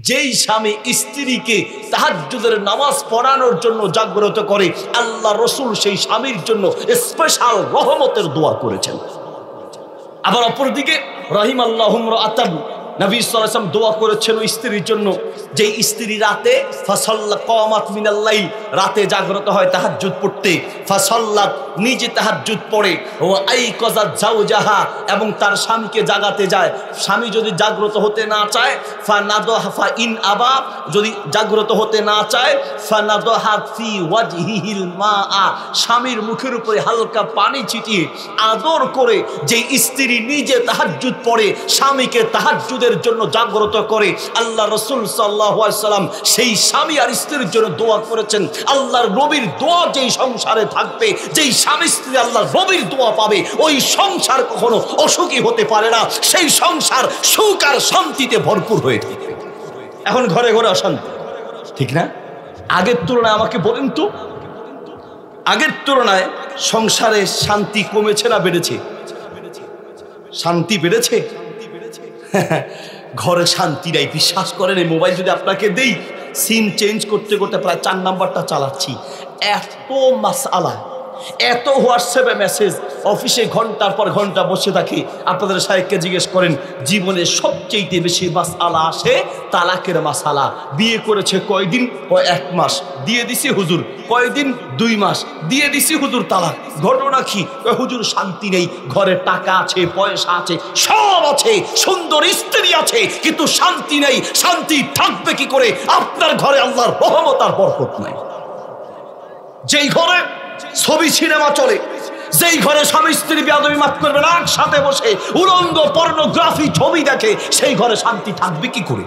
যেই স্বামী স্ত্রীকে তাহাজ্জুদের নামাজ পড়ানোর জন্য জাগ্রত করে, আল্লাহ রসুল সেই স্বামীর জন্য স্পেশাল রহমতের দোয়া করেছেন। আবার অপরদিকে রাহিমাল্লাহুম রাআতান, নবী সাল্লাল্লাহু আলাইহি ওয়াসাল্লাম দোয়া করেছেন ওই স্ত্রীর জন্য যে স্ত্রী রাতে ফাসাল্লা কামাত মিনাল লাইল, রাতে জাগ্রত হয় তাহাজ্জুদ পড়তে, ফাসাল্লাত নিজে তাহাজ্জুদ পড়ে, ও আইকাযাত জাওজাহা এবং তার স্বামীকে জাগাতে যায়। স্বামী যদি জাগ্রত হতে না চায় ফানাদহা, ফা ইন আবা, যদি জাগ্রত হতে না চায় ফানাদহা ফি ওয়াজহিহিল মাআ, স্বামীর মুখের উপরে হালকা পানি ছিটিয়ে আদর করে যে স্ত্রী নিজে তাহাজ্জুদ পড়ে, স্বামীকে তাহাজ্জুদের জন্য জাগ্রত করে, আল্লাহ রাসূল সাল্লাল্লাহু আলাইহি ওয়াসাল্লাম সেই স্বামী আর স্ত্রীর জন্য দোয়া করেছেন। আল্লাহর নবীর দোয়া যেই সংসারে থাকবে, যেই স্বামী স্ত্রী আল্লাহর নবীর দোয়া পাবে, ওই সংসার কখনো অসুখী হতে পারে না, সেই সংসার সুখ আর শান্তিতে ভরপুর হয়ে থাকে। এখন ঘরে ঘরে অশান্তি, ঠিক না? আগের তুলনায় আমাকে বলেন তো, আগের তুলনায় সংসারে শান্তি কমেছে না বেড়েছে? শান্তি বেড়েছে। ঘরে শান্তি নাই, বিশ্বাস করেন। এই মোবাইল যদি আপনাকে দেই, সিম চেঞ্জ করতে করতে প্রায় 4 নাম্বারটা চালাচ্ছি। এত মাসআলা, এত হোয়াটসঅ্যাপে মেসেজ, অফিসে ঘন্টার পর ঘন্টা বসে থাকি। আপনাদের সাহেবকে জিজ্ঞেস করেন, জীবনে সবচেয়ে বেশি মাসআলা আসে তালাকের মাসআলা। বিয়ে করেছে কয়দিন? 1 মাস, দিয়ে দিছি হুজুর। কয়দিন? 2 মাস, দিয়ে দিছি হুজুর তালাক। ঘটনা কি? হুজুর শান্তি নেই, ঘরে টাকা আছে, পয়সা আছে, সব আছে, সুন্দর স্ত্রী আছে, কিন্তু শান্তি নেই। শান্তি থাকবে কি করে? আপনার ঘরে আল্লাহর রহমত আর বরকত নাই। যেই ঘরে ছবি সিনেমা চলে, যেই ঘরে স্বামী স্ত্রী বেয়াদবি মাফ করবে না, একসাথে বসে উলঙ্গ পর্নোগ্রাফি ছবি দেখে, সেই ঘরে শান্তি থাকবে কি করে?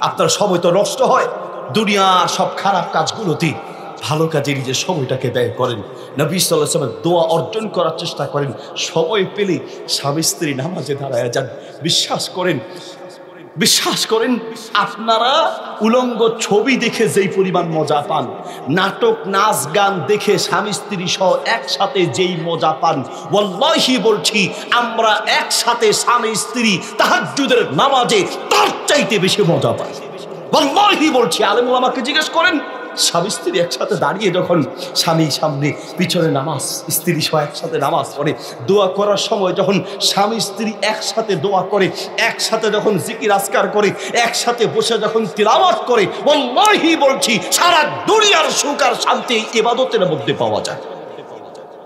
আপনার সময় তো নষ্ট হয় দুনিয়া সব খারাপ কাজগুলোতে। ভালো কাজে নিজের সময়টাকে ব্যয় করেন, নবী সাল্লাল্লাহু আলাইহি ওয়াসাল্লামের দোয়া অর্জন করার চেষ্টা করেন। সময় পেলে স্বামী স্ত্রী নামাজে দাঁড়ায় যান। বিশ্বাস করেন, আপনারা উলঙ্গ ছবি দেখে যেই পরিমাণ মজা পান, নাটক নাচ গান দেখে স্বামী স্ত্রী সহ একসাথে যেই মজা পান, ওয়াল্লাহি বলছি আমরা একসাথে স্বামী স্ত্রী তাহাজ্জুদের নামাজে তার চাইতে বেশি মজা পাই। ওয়াল্লাহি বলছি, আলেম ওলামাকে জিজ্ঞেস করেন, স্বামী স্ত্রী একসাথে দাঁড়িয়ে যখন স্বামী সামনে পিছনে নামাজ, স্ত্রী সহ একসাথে নামাজ পড়ে, দোয়া করার সময় যখন স্বামী স্ত্রী একসাথে দোয়া করে, একসাথে যখন জিকির আজকার করে, একসাথে বসে যখন তিলাওয়াত করে, ওয়াল্লাহি বলছি সারা দুনিয়ার সুখ আর শান্তি ইবাদতের মধ্যে পাওয়া যায়।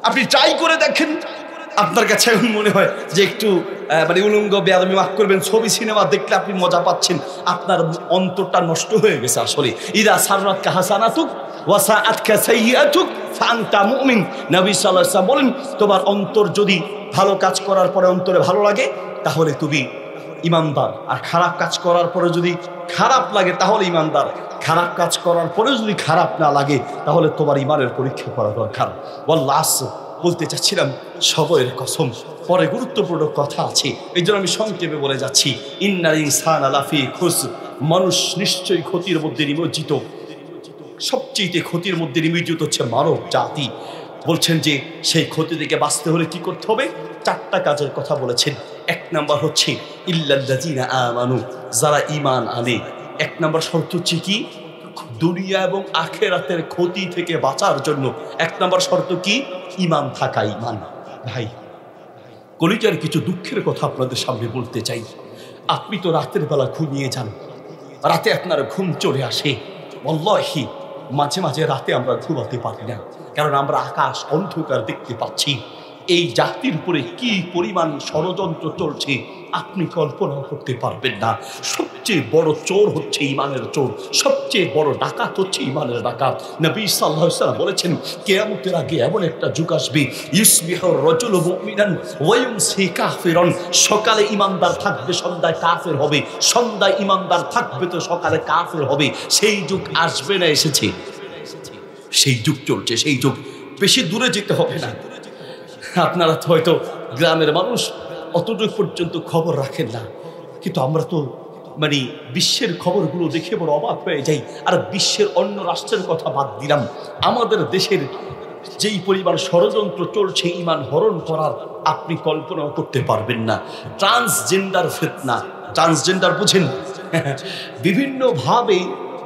আপনি ট্রাই করে দেখেন। আপনার কাছে এখন মনে হয় যে একটু মানে উলঙ্গ বেয়াদবি মাফ করবেন, ছবি সিনেমা দেখলে আপনি মজা পাচ্ছেন, আপনার অন্তরটা নষ্ট হয়ে গেছে। আসলে ইদা সাররাতকা হাসানাতুক ওয়া সাআতকা সাইয়্যাতুক ফাআনতা মুমিন। নবী সাল্লাল্লাহু আলাইহি ওয়াসাল্লাম বলেন, তোমার অন্তর যদি ভালো কাজ করার পরে অন্তরে ভালো লাগে তাহলে তুমি ইমানদার, আর খারাপ কাজ করার পরে যদি খারাপ লাগে তাহলে ইমানদার। খারাপ কাজ করার পরে যদি খারাপ না লাগে তাহলে তোমার ইমানের পরীক্ষা করা দরকার। ওয়াল্লাহ বলতে চাচ্ছিলাম, সময়ের কসম, পরে গুরুত্বপূর্ণ কথা আছে, এই জন্য আমি সংক্ষেপে বলে যাচ্ছি। ইন্নাল ইনসানা লাফি খুসর, মানুষ নিশ্চয়ই ক্ষতির মধ্যে নিমজ্জিত। সবচেয়ে ক্ষতির মধ্যে নিমজ্জিত হচ্ছে মানব জাতি। বলছেন যে সেই ক্ষতি থেকে বাঁচতে হলে কি করতে হবে? 4টা কাজের কথা বলেছেন। 1 নাম্বার হচ্ছে ইল্লাল্লাযিনা আমানু, যারা ঈমান আনে। 1 নাম্বার শর্ত হচ্ছে কি? দুনিয়া এবং আখিরাতের ক্ষতি থেকে বাঁচার জন্য 1 নাম্বার শর্ত কি? ঈমান থাকা। ঈমান। ভাই, কলিজার কিছু দুঃখের কথা আপনাদের সামনে বলতে চাই। আপনি তো রাতের বেলা ঘুমিয়ে যান, রাতে আপনার ঘুম চলে আসে। ওয়াল্লাহি মাঝে মাঝে রাতে আমরা ঘুমাতে পারি না, কারণ আমরা আকাশ অন্ধকার দেখতে পাচ্ছি। এই জাতির উপরে কি পরিমাণ ষড়যন্ত্র চলছে আপনি কল্পনা করতে পারবেন না। সবচেয়ে বড় চোর হচ্ছে ঈমানের চোর, সবচেয়ে বড় ডাকাত হচ্ছে ঈমানের ডাকাত। নবী সাল্লাল্লাহু আলাইহি ওয়াসাল্লাম বলেছেন, কিয়ামতের আগে এমন একটা যুগ আসবে, ইউসবিহুর রাজুলু মুমিনান ওয়া ইউমসি কাফিরান। সকালে ঈমানদার থাকবে, সন্ধ্যায় কাফের হবে, সন্ধ্যায় ঈমানদার থাকবে তো সকালে কাফের হবে। সেই যুগ আসবে না, এসেছে। সেই যুগ চলছে, সেই যুগ বেশি দূরে যেতে হবে না। আপনারা তো হয়তো গ্রামের মানুষ, অতটুকু পর্যন্ত খবর রাখেন না, কিন্তু আমরা তো মানে বিশ্বের খবরগুলো দেখে বড় অবাক হয়ে যাই। আর বিশ্বের অন্য রাষ্ট্রের কথা বাদ দিলাম, আমাদের দেশের যেই পরিমাণ ষড়যন্ত্র চলছে ঈমান হরণ করার, আপনি কল্পনাও করতে পারবেন না। ট্রান্সজেন্ডার ফিতনা, ট্রান্সজেন্ডার বুঝেন? বিভিন্নভাবে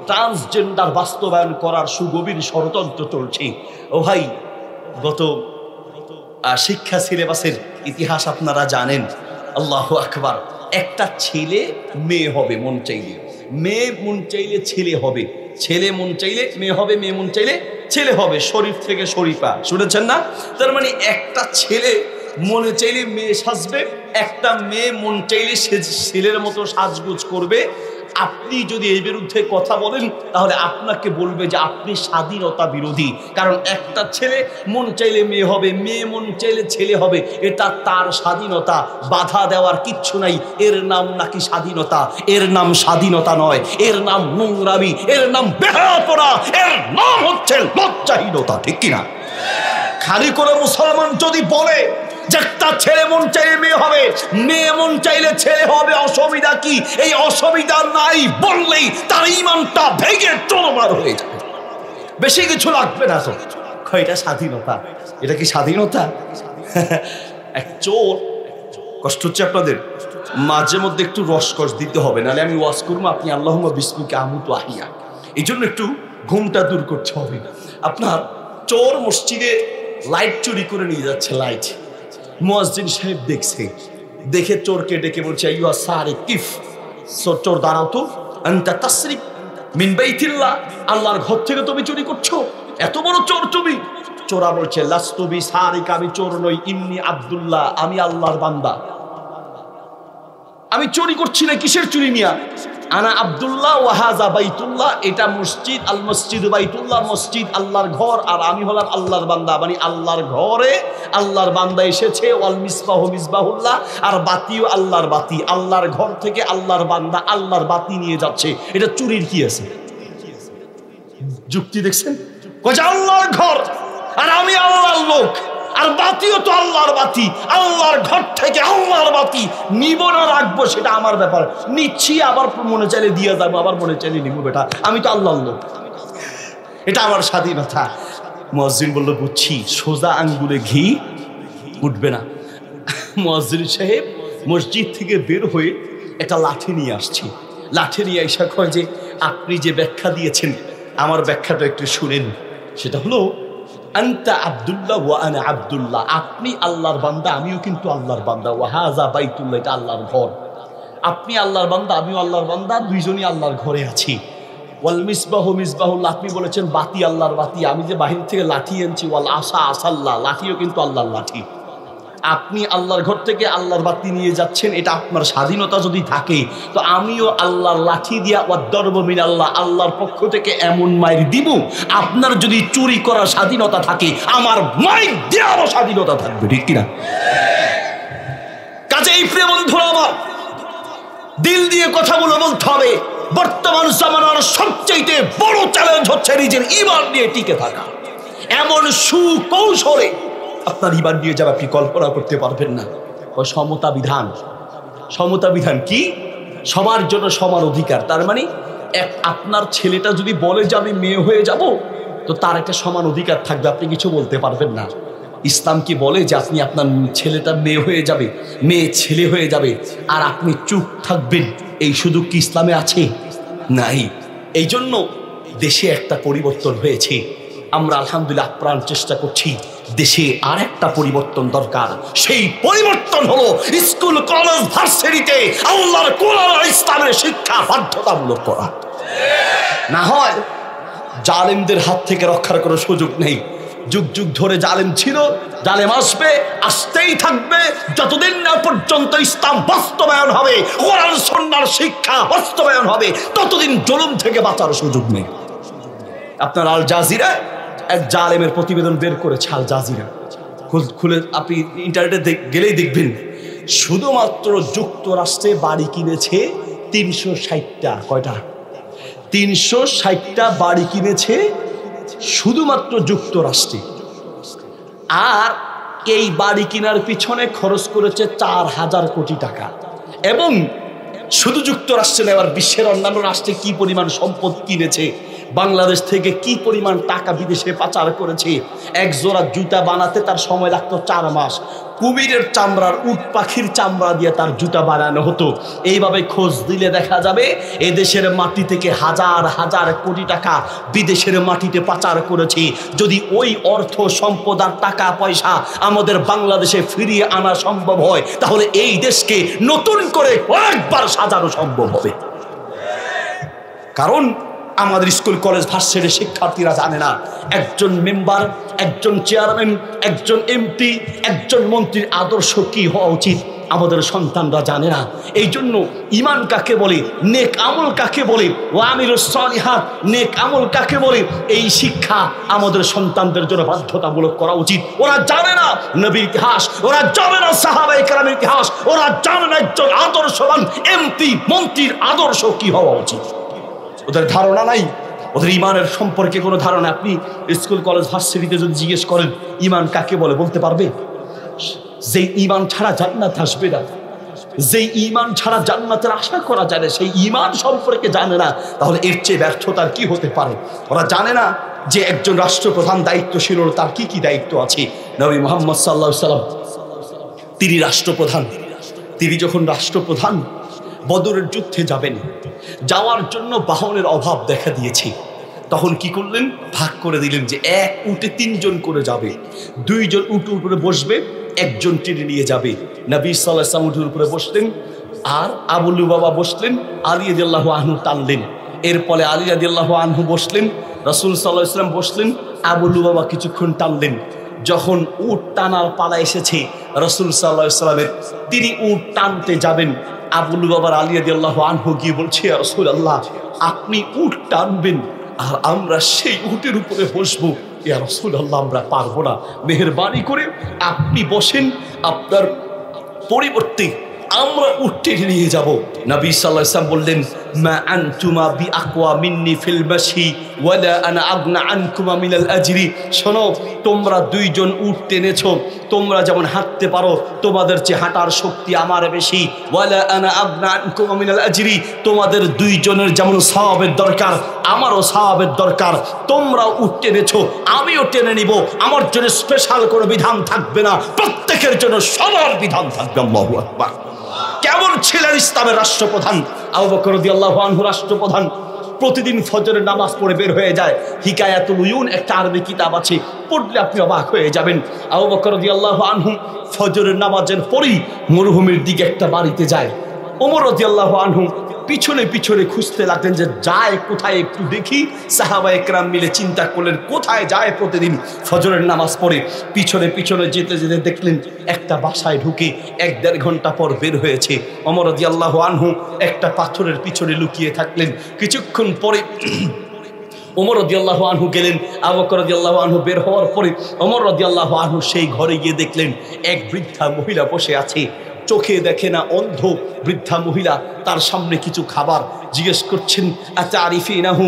ট্রান্সজেন্ডার বাস্তবায়ন করার সুগভীর ষড়যন্ত্র চলছে। ও ভাই, গত শিক্ষা সিলেবাসের ইতিহাস আপনারা জানেন। আল্লাহু আকবার। একটা ছেলে মেয়ে হবে মন চাইলে, মেয়ে মন চাইলে ছেলে হবে, ছেলে মন চাইলে মেয়ে হবে, মেয়ে মন চাইলে ছেলে হবে। শরীফ থেকে শরীফা, শুনেছেন না? তার মানে একটা ছেলে মনে চাইলে মেয়ে সাজবে, একটা মেয়ে মন চাইলে সে ছেলের মতো সাজগোজ করবে। আপনি যদি এই বিরুদ্ধে কথা বলেন তাহলে আপনাকে বলবে যে আপনি স্বাধীনতা বিরোধী। কারণ একটা ছেলে মন চাইলে মেয়ে হবে, মেয়ে মন চাইলে ছেলে হবে, এটা তার স্বাধীনতা, বাধা দেওয়ার কিচ্ছু নাই। এর নাম নাকি স্বাধীনতা? এর নাম স্বাধীনতা নয়, এর নাম নোংরামি, এর নাম বেহায়াপনা, এর নাম হচ্ছে লজ্জাহীনতা। ঠিক কিনা? খালি কোনো মুসলমান যদি বলে যে একটা ছেলে মন চাইলে মেয়ে হবে, মেয়ে মন চাইলে ছেলে হবে, অসুবিধা কি? এই অসুবিধা নাই বললেই তার ঈমানটা ভেঙে চুরমার হয়ে যাবে। বেশি কিছু লাগবে না তো। এটা স্বাধীনতা? এটা কি স্বাধীনতা? এক চোর, কষ্ট হচ্ছে আপনাদের? মাঝে মধ্যে একটু রসকস দিতে হবে, নাহলে আমি ওয়াজ করবো, আপনি আল্লাহুম্মা বিসমিকা আমুতু আহিয়া। এই জন্য একটু ঘুমটা দূর করতে হবে। আপনার চোর মসজিদে লাইট চুরি করে নিয়ে যাচ্ছে, লাইট। মুয়াজ্জিন সাহেব দেখছে, দেখে চোরকে ডেকে বলছে, আইয়ুহা সারিক কিফ, চোর দাঁড়াও তো, আনতা তাসরিক মিন বাইতিল্লাহ, আল্লাহর ঘর থেকে তুমি চুরি করছো, এত বড় চোর তুমি? চোরা বলছে, লাস্তু বিসারিক, আমি চোর নই, ইন্নী আব্দুল্লাহ, আমি আল্লাহর বান্দা, আমি চুরি করছি না। কিসের চুরি মিয়া? আনা আব্দুল্লাহ ওয়া হাযা বাইতুল্লাহ, এটা মসজিদ, আল মসজিদ বাইতুল্লাহ, মসজিদ আল্লাহর ঘর, আর আমি হলাম আল্লাহর বান্দা। মানে আল্লাহর ঘরে আল্লাহর বান্দা এসেছে, ওয়াল মিসবাহু মিসবাহুল্লাহ, আর বাতিও আল্লাহর বাতি, আল্লাহর ঘর থেকে আল্লাহর বান্দা আল্লাহর বাতি নিয়ে যাচ্ছে। এটা চুরির কি আছে? যুক্তি দেখছেন? কয় আল্লাহর ঘর আর আমি আল্লাহর লোক, আর বাতিও তো আল্লাহর বাতি, আল্লাহর ঘর থেকে আল্লাহর বাতি নিব না রাখবো সেটা আমার ব্যাপার। নিচ্ছি, আবার মনে চাইলে দিয়ে যাবো, আবার মনে চাইলে নিব, বেটা আমি তো আল্লাহর লোক, এটা আমার স্বাধীনতা। মুয়াজ্জিন বলল, বুঝছি, সোজা আঙ্গুলে ঘি উঠবে না। মুয়াজ্জিন সাহেব মসজিদ থেকে বের হয়ে একটা লাঠি নিয়ে আসছে। লাঠি নিয়ে এসে কয় যে, আপনি যে ব্যাখ্যা দিয়েছেন আমার ব্যাখ্যাটা একটু শুনেন। সেটা হলো, আনতা আব্দুল্লাহ ওয়া আনা আব্দুল্লাহ, আপনি আল্লাহর বান্দা, আমিও কিন্তু আল্লাহর বান্দা, ওয়া হাযা বাইতুল্লাহ, এটা আল্লাহর ঘর। আপনি আল্লাহর বান্দা, আমিও আল্লাহর বান্দা, দুইজনই আল্লাহর ঘরে আছি। ওয়াল মিসবাহু মিসবাহুল্লাহ, আপনি বলেছেন বাতি আল্লাহর বাতি, আমি যে বাহির থেকে লাঠি আনছি, ওয়াল আসা আসাল্লাহ, লাঠিও কিন্তু আল্লাহর লাঠি। আপনি আল্লাহর ঘর থেকে আল্লাহর বাতি নিয়ে যাচ্ছেন, এটা আপনার স্বাধীনতা যদি থাকে, তো আমিও আল্লাহর লাঠি দিয়া ওয়াদ-দরব মিনাল্লাহ, আল্লাহর পক্ষ থেকে এমন মাইর দিব। আপনার যদি চুরি করার স্বাধীনতা থাকে, আমার মাইর দেওয়ারও স্বাধীনতা থাকবে। ঠিক কিনা? কাজেই প্রিয় বন্ধুরা আমার, দিল দিয়ে কথাগুলো বলতে হবে। বর্তমান জামানার সবচেয়ে বড় চ্যালেঞ্জ হচ্ছে নিজের ঈমান নিয়ে টিকে থাকা। এমন সুকৌশলে আপনার ঈমান নিয়ে যাবে আপনি কল্পনা করতে পারবেন না। ওই সমতা বিধান, সমতা বিধান কি? সবার জন্য সমান অধিকার। তার মানে আপনার ছেলেটা যদি বলে যে আমি মেয়ে হয়ে যাব, তো তার একটা সমান অধিকার থাকবে, আপনি কিছু বলতে পারবেন না। ইসলাম কি বলে যে আপনি আপনার ছেলেটা মেয়ে হয়ে যাবে, মেয়ে ছেলে হয়ে যাবে, আর আপনি চুপ থাকবেন? এই সুযোগ কি ইসলামে আছে? নাই। এই জন্য দেশে একটা পরিবর্তন হয়েছে। আমরা আলহামদুলিল্লাহ প্রাণ চেষ্টা করছি, দেশে আর একটা পরিবর্তন দরকার। সেই পরিবর্তন হলো স্কুল কলেজ ভার্সিটিতে আল্লাহর কোরআন আর ইসলামের শিক্ষা বাধ্যতামূলক করা। না হয় জালেমদের হাত থেকে রক্ষার কোনো সুযোগ নেই। যুগ যুগ ধরে জালেম ছিল, জালেম আসবে, আসতেই থাকবে, যতদিন না পর্যন্ত ইসলাম বাস্তবায়ন হবে, কোরআন সুন্নাহর শিক্ষা বাস্তবায়ন হবে, ততদিন জুলুম থেকে বাঁচার সুযোগ নেই। আপনার আল জাজিরা এক জালেমের প্রতিবেদন বের করেছে। আল জাজিরা খুলে আপনি ইন্টারনেটে গেলেই দেখবেন, শুধুমাত্র যুক্তরাষ্ট্রে বাড়ি কিনেছে 360টা। কয়টা? 360টা বাড়ি কিনেছে শুধুমাত্র যুক্তরাষ্ট্রে। আর এই বাড়ি কেনার পিছনে খরচ করেছে 4000 কোটি টাকা। এবং শুধু যুক্তরাষ্ট্রে নেওয়ার বিশ্বের অন্যান্য রাষ্ট্রে কি পরিমাণ সম্পদ কিনেছে, বাংলাদেশ থেকে কি পরিমাণ টাকা বিদেশে পাচার করেছে। এক জোড়া জুতা বানাতে তার সময় লাগতো 4 মাস। কুমিরের চামড়ার, উট পাখির চামড়া দিয়ে তার জুতা বানানো হতো। এইভাবে খোঁজ দিলে দেখা যাবে এদেশের মাটি থেকে হাজার হাজার কোটি টাকা বিদেশের মাটিতে পাচার করেছে। যদি ওই অর্থ সম্পদ আর টাকা পয়সা আমাদের বাংলাদেশে ফিরিয়ে আনা সম্ভব হয়, তাহলে এই দেশকে নতুন করে কয়েকবার সাজানো সম্ভব হবে। কারণ আমাদের স্কুল কলেজ ভার্সিটির শিক্ষার্থীরা জানে না একজন মেম্বার, একজন চেয়ারম্যান, একজন এমপি, একজন মন্ত্রীর আদর্শ কি হওয়া উচিত আমাদের সন্তানরা জানে না। এই জন্য ঈমান কাকে বলে, নেক আমল কাকে বলে, ওয়া আমিলুস সালিহাত নেক আমল কাকে বলে, এই শিক্ষা আমাদের সন্তানদের জন্য বাধ্যতামূলক করা উচিত। ওরা জানে না নবীর ইতিহাস, ওরা জানে না সাহাবায়ে কেরামের ইতিহাস, ওরা জানে না একজন আদর্শবান এমপি মন্ত্রীর আদর্শ কি হওয়া উচিত। ওদের ধারণা নাই, ওদের ইমানের সম্পর্কে কোনো ধারণা। আপনি স্কুল কলেজ ভার্সিটিতে যদি জিজ্ঞেস করেন ইমান কাকে বলে, বলতে পারবে? যেই ইমান ছাড়া জান্নাত আসবে না, যেই ইমান ছাড়া জান্নাতের আশা করা যায় না, সেই ইমান সম্পর্কে জানে না, তাহলে এর চেয়ে ব্যর্থতার কি হতে পারে? ওরা জানে না যে একজন রাষ্ট্রপ্রধান দায়িত্বশীল, তার কি কি দায়িত্ব আছে। নবী মুহাম্মদ সাল্লাল্লাহু আলাইহি ওয়াসাল্লাম তিনি রাষ্ট্রপ্রধান। তিনি যখন রাষ্ট্রপ্রধান বদরের যুদ্ধে যাবেন, যাওয়ার জন্য বাহনের অভাব দেখা দিয়েছে, তখন কি করলেন? ভাগ করে দিলেন যে এক উটে 3 জন করে যাবে, 2 জন উটের উপরে বসবে, একজন টেনে নিয়ে যাবে। নবী সাল্লাল্লাহু আলাইহি ওয়াসাল্লাম উটের উপরে বসলেন, আর আবু লুবাবা বসলেন, আলী রাদিয়াল্লাহু আনহু টানলেন। এরপরে আলী রাদিয়াল্লাহু আনহু বসলেন, রাসূল সাল্লাল্লাহু আলাইহি ওয়াসাল্লাম বসলেন, আবু লুবাবা কিছুক্ষণ টানলেন। যখন উট টানার পালা এসেছে রাসূল সাল্লাল্লাহু আলাইহি ওয়াসাল্লামের, তিনি উট টানতে যাবেন, আবু লুবাবার আলী রাদিয়াল্লাহু আনহু গিয়ে বলছে, ইয়া রাসূলুল্লাহ, আপনি উট টানবেন আর আমরা সেই উটের উপরে বসবো। ইয়া রাসূলুল্লাহ, আমরা পারবো না, মেহেরবানি করে আপনি বসেন, আপনার পরিবর্তে আমরা উটে নিয়ে যাব। নবী সাল্লাল্লাহু আলাইহি ওয়াসাল্লাম বললেন, মা আনতুমা বিআকওয়া মিন্নি ফিল মাশি ওয়ালা আনা আগনা আনকুমা মিনাল আজরি। শোনো, তোমরা 2 জন উট টেনেছো, তোমরা যেমন হাঁটতে পারো, তোমাদের চেয়ে হাঁটার শক্তি আমার বেশি। ওয়ালা আনা আগনা আনকুমা মিনাল আজরি, তোমাদের 2 জনের যেমন সওয়াবের দরকার, আমারও সওয়াবের দরকার। তোমরা উট টেনেছো, আমিও টেনে নিব, আমার জন্য স্পেশাল কোনো বিধান থাকবে না, প্রত্যেকের জন্য সবার বিধান থাকবে। আল্লাহু আকবার। কেমন ছিলেন ইসলামের রাষ্ট্রপ্রধান? আবু বকর রাদিয়াল্লাহু আনহু রাষ্ট্রপ্রধান, প্রতিদিন ফজরের নামাজ পড়ে বের হয়ে যায়। হিকায়াতুল উয়ুন একটা আরবি কিতাব আছে, পড়লে আপনি অবাক হয়ে যাবেন। আবু বকর রাদিয়াল্লাহু আনহু ফজরের নামাজের পরেই মরুভূমির দিকে একটা বাড়িতে যায়। ওমর রাদিয়াল্লাহু আনহু পিছনে পিছনে খুঁজতে লাগলেন যে যায় কোথায়, একটু দেখি। সাহাবায়ে কেরাম মিলে চিন্তা করলেন কোথায় যায় প্রতিদিন ফজরের নামাজ পড়ে। পিছনে পিছনে যেতে যেতে দেখলেন একটা বাসায় ঢুকে 1-1.5 ঘন্টা পর বের হয়েছে। ওমর রাদিয়াল্লাহু আনহু একটা পাথরের পিছনে লুকিয়ে থাকলেন। কিছুক্ষণ পরে ওমর রাদিয়াল্লাহু আনহু গেলেন। আবু বকর রাদিয়াল্লাহু আনহু বের হওয়ার পরে ওমর রাদিয়াল্লাহু আনহু সেই ঘরে গিয়ে দেখলেন এক বৃদ্ধা মহিলা বসে আছে, চোখে দেখে না, অন্ধ বৃদ্ধা মহিলা। তার সামনে কিছু খাবার। জিজ্ঞেস করছেন, আতারিফিনাহু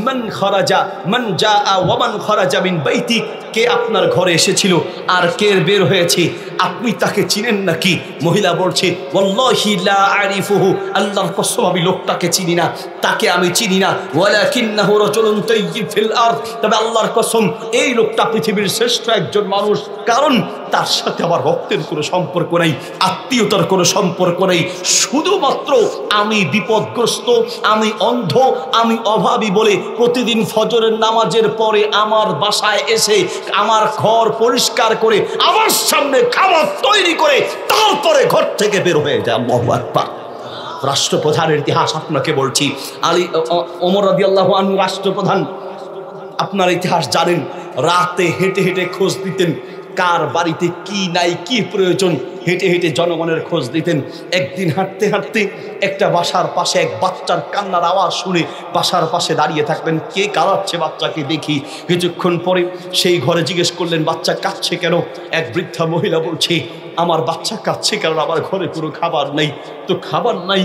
মান খারাজা মান জাআ ওয়া মান খারাজা মিন বাইতি, কে আপনার ঘরে এসেছিল আর কে বের হয়েছে, আপনি তাকে চিনেন নাকি? মহিলা বলছে, ওয়াল্লাহি লা আরিফুহু, আল্লাহর কসম আমি লোকটাকে চিনি না, তাকে আমি চিনি না। ওয়ালাকিন্নাহু রাজুলুন তাইয়্যিব ফিল আরদ, তবে আল্লাহর কসম এই লোকটা পৃথিবীর শ্রেষ্ঠ একজন মানুষ, কারণ তার সাথে আমার রক্তের কোনো সম্পর্ক নেই, আত্মীয়তার কোনো সম্পর্ক নেই। শুধুমাত্র আমি বিপদগ্রস্ত, আমি অন্ধ, আমি অভাবী বলে প্রতিদিন ফজরের নামাজের পরে আমার বাসায় এসে আমার ঘর পরিষ্কার করে আমার সামনে খাবার তৈরি করে তারপরে ঘর থেকে বের হয়ে যায়। আল্লাহু আকবার। রাষ্ট্রপ্রধানের ইতিহাস আপনাকে বলছি। ওমর রাদিয়াল্লাহু আনহু রাষ্ট্রপ্রধান, আপনার ইতিহাস জানেন। রাতে হেঁটে হেঁটে খোঁজ দিতেন কার বাড়িতে কি নাই, কি প্রয়োজন, হেঁটে হেঁটে জনগণের খোঁজ দিতেন। একদিন হাঁটতে হাঁটতে একটা বাসার পাশে এক বাচ্চার কান্নার আওয়াজ শুনে বাসার পাশে দাঁড়িয়ে থাকলেন, কে কাঁদাচ্ছে বাচ্চাকে দেখি। কিছুক্ষণ পরে সেই ঘরে জিজ্ঞেস করলেন, বাচ্চা কাঁদছে কেন? এক বৃদ্ধা মহিলা বলছে, আমার বাচ্চা কাঁদছে কারণ আমার ঘরে কোনো খাবার নেই। তো খাবার নাই,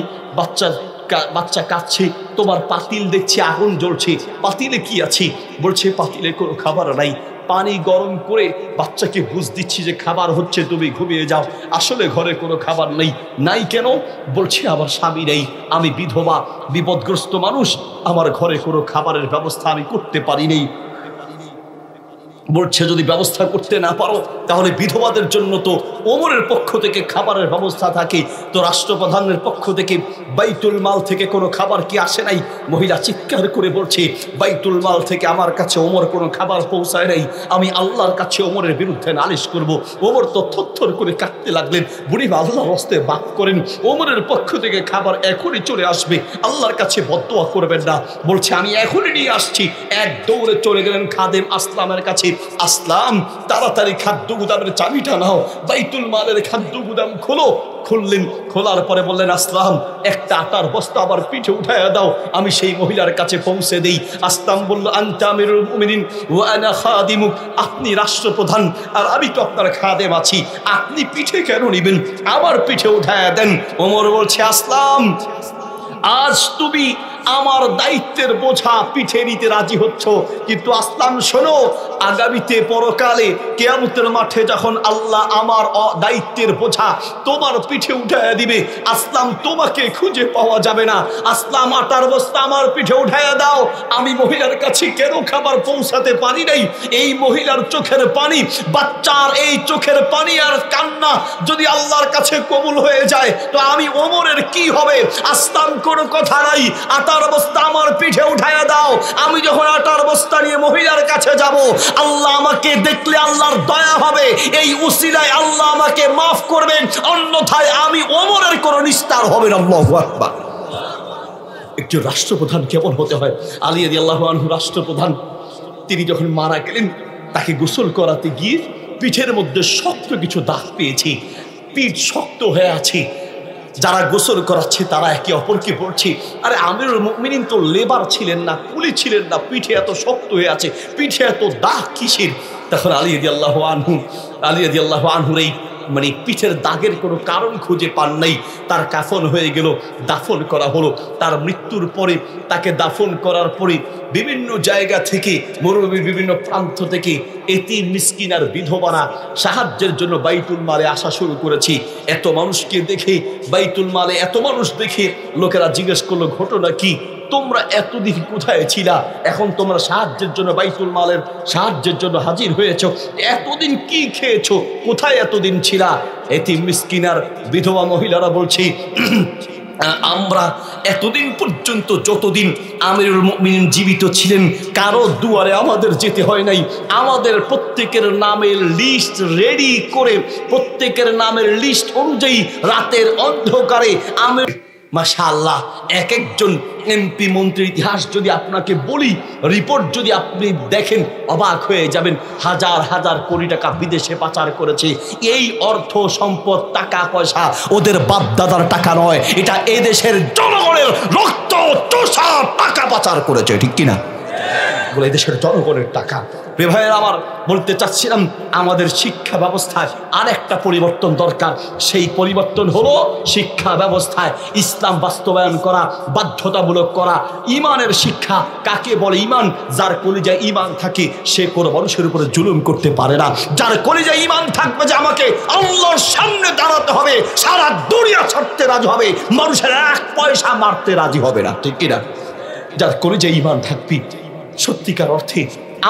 বাচ্চা কাঁদছে, তোমার পাতিল দেখছি আগুন জ্বলছে, পাতিলে কি আছে? বলছে, পাতিলে কোনো খাবার নাই। পানি গরম করে বাচ্চাকে বুঝ দিচ্ছি যে খাবার হচ্ছে, তুমি ঘুমিয়ে যাও। আসলে ঘরে কোনো খাবার নেই। নাই কেন? বলছে, আমার স্বামী নেই, আমি বিধবা, বিপদগ্রস্ত মানুষ, আমার ঘরে কোনো খাবারের ব্যবস্থা আমি করতে পারি নেই। বলছে যদি ব্যবস্থা করতে না পারো তাহলে বিধবাদের জন্য তো ওমরের পক্ষ থেকে খাবারের ব্যবস্থা থাকে, তো রাষ্ট্রপ্রধানের পক্ষ থেকে বাইতুল মাল থেকে কোনো খাবার কি আসে নাই? মহিলা চিৎকার করে বলছে, বাইতুল মাল থেকে আমার কাছে ওমর কোনো খাবার পৌঁছায় নাই, আমি আল্লাহর কাছে ওমরের বিরুদ্ধে নালিশ করব। ওমর তো থরথর করে কাঁদতে লাগলেন। বুড়িমা আল্লাহর হস্তে বাক করেন, ওমরের পক্ষ থেকে খাবার এখনই চলে আসবে, আল্লাহর কাছে বদদোয়া করবেন না। বলছে আমি এখনই নিয়ে আসছি। এক দৌড়ে চলে গেলেন খাদেম আসলামের কাছে। আসলাম, তাড়াতাড়ি খাদ্য গুদামের চাবিটা নাও, বাইতুল মালের খাদ্য গুদাম খোলো। খুললেন, খোলার পরে বললেন, আসলাম একটা আটার বস্তা আবার পিঠে উঠাইয়া দাও, আমি সেই মহিলার কাছে পৌঁছে দেই। আসলাম বলল, আনতা আমিরুল মুমিনিন ওয়া আনা খাদিমুক, আপনি রাষ্ট্রপ্রধান আর আমি তো আপনার খাদেম আছি, আপনি পিঠে কেন নিবেন, আমার পিঠে উঠাইয়া দেন। ওমর বলছে, আসলাম আজ তুমি আমার দায়িত্বের বোঝা পিঠে নিতে রাজি হচ্ছ, কিন্তু আসলাম শোনো, আগামীতে পরকালে কিয়ামতের মাঠে যখন আল্লাহ আমার দায়িত্বের বোঝা তোমার পিঠে উঠাইয়া দিবে, আসলাম তোমাকে খুঁজে পাওয়া যাবে না। আসলাম আটার বস্তা আমার পিঠে উঠাইয়া দাও। আমি মহিলার কাছে কেন খাবার পৌঁছাতে পারি নাই? এই মহিলার চোখের পানি, বাচ্চার এই চোখের পানি আর কান্না যদি আল্লাহর কাছে কবুল হয়ে যায় তো আমি ওমরের কি হবে? আসলাম কোনো কথা নাই, আটার বস্তা আমার পিঠে উঠাইয়া দাও। আমি যখন আটার বস্তা নিয়ে মহিলার কাছে যাব, আল্লাহ আমাকে দেখলে আল্লাহর দয়া হবে, এই উসিলায় আল্লাহ আমাকে মাফ করবেন, অন্যথায় আমি ওমরের কোনো নিস্তার হবে না। আল্লাহু আকবার। একজন রাষ্ট্রপ্রধান কেমন হতে হয়? আলী রাদিয়াল্লাহু আনহু রাষ্ট্রপ্রধান, তিনি যখন মারা গেলেন তাকে গোসল করাতে গিয়ে পিঠের মধ্যে শক্ত কিছু দাগ পেয়েছি, পিঠ শক্ত হয়ে আছে। যারা গোসল করাচ্ছে তারা একে অপরকে বলছে, আরে আমিরুল মুমিনিন তো লেবার ছিলেন না, কুলি ছিলেন না, পিঠে এত শক্ত হয়ে আছে, পিঠে এত দাগ কিসের? তখন আলী রাদিয়াল্লাহু আনহুর এই পিঠের দাগের কোনো কারণ খুঁজে পান নাই। তার কাফন হয়ে গেল, দাফন করা হলো। তার মৃত্যুর পরে তাকে দাফন করার পরে বিভিন্ন জায়গা থেকে, মরুভূমির বিভিন্ন প্রান্ত থেকে এতিম মিসকিন আর বিধবারা সাহায্যের জন্য বাইতুল মালে আসা শুরু করেছে। এত মানুষকে দেখে, বাইতুল মালে এত মানুষ দেখে লোকেরা জিজ্ঞেস করলো, ঘটনা কি? তোমরা এতদিন কোথায় ছিলা? এখন তোমরা সাহায্যের জন্য বাইতুল মালের সাহায্যের জন্য হাজির হয়েছো, এতদিন কি খেয়েছো? কোথায় এতদিন ছিলা? এতিম মিসকিন আর বিধবা মহিলারা বলছে, আমরা এতদিন পর্যন্ত, যতদিন আমিরুল মুমিনিন জীবিত ছিলেন, কারো দুয়ারে আমাদের যেতে হয় নাই। আমাদের প্রত্যেকের নামের লিস্ট রেডি করে, প্রত্যেকের নামের লিস্ট অনুযায়ী রাতের অন্ধকারে আমির, মাশাআল্লাহ, এক একজন এমপি মন্ত্রীর ইতিহাস যদি আপনাকে বলি, রিপোর্ট যদি আপনি দেখেন, অবাক হয়ে যাবেন। হাজার হাজার কোটি টাকা বিদেশে পাচার করেছে। এই অর্থ সম্পদ, টাকা পয়সা ওদের বাপদাদার টাকা নয়, এটা এদেশের জনগণের রক্ত চোষা টাকা পাচার করেছে, ঠিক কিনা? বলে দেশের জনগণের টাকা। ভাইয়ের আমার, বলতে চাচ্ছিলাম আমাদের শিক্ষা ব্যবস্থায় আর একটা পরিবর্তন দরকার। সেই পরিবর্তন হলো শিক্ষা ব্যবস্থায় ইসলাম বাস্তবায়ন করা, বাধ্যতামূলক করা। ইমানের শিক্ষা কাকে বলে? ইমান, যার কলিজায় ইমান থাকে সে কোনো মানুষের উপরে জুলুম করতে পারে না। যার কলিজায় ইমান থাকবে যে আমাকে আল্লাহর সামনে দাঁড়াতে হবে, সারা দুনিয়া ছাড়তে রাজি হবে, মানুষের এক পয়সা মারতে রাজি হবে না, ঠিক কিনা? যার কলিজায় ইমান থাকবে, সত্যিকার অর্থে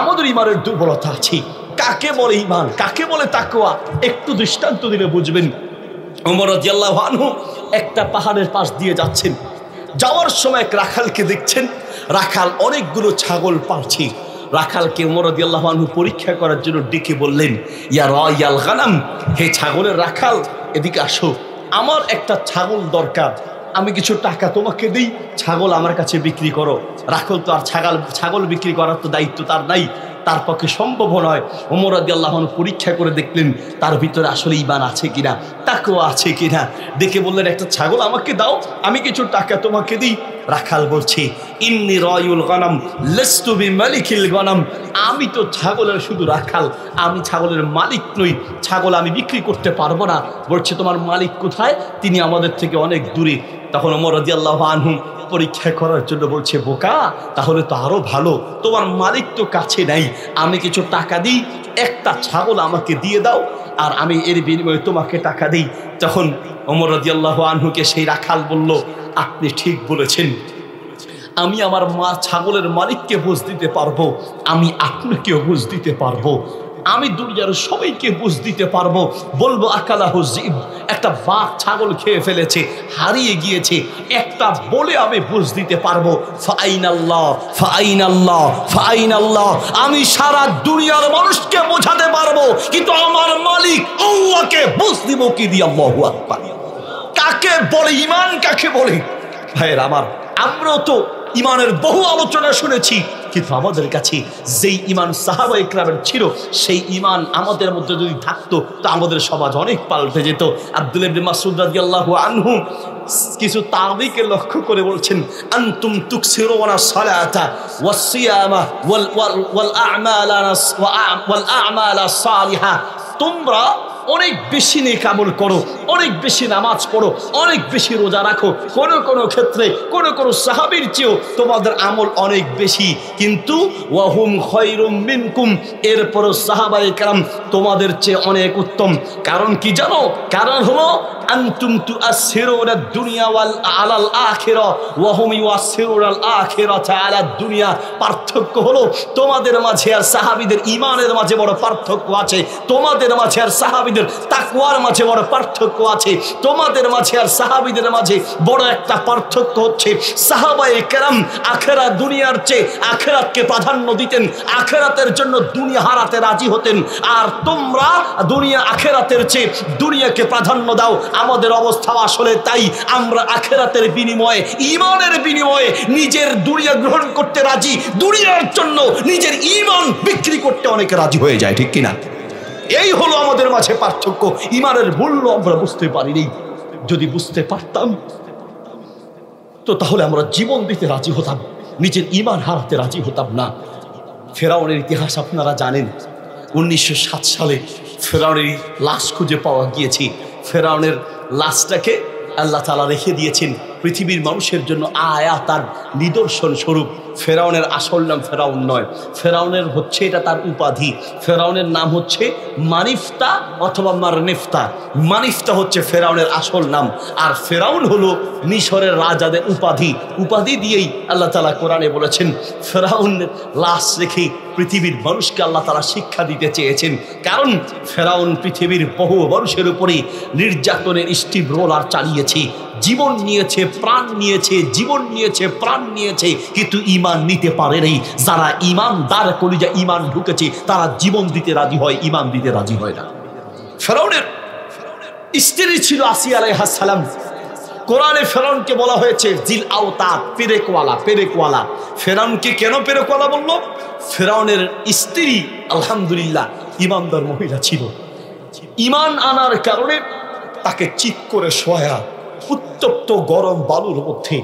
আমাদের ইমানের দুর্বলতা আছে। কাকে বলে ইমান, কাকে বলে তাকওয়া? একটু দৃষ্টান্ত দিলে বুঝবেন। ওমর রাদিয়াল্লাহু আনহু একটা পাহাড়ের পাশ দিয়ে যাচ্ছেন, যাওয়ার সময় এক রাখালকে দেখছেন, রাখাল অনেকগুলো ছাগল পালছে। রাখালকে ওমর রাদিয়াল্লাহু আনহু পরীক্ষা করার জন্য ডেকে বললেন, ইয়া রায়াল গানাম, হে ছাগলের রাখাল, এদিকে আসো, আমার একটা ছাগল দরকার, আমি কিছু টাকা তোমাকে দিই, ছাগল আমার কাছে বিক্রি করো। রাখাল তো আর ছাগল বিক্রি করার তো দায়িত্ব তার নাই, তার পক্ষে সম্ভব নয়। ওমর রাদিয়াল্লাহু আনহু পরীক্ষা করে দেখলেন তার ভিতরে আসলে ঈমান আছে কিনা, তাকওয়া আছে কিনা। দেখে বললেন, একটা ছাগল আমাকে দাও, আমি কিছু টাকা তোমাকে দিই। রাখাল বলছে, ইন্নী রায়ুল গনাম লাস্তু বিমালিকিল গনাম, আমি তো ছাগলের শুধু রাখাল, আমি ছাগলের মালিক নই, ছাগল আমি বিক্রি করতে পারবো না। বলছে, তোমার মালিক কোথায়? তিনি আমাদের থেকে অনেক দূরে। তখন ওমর রাদিয়াল্লাহু আনহু পরীক্ষা করার জন্য বলছে, বোকা, তাহলে তো আরো ভালো, তোমার মালিক তো কাছে নাই, আমি কিছু টাকা দিই, একটা ছাগল আমাকে দিয়ে দাও, আর আমি এর বিনিময়ে তোমাকে টাকা দিই। তখন ওমর রাদিয়াল্লাহু আনহুকে সেই রাখাল বলল, আপনি ঠিক বলেছেন, আমি আমার মা ছাগলের মালিককে বুঝ দিতে পারবো, আমি আপনাকেও বুঝ দিতে পারবো, আমি দুনিয়ার সবাইকে বুঝ দিতে পারবো। বলবো আকালাহু যিব, একটা বাঘ ছাগল খেয়ে ফেলেছে, হারিয়ে গিয়েছে, একটা বলে আমি বুঝ দিতে পারবো ফাইনাল্লাহ ফাইনাল্লাহ ফাইনাল্লাহ। আমি সারা দুনিয়ার মানুষকে বোঝাতে পারবো, কিন্তু আমার মালিক আল্লাহকে বুঝ দিব কি দিয়ে? আল্লাহু আকবার। কাকে বলে ঈমান, কাকে বলে? ভাইয়ের আমার, আমরাও তো ঈমানের বহু আলোচনা শুনেছি, কিন্তু আমাদের কাছে যেই ঈমান সাহাবা ইকরামের ছিল, সেই ঈমান আমাদের মধ্যে যদি থাকতো তো আমাদের সমাজ অনেক পাল্টে যেত। আব্দুল্লাহ ইবনে মাসউদ রাদিয়াল্লাহু আনহু কিছু তাবিকে লক্ষ্য করে বলছেন, আনতুম তুকসিরুনা সালাতা ওয়াস সিয়ামা ওয়াল আ'মালা সালিহা। তোমরা অনেক বেশি নেক আমল করো, অনেক বেশি নামাজ পড়ো, অনেক বেশি রোজা রাখো, কোন ক্ষেত্রে কোন সাহাবীর চেয়েও তোমাদের আমল অনেক বেশি, কিন্তু ওয়াহুম খায়রুম মিনকুম, এরপরও সাহাবায়ে কেরাম তোমাদের চেয়ে অনেক উত্তম। কারণ কি জানো? কারণ হলো আনতুম তুআসসিরুনা দুনিয়া ওয়াল আলাল আখিরা ওয়া হুম ইউআসসিরুনাল আখিরাতা আলাদ দুনিয়া। পার্থক্য হলো তোমাদের মাঝে আর সাহাবীদের ঈমানের মাঝে বড় পার্থক্য আছে, তোমাদের মাঝে আর সাহাবীদের তাকওয়ার মাঝে বড় পার্থক্য আছে, তোমাদের মাঝে আর সাহাবীদের মাঝে বড় একটা পার্থক্য হচ্ছে সাহাবায়ে কেরাম আখিরাত দুনিয়ার চেয়ে আখিরাতকে প্রাধান্য দিতেন, আখিরাতের জন্য দুনিয়া হারাতে রাজি হতেন, আর তোমরা দুনিয়া আখিরাতের চেয়ে দুনিয়াকে প্রাধান্য দাও। আমাদের অবস্থা আসলে তাই, আমরা আখিরাতের বিনিময়ে, ঈমানের বিনিময়ে নিজের দুনিয়া গ্রহণ করতে রাজি, দুনিয়ার জন্য নিজের ঈমান বিক্রি করতে অনেকে রাজি হয়ে যায়, ঠিক কিনা? এই হলো আমাদের মাঝে পার্থক্য। ঈমানের মূল্য আমরা বুঝতে পারিনি। যদি বুঝতে পারতাম তো তাহলে আমরা জীবন দিতে রাজি হতাম, নিজের ঈমান হারাতে রাজি হতাম না। ফেরাউনের ইতিহাস আপনারা জানেন। 1907 সালে ফেরাউনের লাশ খুঁজে পাওয়া গিয়েছে। ফেরাউনের লাশটাকে আল্লাহ তাআলা রেখে দিয়েছেন পৃথিবীর মানুষের জন্য আয়াত আর নিদর্শন স্বরূপ। ফেরাউনের আসল নাম ফেরাউন নয়, ফেরাউনের হচ্ছে এটা তার উপাধি। ফেরাউনের নাম হচ্ছে মানিফতা অথবা মারনিফতা। মানিফতা হচ্ছে ফেরাউনের আসল নাম, আর ফেরাউন হলো মিশরের রাজাদের উপাধি। উপাধি দিয়েই আল্লাহ তাআলা কোরআনে বলেছেন ফেরাউনের লাশ রেখে পৃথিবীর মানুষকে আল্লাহ তাআলা শিক্ষা দিতে চেয়েছেন। কারণ ফেরাউন পৃথিবীর বহু মানুষের উপরে নির্যাতনের স্টিভ রোলার চালিয়েছে, জীবন নিয়েছে, প্রাণ নিয়েছে, জীবন নিয়েছে, প্রাণ নিয়েছে, কিন্তু ঈমান নিতে পারে নাই। যারা ঈমানদার, কলিজা ঈমান ঢুকেছে, তারা জীবন দিতে রাজি হয়, ঈমান দিতে রাজি হয় না। ফেরাউনের স্ত্রী ছিল আসিয়া আলাইহিস সালাম। কোরআনে ফেরাউনকে বলা হয়েছে জিল আওতাদ, পেরেকওয়ালা, পেরেকওয়ালা। ফেরাউনকে কেন পেরেকওয়ালা বলল? ফেরাউনের স্ত্রী আলহামদুলিল্লাহ ঈমানদার মহিলা ছিল। ঈমান আনার কারণে তাকে চিৎ করে শোয়া, উত্তপ্ত গরম বালুর মধ্যে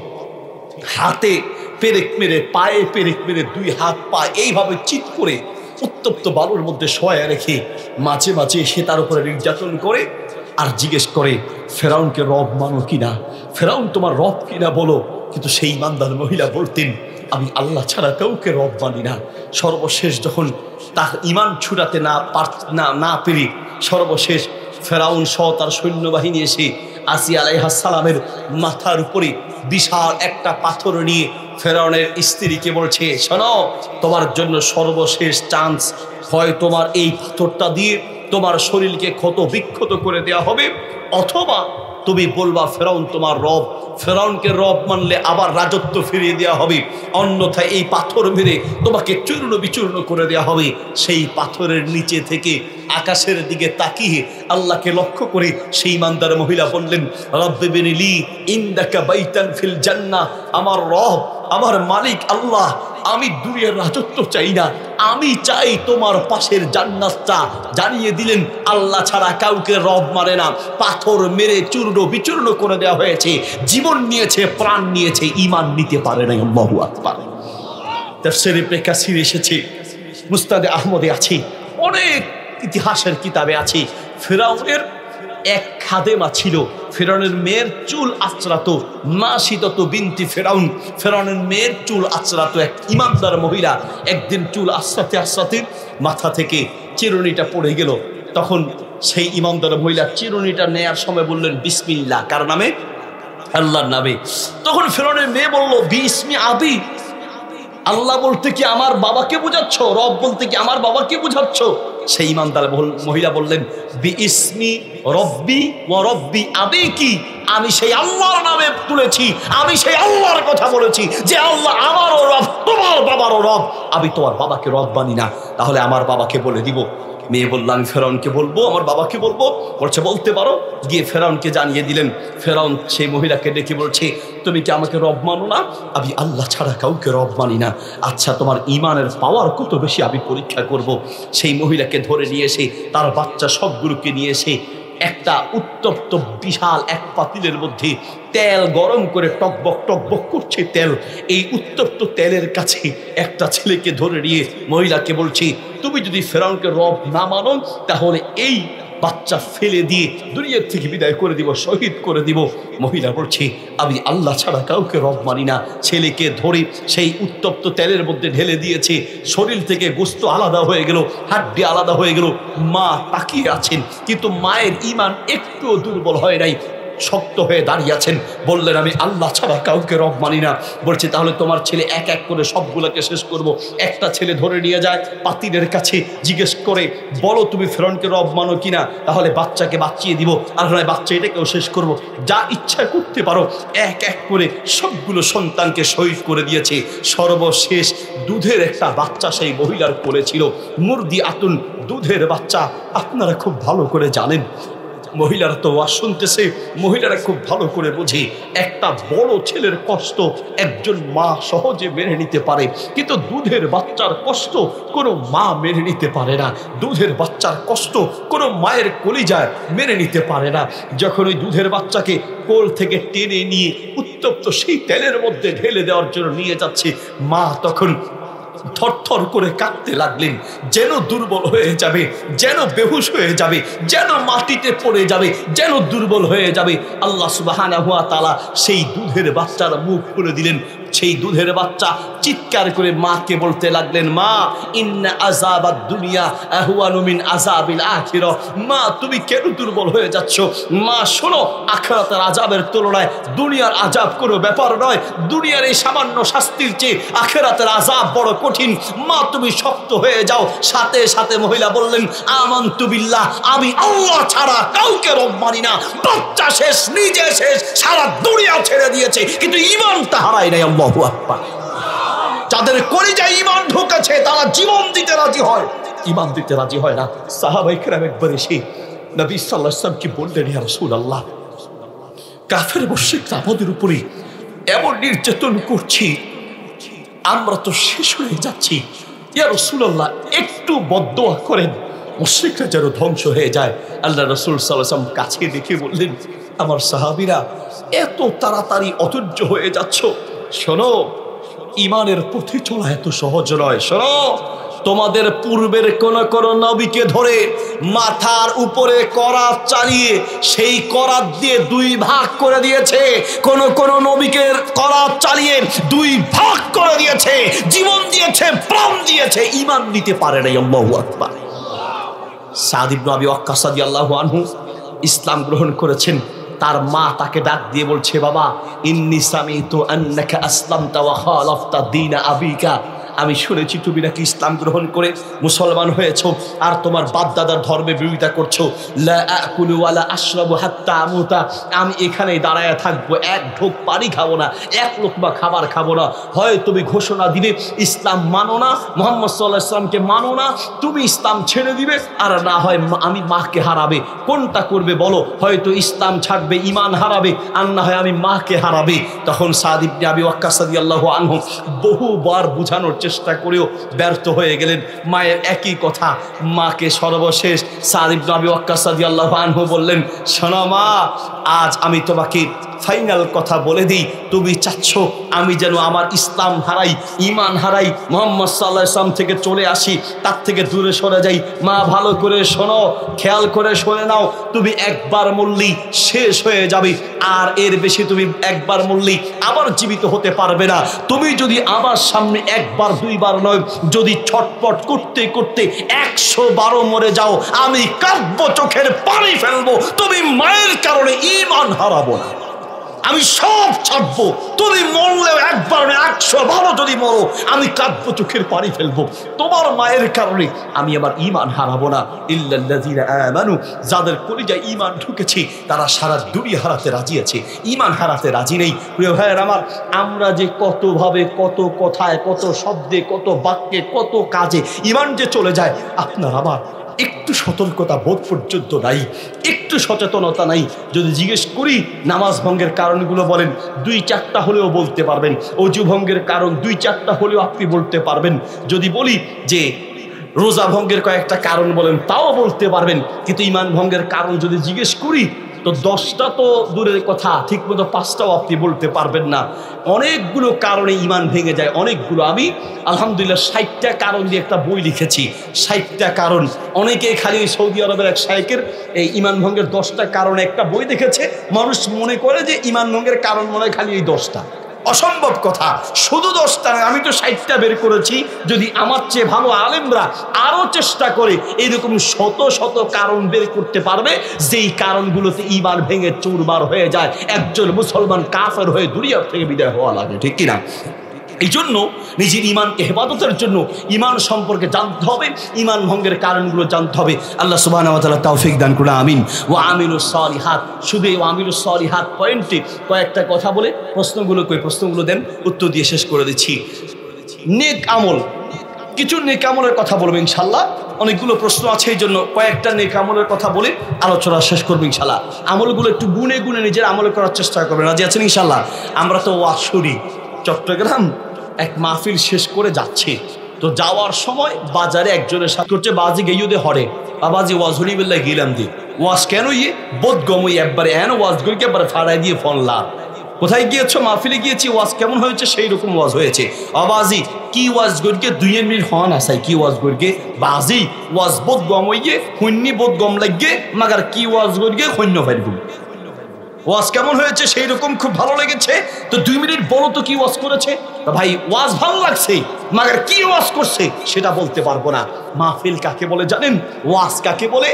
হাতে পেরেক মেরে, পায়ে পেরেক মেরে, দুই হাত পা এইভাবে চিৎ করে উত্তপ্ত বালুর মধ্যে শোয়া রেখে মাঝে মাঝে সে তার উপরে নির্যাতন করে আর জিজ্ঞেস করে ফেরাউনকে রব মানো কিনা, ফেরাউন তোমার রব কিনা বলো। কিন্তু সেই ঈমানদার মহিলা বলতেন আমি আল্লাহ ছাড়া কাউকে রব মানি না। সর্বশেষ যখন তার ঈমান ছুটাতে না পেরে সর্বশেষ ফেরাউন সহ তার সৈন্যবাহিনী এসে আসিয়া আলাইহিস সালামের মাথার উপরে বিশাল একটা পাথর নিয়ে ফেরাউনের স্ত্রীকে বলছে, শোনো, তোমার জন্য সর্বশেষ চান্স, হয় তোমার এই পাথরটা দিয়ে তোমার শরীরকে ক্ষত বিক্ষত করে দেওয়া হবে, অথবা তুমি বলবা ফেরাউন তোমার রব। ফেরাউনকে রব মানলে আবার রাজত্ব ফিরিয়ে দেওয়া হবে, অন্যথায় এই পাথর মেরে তোমাকে চূর্ণ বিচূর্ণ করে দেওয়া হবে। সেই পাথরের নিচে থেকে আকাশের দিকে তাকিয়ে আল্লাহকে লক্ষ্য করে সেই ঈমানদার মহিলা বললেন, রব্বি বিনিলি ইনদাকা বাইতান ফিল জান্নাহ। আমার রব, আমার মালিক আল্লাহ, আমি দুনিয়ার রাজত্ব চাই না, আমি চাই তোমার পাশের জান্নাতটা। জানিয়ে দিলেন আল্লাহ ছাড়া কাউকে রব মানে না। পাথর মেরে চূর্ণ বিচূর্ণ করে দেওয়া হয়েছে, জীবন নিয়েছে, প্রাণ নিয়েছে, ঈমান নিতে পারে না। আল্লাহু আকবার। তাফসীরে ইবনে কাসির এসেছে, মুসনাদে আহমদে আছে, অনেক ইতিহাসের কিতাবে আছে। ফেরাউনের এক খাদেমা ছিল, ফেরাউনের মেয়ের চুল আঁচড়াতো, মাসিদত বিনতি ফেরাউন, ফেরাউনের মেয়ের চুল আঁচড়াতো এক ঈমানদার মহিলা। একদিন চুল আঁচড়াতে আঁচড়াতে মাথা থেকে চিরুনিটা পড়ে গেল। তখন সেই ঈমানদার মহিলা চিরুনিটা নেয়ার সময় বললেন বিসমিল্লাহ, কার নামে? আল্লাহর নামে। তখন ফেরাউনের মেয়ে বলল, বিস্মি আবি, আল্লাহ বলতে কি আমার বাবাকে বোঝাচ্ছ? রব বলতে কি আমার বাবাকে বোঝাচ্ছ? সেই ইমানদার মহিলা বললেন, বিস্মি রব্বি ওয়া রব্বি আবি, কি আমি সেই আল্লাহর নামে তুলেছি, আমি সেই আল্লাহর কথা বলেছি যে আল্লাহ আমারও রব, তোমার বাবারও রব, আমি তোমার বাবাকে রব মানি না, তাহলে আমার বাবাকে বলে দিব। মেয়ে বলল, আমি ফেরাউনকে বলবো, আমার বাবাকে বলবো। বলছে বলতে পারো। গিয়ে ফেরাউনকে জানিয়ে দিলেন। ফেরাউন সেই মহিলাকে ডেকে বলছে, তুমি কি আমাকে রব মানো না? আমি আল্লাহ ছাড়া কাউকে রব মানি না। আচ্ছা, তোমার ইমানের পাওয়ার কত বেশি আমি পরীক্ষা করব। সেই মহিলাকে ধরে নিয়ে এসে তার বাচ্চা সবগুলোকে নিয়ে এসে একটা উত্তপ্ত বিশাল এক পাতিলের মধ্যে তেল গরম করে টকবক করছে তেল। এই উত্তপ্ত তেলের কাছে একটা ছেলেকে ধরে নিয়ে মহিলাকে বলছি, তুমি যদি ফেরাউনকে রব না মানো তাহলে এই বাচ্চা ফেলে দিয়ে দুনিয়ার থেকে বিদায় করে দিব, শহীদ করে দিব। মহিলা বলছে, আমি আল্লাহ ছাড়া কাউকে রব মানি না। ছেলেকে ধরে সেই উত্তপ্ত তেলের মধ্যে ঢেলে দিয়েছে। শরীর থেকে গোস্ত আলাদা হয়ে গেল, হাড্ডি আলাদা হয়ে গেল। মা তাকিয়ে আছেন, কিন্তু মায়ের ঈমান একটুও দুর্বল হয় নাই, শক্ত হয়ে দাঁড়িয়ে আছেন। বললেন, আমি আল্লাহ ছাড়া কাউকে রব মানি না। বলছে, তাহলে তোমার ছেলে এক এক করে সবগুলোকে শেষ করব। একটা ছেলে ধরে নিয়ে যায় পাতিলের কাছে, জিজ্ঞেস করে, বলো তুমি ফেরাউনকে রব মানো কিনা, তাহলে বাচ্চাকে বাঁচিয়ে দিব, আর নয় বাচ্চা এটাকেও শেষ করব, যা ইচ্ছা করতে পারো। এক এক করে সবগুলো সন্তানকে শহীদ করে দিয়েছে। সর্বশেষ দুধের একটা বাচ্চা সেই মহিলার কোলে ছিল, মুরদি আতুন, দুধের বাচ্চা। আপনারা খুব ভালো করে জানেন, মহিলারা তো ওয়াজ শুনতেছে, মহিলারা খুব ভালো করে বোঝে একটা বড় ছেলের কষ্ট একজন মা সহজে মেনে নিতে পারে, কিন্তু দুধের বাচ্চার কষ্ট কোনো মা মেনে নিতে পারে না। দুধের বাচ্চার কষ্ট কোনো মায়ের কলিজায় মেনে নিতে পারে না। যখন ওই দুধের বাচ্চাকে কোল থেকে টেনে নিয়ে উত্তপ্ত সেই তেলের মধ্যে ঢেলে দেওয়ার জন্য নিয়ে যাচ্ছে, মা তখন থরথর করে কাঁদতে লাগলেন, যেন দুর্বল হয়ে যাবে, যেন বেহুশ হয়ে যাবে, যেন মাটিতে পড়ে যাবে, যেন দুর্বল হয়ে যাবে। আল্লাহ সুবহানাহু ওয়া তাআলা সেই দুধের বাচ্চার মুখ খুলে দিলেন। সেই দুধের বাচ্চা চিৎকার করে মাকে বলতে লাগলেন, মা ইন্না আযাবাদ দুনিয়া আহওয়ানু মিন আযাবিল আখিরাহ। মা তুমি কেন দুর্বল হয়ে যাচ্ছ? মা শোনো, আখিরাতের আযাবের তুলনায় দুনিয়ার আযাব কোনো ব্যাপার নয়। দুনিয়ার এই সামান্য শাস্তির চেয়ে আখিরাতের আযাব বড় কঠিন। মা তুমি শক্ত হয়ে যাও। সাথে সাথে মহিলা বললেন, আমানতু বিল্লাহ, আমি আল্লাহ ছাড়া কাউকে রব মানি না। বাচ্চা শেষ, নিজে শেষ, সারা দুনিয়া ছেড়ে দিয়েছে, কিন্তু ঈমানটা হারায় নাই। আল্লাহু আকবার। যাদের কলিজায় ঈমান ঢুকেছে তারা জীবন দিতে রাজি হয়, ঈমান দিতে রাজি হয় না। সাহাবায়ে কেরাম একবার এসে নবী সাল্লাল্লাহু আলাইহি ওয়াসাল্লামকে বললেন, ইয়া রাসূলুল্লাহ, কাফের মুশরিকরা আমাদের উপরে এমন নির্যাতন করছে, আমরা তো শেষ হয়ে যাচ্ছি। ইয়া রাসূলুল্লাহ, একটু বদদোয়া করেন, মুশরিকরা যেন ধ্বংস হয়ে যায়। আল্লাহ রাসূল সাল্লাল্লাহু আলাইহি ওয়াসাল্লাম কাছে দেখে বললেন, আমার সাহাবীরা এত তাড়াতাড়ি অধৈর্য হয়ে যাচ্ছ, শোনো, ঈমানের পথে চলা এত সহজ নয়। শোনো, তোমাদের পূর্বের কোন নবীকে ধরে মাথার উপরে করাত চালিয়ে সেই করাত দিয়ে দুই ভাগ করে দিয়েছে। কোন নবীকে করাত চালিয়ে দুই ভাগ করে দিয়েছে, জীবন দিয়েছে, প্রাণ দিয়েছে, ঈমান নিতে পারে নাই। আল্লাহু আকবার। সাদ ইবনে আবি ওয়াক্কাস রাদিয়াল্লাহু আনহু ইসলাম গ্রহণ করেছেন। তার মা তাকে ডাক দিয়ে বলছে, বাবা, ইন্নী সামিতু আন্নাকা আসলামতা ওয়া খালাফতা দীন আবিকা, আমি শুনেছি তুমি নাকি ইসলাম গ্রহণ করে মুসলমান হয়েছো আর তোমার বাপ দাদার ধর্মে বিরোধিতা করছো। লা আকুলু ওয়ালা আশরাবু হাত্তা আমুতা, আমি এখানেই দাঁড়ায় থাকবো, এক ঢোক পানি খাবো না, এক লোকমা খাবার খাবো না। হয় তুমি ঘোষণা দিবে ইসলাম মানো না, মুহাম্মদ সাল্লাল্লাহু আলাইহি ওয়াসাল্লামকে মানো না, তুমি ইসলাম ছেড়ে দিবে, আর না হয় আমি মাকে হারাবে। কোনটা করবে বলো? হয়তো ইসলাম ছাড়বে, ঈমান হারাবে, আর না হয় আমি মাকে হারাবে। তখন সাদ ইবনে আবি ওয়াক্কাস রাদিয়াল্লাহু আনহু বহুবার বুঝানোর চেষ্টা করেও ব্যর্থ হয়ে গেলেন। মায়ের একই কথা, মাকে সর্বশেষ সাদ ইবনে আবি ওয়াক্কাস রাদিয়াল্লাহু আনহু বললেন, শোনো মা, আজ আমি তোমাকে ফাইনাল কথা বলে দিই, তুমি চাচ্ছ আমি যেন আমার ইসলাম হারাই, ঈমান হারাই, মুহাম্মদ সাল্লাল্লাহু আলাইহি ওয়াসাল্লাম থেকে চলে আসি, তার থেকে দূরে সরে যাই। মা ভালো করে শোনো, খেয়াল করে শুনে নাও, তুমি একবার মরলেই শেষ হয়ে যাবে, আর এর বেশি তুমি একবার মরলেই আবার জীবিত হতে পারবে না। তুমি যদি আমার সামনে একবার দুইবার নয়, যদি ছটপট করতে করতে 112 মরে যাও, আমি কাঁদবো, চোখের পানি ফেলবো, তুমি মায়ের কারণে ঈমান হারাবো না। আমি সব ছাড়বো, তুমি মরলেও একবার 100 বারও যদি মরো আমি কাঁদবো, চোখের পানি ফেলবো, তোমার মায়ের কারণে আমি আমার ঈমান হারাবো না। ইল্লাল্লাযীনা আমানু, যাদের কলিজায় ঈমান ঢুকেছে তারা সারা দুনিয়া হারাতে রাজি আছে, ঈমান হারাতে রাজি নেই। প্রিয় ভাইয়ের আমার, আমরা যে কত ভাবে, কত কথায়, কত শব্দে, কত বাক্যে, কত কাজে ঈমান যে চলে যায়, আপনার আমার একটু সতর্কতা বোধ পর্যন্ত নাই, একটু সচেতনতা নাই। যদি জিজ্ঞেস করি নামাজ ভঙ্গের কারণগুলো বলেন, 2-4টা হলেও বলতে পারবেন। অজু ভঙ্গের কারণ 2-4টা হলেও আপনি বলতে পারবেন। যদি বলি যে রোজা ভঙ্গের কয়েকটা কারণ বলেন, তাও বলতে পারবেন। কিন্তু ঈমান ভঙ্গের কারণ যদি জিজ্ঞেস করি তো 10টা তো দূরের কথা, ঠিক মতো 5টাও আপনি বলতে পারবেন না। অনেকগুলো কারণে ঈমান ভেঙে যায়, অনেকগুলো। আমি আলহামদুলিল্লাহ 60টা কারণ দিয়ে একটা বই লিখেছি, 60টা কারণ। অনেকে খালি সৌদি আরবের এক শাইখের এই ঈমান ভঙ্গের 10টা কারণে একটা বই দেখেছে। মানুষ মনে করে যে ঈমান ভঙ্গের কারণ মনে হয় খালি এই 10টা। অসম্ভব কথা, শুধু 10টা নয়, আমি তো 60টা বের করেছি। যদি আমার চেয়ে ভালো আলেমরা আরো চেষ্টা করে এরকম শত শত কারণ বের করতে পারবে, যেই কারণগুলোতে ঈমান ভেঙে চুরমার হয়ে যায়, একজন মুসলমান কাফের হয়ে দুনিয়া থেকে বিদায় হওয়া লাগে, ঠিক কিনা? এই জন্য নিজের ঈমানকে হেফাজতের জন্য ঈমান সম্পর্কে জানতে হবে, ঈমান ভঙ্গের কারণগুলো জানতে হবে। আল্লাহ সুবহানাহু ওয়া তাআলা তৌফিক দান করুন, আমিন। ওয়া আমিলুস সালিহাত, শুধু ওয়া আমিলুস সালিহাত পয়েন্টে কয়েকটা কথা বলে প্রশ্নগুলো দেন, উত্তর দিয়ে শেষ করে দিচ্ছি। নেক আমল, কিছু নেক আমলের কথা বলবো ইনশাআল্লাহ। অনেকগুলো প্রশ্ন আছে, এই জন্য কয়েকটা নেক আমলের কথা বলে আলোচনা শেষ করবো ইনশাআল্লাহ। আমলগুলো একটু গুনে গুনে নিজের আমল করার চেষ্টা করবেন, রাজি আছেন ইনশাআল্লাহ? আমরা তো ওয়াজ শুনি, চট্টগ্রাম এক মাহফিল শেষ করে যাচ্ছে, তো যাওয়ার সময় বাজারে একজনের সাথে করছে, বাজি গেইউদে হরে বাবাজি ওয়াজ হরি বেল্লা গেলাম দি ওয়াজ কেন ইয়ে বোধ গমই একবারে এন ওয়াজ গুলিকে একবারে ফাড়াই দিয়ে ফোন লাভ। কোথায় গিয়েছো? মাহফিলে গিয়েছি, ওয়াজ কেমন হয়েছে? সেই রকম ওয়াজ হয়েছে। আবাজি কি ওয়াজ গড়কে 2 মিনিট হন আসাই, কি ওয়াজ গড়কে বাজি ওয়াজ বোধ গমইয়ে হুন্নি বোধ গম লাগে, মাগার কি ওয়াজ গড়কে হন্য ফাইগুম। ওয়াজ কেমন হয়েছে? সেই রকম খুব ভালো লেগেছে। তো 2 মিনিট বলো তো কি ওয়াজ করেছে? ভাই ওয়াজ ভালো লাগছে, মাগার কি ওয়াজ করছে সেটা বলতে পারবো না। মাহফিল কাকে বলে জানেন? ওয়াজ কাকে বলে?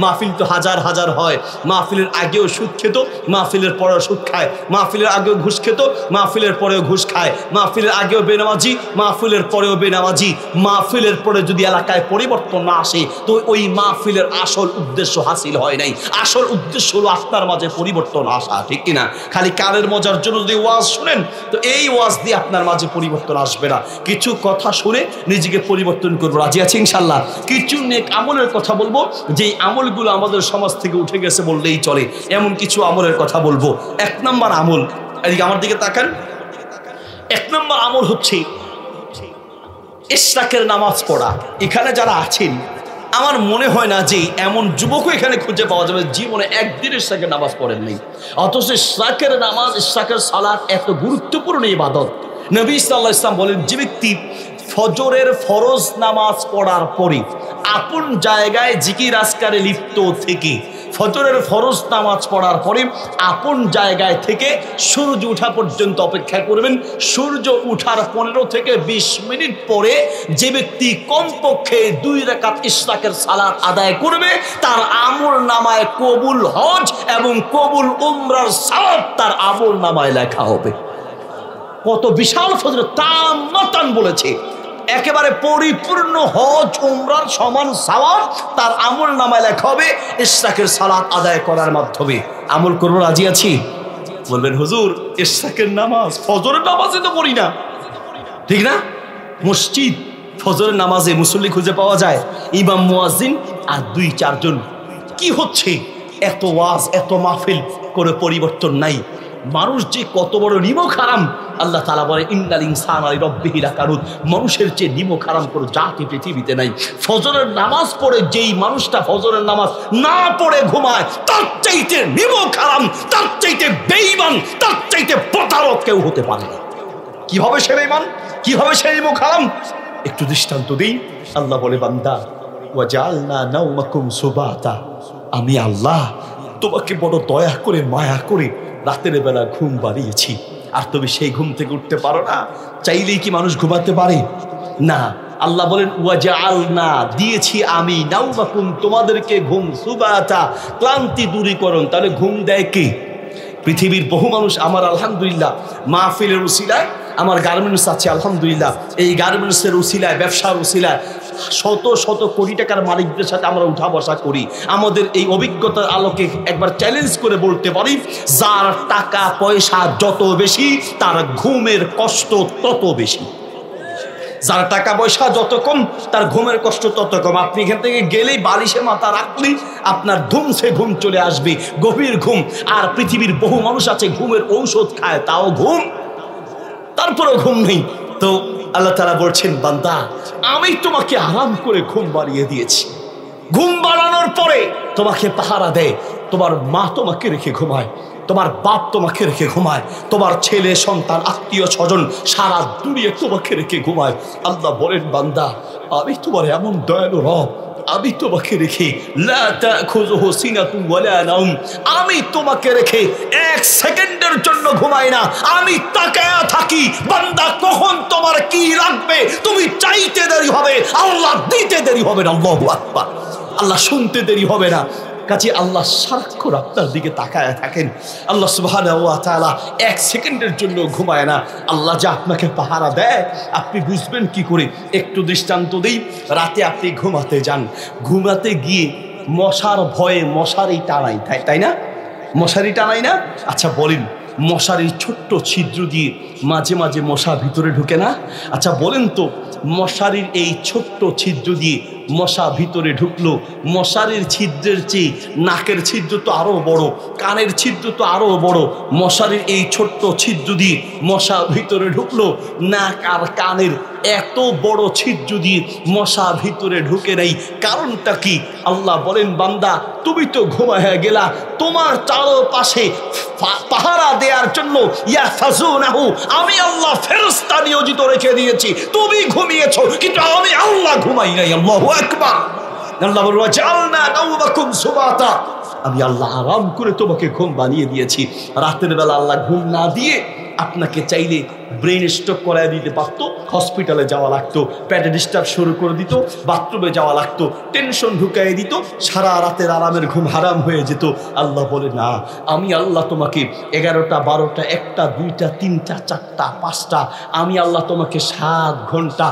মাহফিল তো হাজার হাজার হয়। মাহফিলের আগেও সুদ খেত, মাহফিলের পরেও সুদ খায়, মাহফিলের আগেও ঘুষ খেত, মাহফিলের পরেও ঘুষ খায়, মাহফিলের আগেও বেনামাজি, মাহফিলের পরেও বেনামাজি। মাহফিলের পরে যদি এলাকায় পরিবর্তন না আসে তো ওই মাহফিলের আসল উদ্দেশ্য হাসিল হয় নাই। আসল উদ্দেশ্য হলো আপনার মাঝে পরিবর্তন আসা, ঠিক কিনা? খালি কানের মজার জন্য যদি ওয়াজ শুনেন তো এই ওয়াজ দিয়ে আপনার মাঝে পরিবর্তন আসবে না। কিছু কথা শুনে নিজেকে পরিবর্তন করবো, রাজি আছি ইনশাআল্লাহ? কিছু নেক আমলের কথা বলবো, যেই আমলগুলো আমাদের সমাজ থেকে উঠে গেছে বললেই চলে, এমন কিছু আমলের কথা বলবো। 1 নম্বর আমল, এদিকে আমার দিকে তাকান। 1 নম্বর আমল হচ্ছে ইশরাকের নামাজ পড়া। এখানে যারা আছেন আমার মনে হয় না যে এমন যুবকও এখানে খুঁজে পাওয়া যাবে জীবনে একদিন ইশরাকের নামাজ পড়েন নেই। অথচ ইশরাকের নামাজ, ইশরাকের সালাত এত গুরুত্বপূর্ণ ইবাদত। নবী সাল্লাল্লাহু আলাইহি ওয়াসাল্লাম বলেন, যে ব্যক্তি ফজরের ফরজ নামাজ পড়ার পরে আপন জায়গায় জিকির আজকারে লিপ্ত থেকে, ফজরের ফরজ নামাজ পড়ার পরে আপন জায়গায় থেকে সূর্য ওঠা পর্যন্ত অপেক্ষা করবেন। সূর্য ওঠার 15 থেকে 20 মিনিট পরে যে ব্যক্তি কমপক্ষে 2 রাকাত ইশরাকের সালাত আদায় করবে, তার আমল নামায় কবুল হজ এবং কবুল উমরার সওয়াব তার আমল নামায় লেখা হবে। কত বিশাল ফজর! তামাতান বলেছে, একেবারে পরিপূর্ণ হজ উমরার সমান সওয়াব তার আমল নামায় লেখা হবে ইশরাকের সালাত আদায় করার মাধ্যমে। আমল করবো, রাজি আছি? বলবেন হুজুর ইশরাকের নামাজ, ফজরের নামাজে তো পড়ি না, ঠিক না? মসজিদ ফজরের নামাজে মুসল্লি খুঁজে পাওয়া যায়, ইমাম মুয়াজ্জিন আর 2-4 জন। কি হচ্ছে? এত ওয়াজ, এত মাহফিল করে পরিবর্তন নাই। মানুষ যে কত বড় নিমক হারাম! আল্লাহ তাআলা বলে, ইন্নাল ইনসানা লিরাব্বিহি লাকানুদ। মানুষের চেয়ে নিমক হারাম করে জাতি পৃথিবীতে নাই। ফজরের নামাজ পড়ে যেই মানুষটা ফজরের নামাজ না পড়ে ঘুমায়, তার চাইতে নিমক হারাম, তার চাইতে বেঈমান, তার চাইতে প্রতারক কেউ হতে পারে না। কি হবে সে বেঈমান? কি হবে সে নিমক হারাম? একটু দৃষ্টান্ত দিই। আল্লাহ বলে, বান্দা ওয়াজআলনা নাওমাকুম সুবাতা, আমি আল্লাহ তোমাকে বড় দয়া করে মায়া করে রাতের বেলা ঘুম বাড়িয়েছি, আর তুমি সেই ঘুম থেকে উঠতে পারো না। চাইলেই কি মানুষ ঘুমাতে পারে? না। আল্লাহ বলেন, ওয়াজআলনা, দিয়েছি আমি, নাওমাকুম, তোমাদেরকে ঘুম, সুবাতা, ক্লান্তি দূরীকরণ। তাহলে ঘুম দেয় কে? পৃথিবীর বহু মানুষ আমার আলহামদুলিল্লাহ মাহফিলের উসিলায় আমার গার্মেন্টস আছে আলহামদুলিল্লাহ, এই গার্মেন্টসের উসিলায়, ব্যবসার উসিলায় শত শত কোটি টাকার মালিকদের সাথে আমরা উঠা বসা করি। আমাদের এই অভিজ্ঞতার আলোকে একবার চ্যালেঞ্জ করে বলতে পারি, যার টাকা পয়সা যত বেশি তার ঘুমের কষ্ট তত বেশি। যার টাকা পয়সা যত কম তার ঘুমের কষ্ট তত কম। আপনি এখান থেকে গেলেই বালিশে মাথা রাখলেই আপনার ধুমসে ঘুম চলে আসবে, গভীর ঘুম। আর পৃথিবীর বহু মানুষ আছে ঘুমের ঔষধ খায় তাও ঘুম, তারপরেও ঘুম নেই। তো আল্লাহ তাআলা বলছেন, বান্দা আমি তোমাকে আরাম করে ঘুম বাড়িয়ে দিয়েছি। ঘুম বাড়ানোর পরে তোমাকে পাহারা দেয়, তোমার মা তোমাকে রেখে ঘুমায়, তোমার বাপ তোমাকে রেখে ঘুমায়, তোমার ছেলে সন্তান আত্মীয় স্বজন সারা দুনিয়া তোমাকে রেখে ঘুমায়। আল্লাহ বলেন, বান্দা আমি তোমার এমন দয়ালু রব, আমি তোমাকে রেখে লা তাখুযুহু সিনাতুন ওয়ালা নাওম, আমি তোমাকে রেখে এক সেকেন্ডের জন্য ঘুমাই না, আমি তাকায়া থাকি বান্দা কখন তোমার কি লাগবে। তুমি চাইতে দেরি হবে, আল্লাহ দিতে দেরি হবে না। আল্লাহু আকবার। আল্লাহ শুনতে দেরি হবে না। কাজে আল্লাহ সারাক্ষণ আপনার দিকে তাকায় থাকেন। আল্লাহ সুবহানাহু ওয়া তাআলা এক সেকেন্ডের জন্য ঘুমায় না। আল্লাহ যা আপনাকে পাহারা দেয় আপনি বুঝবেন কি করে? একটু দৃষ্টান্ত দিই। রাতে আপনি ঘুমাতে যান, ঘুমাতে গিয়ে মশার ভয়ে মশারি টানাই, তাই না? মশারি টানাই না? আচ্ছা বলেন, মশারির ছোট্ট ছিদ্র দিয়ে মাঝে মাঝে মশা ভিতরে ঢুকে না? আচ্ছা বলেন তো, মশারির এই ছোট্ট ছিদ্র দিয়ে মশা ভিতরে ঢুকলো, মশারির ছিদ্রের চেয়ে নাকের ছিদ্র তো আরো বড়, কানের ছিদ্র তো আরো বড়। মশারির এই ছোট্ট ছিদ্র দিয়ে মশা ভিতরে ঢুকলো, নাক আর কানের এত বড় ছিদ্র দিয়ে মশা ভিতরে ঢুকে নেই। কারণটা কি? আল্লাহ বলেন, বান্দা তুমি তো ঘুমায়া গেলা, তোমার চারপাশে পাহারা দেওয়ার জন্য ইয়াহফাজুনাহু আমি আল্লাহ ফেরেশতা নিয়োজিত রেখে দিয়েছি। তুমি ঘুমিয়েছো কিন্তু আমি আল্লাহ ঘুমাই নাই। আল্লাহু আকবার। আল্লাহ বলেন, ওয়াজআলনা নাওমাকুম সুবাতা, আমি আল্লাহ আরাম করে তোমাকে ঘুম বানিয়ে দিয়েছি। রাতের বেলা আল্লাহ ঘুম না দিয়ে আপনাকে চাইলে ব্রেন স্ট্রোক করায় দিতে পারতো, হসপিটালে যাওয়া লাগতো, প্যাডে ডিস্টার্ব শুরু করে দিত, বাথরুমে যাওয়া লাগতো, টেনশন ঢুকাই দিত, সারা রাতের আরামের ঘুম হারাম হয়ে যেত। আল্লাহ বলে, না, আমি আল্লাহ তোমাকে 11টা 12টা 1টা 2টা 3টা 4টা 5টা আমি আল্লাহ তোমাকে 7 ঘন্টা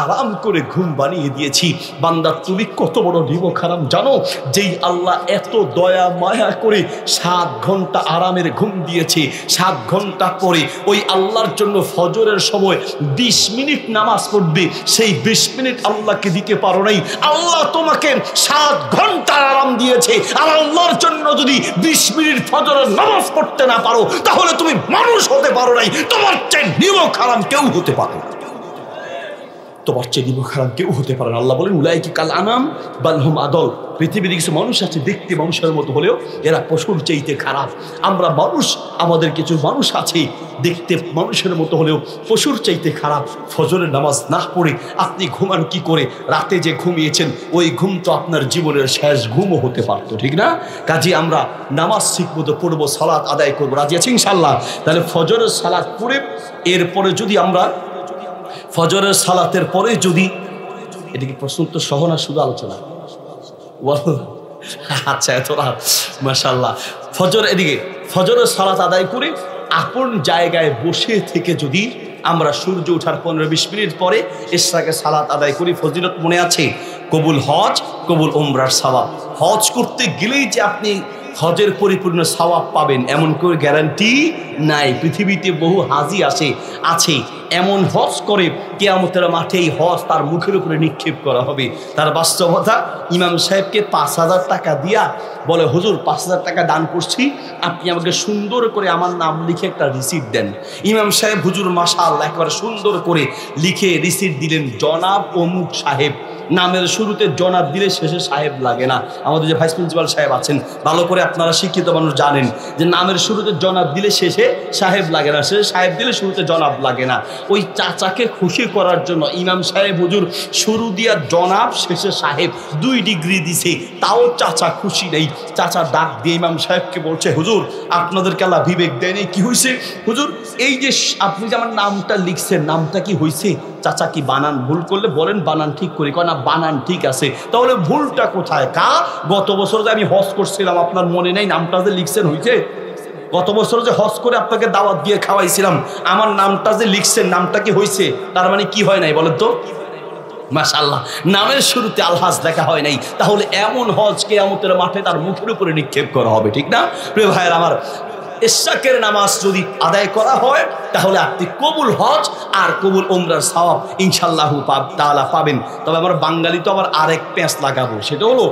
আরাম করে ঘুম বানিয়ে দিয়েছি। বান্দা তুমি কত বড় নিমক হারাম জানো? যেই আল্লাহ এত দয়া মায়া করে 7 ঘন্টা আরামের ঘুম দিয়েছে, 7 ঘন্টা পরে ওই আল্লাহর জন্য ফজরের সময় 20 মিনিট নামাজ পড়বে, সেই 20 মিনিট আল্লাহকে দিতে পারো নাই। আল্লাহ তোমাকে 7 ঘন্টা আরাম দিয়েছে, আর আল্লাহর জন্য যদি 20 মিনিট ফজরের নামাজ পড়তে না পারো তাহলে তুমি মানুষ হতে পারো নাই। তোমার চেয়ে নিমক হারাম কেউ হতে পারে না, তোমার চেয়ে নিমক হারাম কেউ হতে পারে না। আল্লাহ বলেন, উলাইকা কাল আনাম বাল হুম আদল। পৃথিবীতে কিছু মানুষ আছে দেখতে মানুষের মতো হলেও এরা পশুর চাইতে খারাপ। আমরা মানুষ, আমাদের কিছু মানুষ আছে দেখতে মানুষের মতো হলেও পশুর চাইতে খারাপ। ফজরের নামাজ না পড়ে আপনি ঘুমান কি করে? রাতে যে ঘুমিয়েছেন ওই ঘুম তো আপনার জীবনের শেষ ঘুমও হতে পারতো, ঠিক না? কাজে আমরা নামাজ ঠিকমতো পড়বো, সালাত আদায় করবো, রাজি আছি ইনশাল্লাহ? তাহলে ফজরের সালাত পড়ে এরপরে যদি আমরা ফজরের সালাতের পরে যদি, এটা কি প্রশ্ন তো সহ না শুধু আলোচনা? আচ্ছা, এত রাত, মাশাআল্লাহ। ফজর এদিকে ফজরের সালাত আদায় করে আপন জায়গায় বসে থেকে যদি আমরা সূর্য ওঠার 15-20 মিনিট পরে ইশরাকের সালাত আদায় করি, ফজিলত মনে আছে? কবুল হজ, কবুল উমরার সওয়াব। হজ করতে গেলেই যে আপনি হজের পরিপূর্ণ সওয়াব পাবেন এমন কোনো গ্যারান্টি নাই। পৃথিবীতে বহু হাজি আছে এমন হজ করে কিয়ামতের মাঠে এই হজ তার মুখের উপরে নিক্ষেপ করা হবে। তার বাস্তবতা, ইমাম সাহেবকে 5,000 টাকা দিয়া বলে, হুজুর 5,000 টাকা দান করছি, আপনি আমাকে সুন্দর করে আমার নাম লিখে একটা রিসিট দেন। ইমাম সাহেব হুজুর মাশাআল্লাহ একেবারে সুন্দর করে লিখে রিসিট দিলেন, জনাব অমুক সাহেব। নামের শুরুতে জনাব দিলে শেষে সাহেব লাগে না। আমাদের যে ভাইস প্রিন্সিপাল সাহেব আছেন, ভালো করে আপনারা শিক্ষিত মানুষ জানেন যে নামের শুরুতে জনাব দিলে শেষে সাহেব লাগে না, শেষে সাহেব দিলে শুরুতে জনাব লাগে না। ওই চাচাকে খুশি করার জন্য ইমাম সাহেব হুজুর শুরু দিয়া জনাব শেষে সাহেব 2 ডিগ্রি দিছে, তাও চাচা খুশি নেই। চাচা ডাক দিয়ে ইমাম সাহেবকে বলছে, হুজুর আপনাদেরকে আল্লাহ বিবেক দেয়নি, কি হয়েছে হুজুর? এই যে আপনি যে আমার নামটা লিখছেন, নামটা কি হয়েছে? চাচা কি বানান ভুল করলে বলেন বানান ঠিক করি, না বানান ঠিক আছে। তাহলে ভুলটা কোথায়? গত বছর যে আমি হজ করছিলাম আপনার মনে নেই নামটা যে লিখছেন হয়েছে? গত বছর যে হজ করে আপনাকে দাওয়াত দিয়ে খাওয়াইছিলাম, আমার নামটা যে লিখছেন, নামটা কি হয়েছে? তার মানে কি হয় নাই বলেন তো? মাশাআল্লাহ, নামের শুরুতে আলহাজ লেখা হয় নাই, তাহলে এমন হজ কিয়ামতের মাঠে তার মুখের উপরে নিক্ষেপ করা হবে, ঠিক না প্রিয় ভাইয়ের আমার? ইশরাকের নামাজ যদি আদায় করা হয় তাহলে আপনি কবুল হজ আর কবুল উমরার সওয়াব ইনশাআল্লাহ তাআলা পাবেন। তবে আমার বাঙালি তো আবার আরেক পেঁচ লাগাবো, সেটা হলো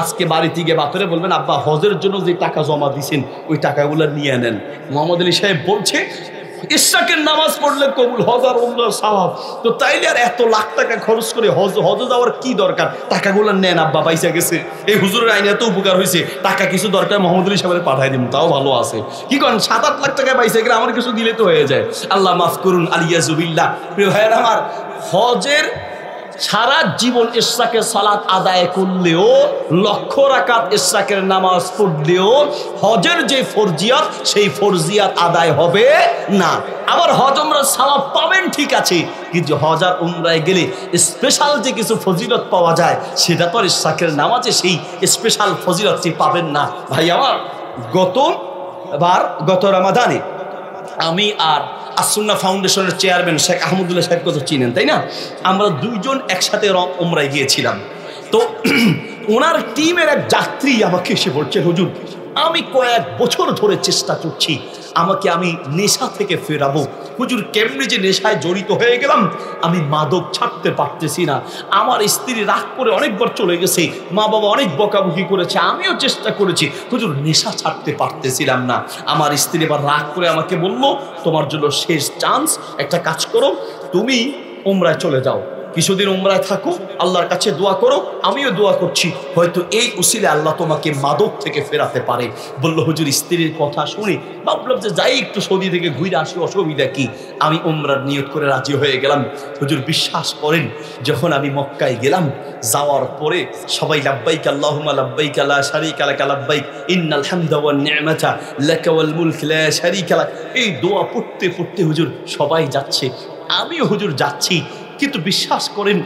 আজকে বাড়িতে গিয়ে বাপরে বলবেন, আব্বা হজের জন্য যে টাকা জমা দিয়েছেন ওই টাকাগুলো নিয়ে নেন। মোহাম্মদ আলী সাহেব বলছে ইশরাকের নামাজ পড়লে কবুল হজ আর উমরার সওয়াব, তো তাইলে আর এত লাখ টাকা খরচ করে হজে যাওয়ার কি দরকার? টাকাগুলো নেন আব্বা, পয়সা গেছে, এই হুজুরের আইনে এত উপকার হয়েছে, টাকা কিছু দরকার মোহাম্মদ আলী সাহেবের পাঠাই দিন, তাও ভালো আছে। কি করেন, 7-8 লাখ টাকা পয়সা গেলে আমার কিছু দিলে তো হয়ে যায়। আল্লাহ মাফ করুন, আলিয়াজুবিল্লাহ। প্রিয় ভাইয়ের আমার, হজের সারা জীবন ইশরাকের সালাত আদায় করলেও, লক্ষ রাকাত ইশরাকের নামাজ পড়লেও হজের যে ফরজিয়াত সেই ফরজিয়াত আদায় হবে না। আবার হজ উমরার সওয়াব পাবেন ঠিক আছে, কিন্তু হজ আর উমরায় গেলে স্পেশাল যে কিছু ফজিলত পাওয়া যায় সেটা তো আর ইশরাকের নামাজে সেই স্পেশাল ফজিলতটি পাবেন না। ভাই আমার, গত রমাদানে আমি আর আসুন্না ফাউন্ডেশনের চেয়ারম্যান শেখ আহমদুল্লাহ সাহেব কত চিনেন তাই না, আমরা দুইজন একসাথে উমরায় গিয়েছিলাম। তো ওনার টিমের এক যাত্রী আমাকে এসে বলছে, হুজুর আমি কয়েক বছর ধরে চেষ্টা করছি আমি নেশা থেকে ফেরাবো। হুজুর কেমনি যে নেশায় জড়িত হয়ে গেলাম, আমি মাদক ছাড়তে পারতেছি না। আমার স্ত্রী রাগ করে অনেকবার চলে গেছে, মা বাবা অনেক বকাবকি করেছে, আমিও চেষ্টা করেছি, হুজুর নেশা ছাড়তে পারতেছিলাম না। আমার স্ত্রী এবার রাগ করে আমাকে বলল, তোমার জন্য শেষ চান্স, একটা কাজ করো, তুমি উমরায় চলে যাও, কিছুদিন উমরায় থাকো, আল্লাহর কাছে দোয়া করো, আমিও দোয়া করছি, হয়তো এই উসিলে আল্লাহ তোমাকে মাদক থেকে ফেরাতে পারে। বললো হুজুর, স্ত্রীর কথা শুনে ভাবলাম যে যাই একটু সৌদি থেকে ঘুরে আসি, অসুবিধা কি? আমি উমরার নিয়ত করে রাজি হয়ে গেলাম। হুজুর বিশ্বাস করেন, যখন আমি মক্কায় গেলাম, যাওয়ার পরে সবাই লাব্বাইক আল্লাহুম্মা লাব্বাইক লা শারীকা লাকা লাব্বাইক ইন্নাল হামদা ওয়ান নি'মাতা লাকা ওয়াল মুলক লা শারীকা লাক, এই দোয়া পড়তে পড়তে হুজুর সবাই যাচ্ছে, আমিও হুজুর যাচ্ছি। কিন্তু বিশ্বাস করেন,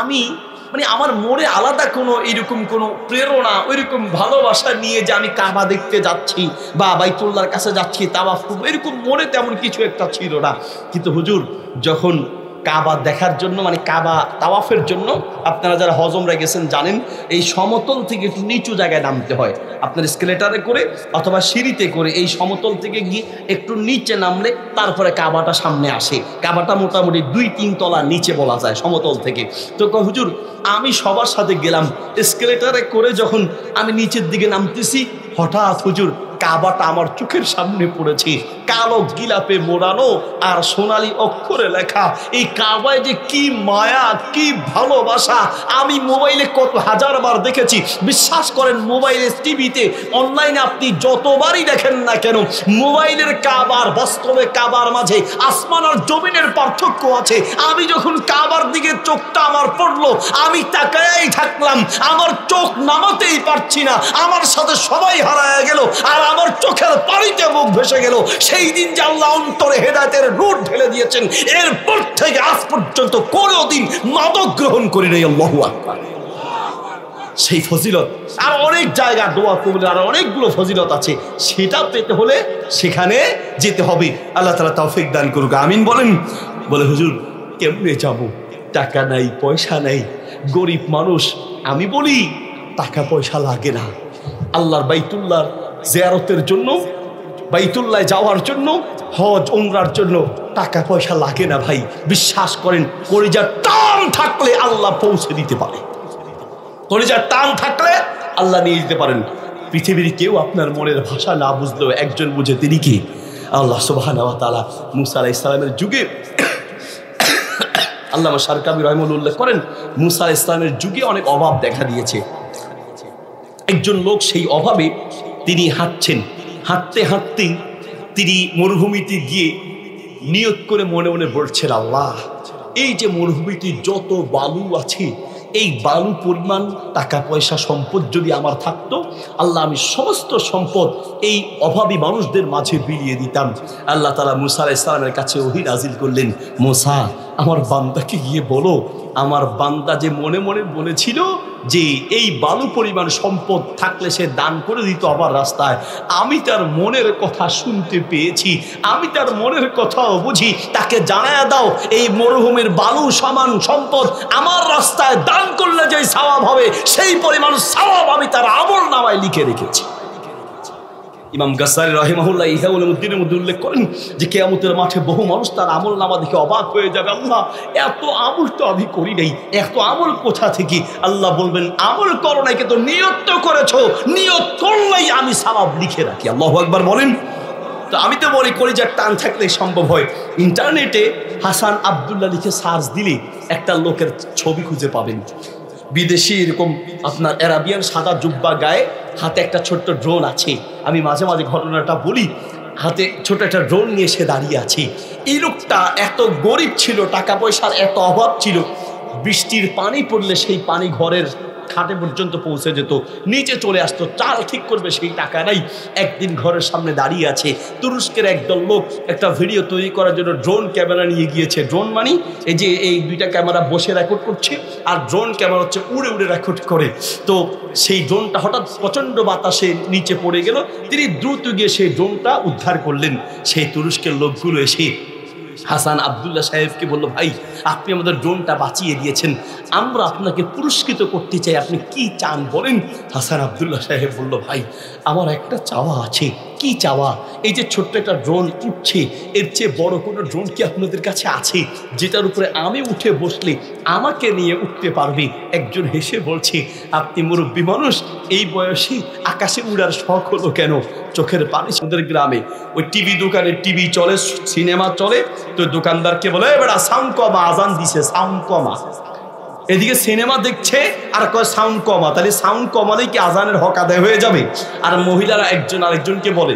আমি আমার মনে আলাদা কোনো এরকম কোনো প্রেরণা, ওইরকম ভালোবাসা নিয়ে যে আমি কাবা দেখতে যাচ্ছি বা বাইতুল্লাহর কাছে যাচ্ছি তাওয়াফ করব, এরকম মনে তেমন কিছু একটা ছিল না। কিন্তু হুজুর যখন কাবা দেখার জন্য, কাবা তাওয়াফের জন্য, আপনারা যারা হজ উমরায় গেছেন জানেন, এই সমতল থেকে একটু নিচু জায়গায় নামতে হয়, আপনার স্কেলেটারে করে অথবা সিঁড়িতে করে এই সমতল থেকে গিয়ে একটু নিচে নামলে তারপরে কাবাটা সামনে আসে। কাবাটা মোটামুটি 2-3 তলা নিচে বলা যায় সমতল থেকে। তো হুজুর আমি সবার সাথে গেলাম, স্কেলেটারে করে যখন আমি নিচের দিকে নামতেছি, হঠাৎ হুজুর কাবাটা আমার চোখের সামনে পড়েছে, কালো গিলাপে মোড়ানো আর সোনালী অক্ষরে লেখা। এই কাবায় যে কি মায়া, কি ভালোবাসা, আমি মোবাইলে কত হাজারবার দেখেছি। বিশ্বাস করেন, মোবাইলে, টিভিতে, অনলাইনে আপনি যতবারই দেখেন না কেন, মোবাইলের কাবার বাস্তবে কাবার মাঝে আসমান আর জমিনের পার্থক্য আছে। আমি যখন কাবার দিকে চোখটা আমার পড়লো, আমি তাকায়াই থাকলাম, আমার চোখ নামাতেই পারছি না, আমার সাথে সবাই হারায় গেল আর আমার চোখের পানিতে মুখ ভেসে গেল। সেই দিন যে আল্লাহ অন্তরে হেদায়েতের নূর ঢেলে দিয়েছেন, এরপর থেকে আজ পর্যন্ত কোনোদিন মাদক গ্রহণ করি নাই। আল্লাহু আকবার। সেই ফজিলত আর অনেক জায়গা, দোয়া কবুলের আর অনেকগুলো ফজিলত আছে, সেটা পেতে হলে সেখানে যেতে হবে। আল্লাহ তাআলা তৌফিক দান করুক, আমিন বলেন। বলে হুজুর কেমনে যাব, টাকা নাই, পয়সা নাই, গরিব মানুষ। আমি বলি টাকা পয়সা লাগে না, আল্লাহর বাইতুল্লাহর জিয়ারতের জন্য, বাইতুল্লাহ যাওয়ার জন্য, হজ উমরার জন্য টাকা পয়সা লাগে না ভাই। বিশ্বাস করেন, কলিজার টান থাকলে আল্লাহ পৌঁছে দিতে পারে, কলিজার টান থাকলে আল্লাহ নিয়ে যেতে পারেন। পৃথিবীর কেউ আপনার মনের ভাষা না বুঝলেও একজন বুঝে, তিনি কি? আল্লাহ সুবহানাহু ওয়া তাআলা। মুসা আলাইহিস সালামের যুগে, আল্লামা শারকাবি রাহিমাহুল্লাহ উল্লেখ করেন, মুসা আলাইহিস সালামের যুগে অনেক অভাব দেখা দিয়েছে। একজন লোক সেই অভাবে তিনি হাঁটছেন, হাঁটতে হাঁটতে তিনি মরুভূমিতে গিয়ে নিয়ত করে মনে মনে বলছেন, আল্লাহ এই যে মরুভূমিতে যত বালু আছে, এই বালু পরিমাণ টাকা পয়সা সম্পদ যদি আমার থাকতো, আল্লাহ আমি সমস্ত সম্পদ এই অভাবী মানুষদের মাঝে বিলিয়ে দিতাম। আল্লাহ তাআলা মুসা আলাইহিস সালামের কাছে ওহী নাজিল করলেন, মুসা আমার বান্দাকে গিয়ে বলো, আমার বান্দা যে মনে মনে বলেছিল যে এই বালু পরিমাণ সম্পদ থাকলে সে দান করে দিত আমার রাস্তায়, আমি তার মনের কথা শুনতে পেয়েছি, আমি তার মনের কথাও বুঝি, তাকে জানায়া দাও এই মরুভূমির বালু সমান সম্পদ আমার রাস্তায় দান করলে যে সওয়াব হবে সেই পরিমাণ সওয়াব আমি তার আমল নামায় লিখে রেখেছি। ইমাম গাজ্জালী রাহিমাহুল্লাহ ইহয়া উলুমুদ্দিনের মধ্যে উল্লেখ করেন যে কিয়ামতের মাঠে বহু মানুষ তার আমল নামা দেখে অবাক হয়ে যাবে, আল্লাহ এত আমল তো আমি করি নাই, এত আমল কোথা থেকে? আল্লাহ বলবেন, আমল করো নাই কিন্তু নিয়ত তো করেছো, নিয়ত করলেই আমি সওয়াব লিখে রাখি। আল্লাহু আকবার বলেন। তো আমি তো বলি কলিজার টান থাকলে সম্ভব হয়। ইন্টারনেটে হাসান আব্দুল্লাহ লিখে সার্চ দিলে একটা লোকের ছবি খুঁজে পাবেন, বিদেশি এরকম আপনার অ্যারাবিয়ান সাদা জুব্বা গায়ে, হাতে একটা ছোট্ট ড্রোন আছে। আমি মাঝে মাঝে ঘটনাটা বলি, হাতে ছোট একটা ড্রোন নিয়ে সে দাঁড়িয়ে আছে। এই লোকটা এত গরিব ছিল, টাকা পয়সার এত অভাব ছিল, বৃষ্টির পানি পড়লে সেই পানি ঘরের খাটে পর্যন্ত পৌঁছে যেত, নিচে চলে আসতো, চাল ঠিক করবে সেই টাকা নাই। একদিন ঘরের সামনে দাঁড়িয়ে আছে, তুরস্কের একদল লোক একটা ভিডিও তৈরি করার জন্য ড্রোন ক্যামেরা নিয়ে গিয়েছে। ড্রোন মানে এই যে এই দুইটা ক্যামেরা বসে রেকর্ড করছে, আর ড্রোন ক্যামেরা হচ্ছে উড়ে উড়ে রেকর্ড করে। তো সেই ড্রোনটা হঠাৎ প্রচণ্ড বাতাসে নিচে পড়ে গেল, তিনি দ্রুত গিয়ে সেই ড্রোনটা উদ্ধার করলেন। সেই তুরস্কের লোকগুলো এসে হাসান আব্দুল্লাহ সাহেবকে বলল, ভাই আপনি আমাদের ড্রোনটা বাঁচিয়ে দিয়েছেন, আমরা আপনাকে পুরস্কৃত করতে চাই, আপনি কি চান বলেন। হাসান আব্দুল্লাহ সাহেব বলল, ভাই আমার একটা চাওয়া আছে। কি চাওয়া? এই যে ছোট্ট একটা ড্রোন উঠছে, এর চেয়ে বড় কোনো ড্রোন কি আপনাদের কাছে আছে যেটার উপরে আমি উঠে বসলে আমাকে নিয়ে উঠতে পারবে? একজন হেসে বলছে, আপনি মুরব্বী মানুষ, এই বয়সে আকাশে উড়ার শখ হলো কেন? চোখের পানি। আমাদের গ্রামে ওই টিভি দোকানে টিভি চলে, সিনেমা চলে, তো দোকানদারকে বলে, বেটা সাউন্ড কমা, আজান দিছে, সাউন্ড কমা। এদিকে সিনেমা দেখছে আর কয় সাউন্ড কমা, তাহলে সাউন্ড কমালেই কি আজানের হক আদায় হয়ে যাবে? আর মহিলারা একজন আরেকজনকে বলে,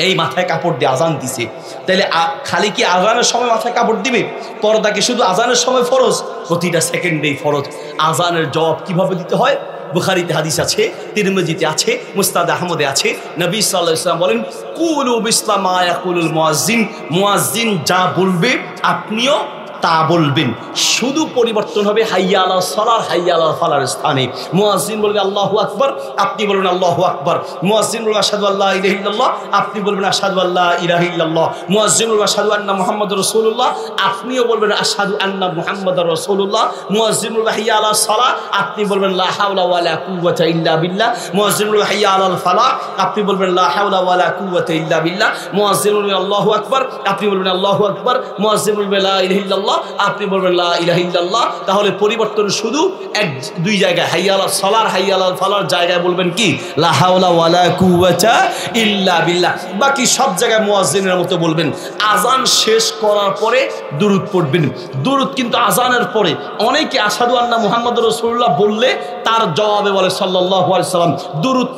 এই মাথায় কাপড় দিয়ে আজান দিছে, তাহলে খালি কি আজানের সময় মাথায় কাপড় দিবে? পর্দাকে শুধু আজানের সময় ফরজ? প্রতিটা সেকেন্ডেই ফরজ। আজানের জবাব কিভাবে দিতে হয়? বুখারীতে হাদিস আছে, তিরমিজিতে আছে, মুসনাদ আহমদে আছে। নবী সাল্লাল্লাহু আলাইহি ওয়াসাল্লাম বলেন, কুলু বিসলা মা ইয়াকুলুল মুয়াজ্জিন, মুয়াজ্জিন যা বলবে আপনিও তা বলবেন, শুধু পরিবর্তন হবে হাইয়া আলা সালার হাইয়া আলা ফালার স্থানে। মুয়াজ্জিন বলবে আল্লাহু আকবার, আপনি বলবেন আল্লাহু আকবার। মুয়াজ্জিন বলবে আশহাদু আল্লা ইলাহা ইল্লাল্লাহ, আপনি বলবেন আশহাদু আল্লা ইলাহা ইল্লাল্লাহ। মুয়াজ্জিন বলবে আশহাদু আন্না মুহাম্মাদুর রাসূলুল্লাহ, আপনিও বলবেন আশহাদু আন্না মুহাম্মাদুর রাসূলুল্লাহ। মুয়াজ্জিন বলবে হাইয়া আলা সালাহ, আপনি বলবেন লা হাওলা ওয়ালা কুওয়াতা ইল্লা বিল্লাহ। মুয়াজ্জিন বলবে হাইয়া আলাল ফালাহ, আপনি বলবেন লা হাওলা ওয়ালা কুওয়াতা ইল্লা বিল্লাহ। মুয়াজ্জিন বলবে আল্লাহু আকবার, আপনি বলবেন আল্লাহু আকবার। মুয়াজ্জিন বলবে লা ইলাহা ইল্লাল্লাহ, আপনি বলবেন লা ইলাহা ইল্লাল্লাহ। তাহলে পরিবর্তন শুধু এক দুই জায়গায়, হাইয়া আলাল সালার হাইয়া আলাল ফালার জায়গায় বলবেন কি লা হাওলা ওয়ালা কুওয়াতা ইল্লা বিল্লাহ। বাকি সব জায়গায় মুয়াজ্জিনের মতো বলবেন। আজান শেষ করার পরে দুরূদ পড়বেন। দুরূদ কিন্তু আজানের পরে। অনেকে আশহাদু আন্না মুহাম্মাদুর রাসূলুল্লাহ বললে তার জবাবে বলে সাল্লাল্লাহু আলাইহি সাল্লাম। দুরূদ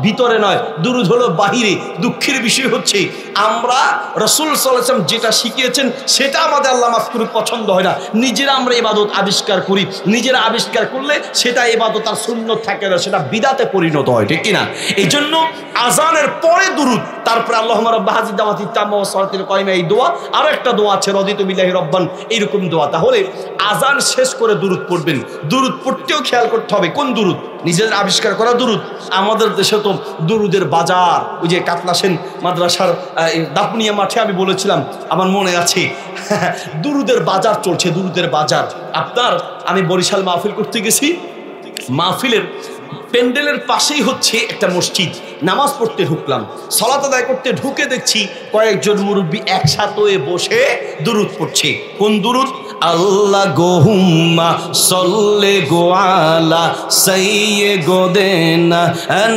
ভিতরে নয়, দুরূদ হলো বাহিরে। দুঃখের বিষয় হচ্ছে আমরা রাসূল সাল্লাল্লাহু আলাইহি ওয়াসাল্লাম যেটা শিখিয়েছেন সেটা আমাদের আল্লাহ মাফ করুক পছন্দ হয় না। নিজেরা আমরা ইবাদত আবিষ্কার করি, নিজেরা আবিষ্কার করলে সেটা ইবাদত আর সুন্নত থাকে না, সেটা বিদাতে পরিণত হয়, ঠিক কিনা? এই জন্য আজানের পরে দুরূদ, তারপরে আল্লাহুম্মা রাব্বা হাযিহি দাওয়াতিত তাম্মা ওয়া সালাতিল কায়িমা, এই দোয়া। আর একটা দোয়া আছে রাদিতু বিল্লাহি রাব্বান, এইরকম দোয়া। তাহলে আজান শেষ করে দুরূদ পড়বেন। দুরূদ পড়তেও খেয়াল করতে হবে কোন দুরূদ, নিজেদের আবিষ্কার করা দুরূদ। আমাদের দেশে তো দুরূদের বাজার, ওই যে কাতলা সেন মাদ্রাসার দাপুনিয়া মাঠে আমি বলেছিলাম, আমার মনে আছে, দুরূদের বাজার চলছে, দুরূদের বাজার। আপনার আমি বরিশাল মাহফিল করতে গেছি, মাহফিলের প্যান্ডেলের পাশেই হচ্ছে একটা মসজিদ। নামাজ পড়তে ঢুকলাম, সালাত আদায় করতে ঢুকে দেখছি কয়েকজন মুরব্বী একসাথে বসে দুরূদ পড়ছে। কোন দুরূদ? আল্লাহ গোহুম্মা সল্লে গো আলা সাইয়্যিদিনা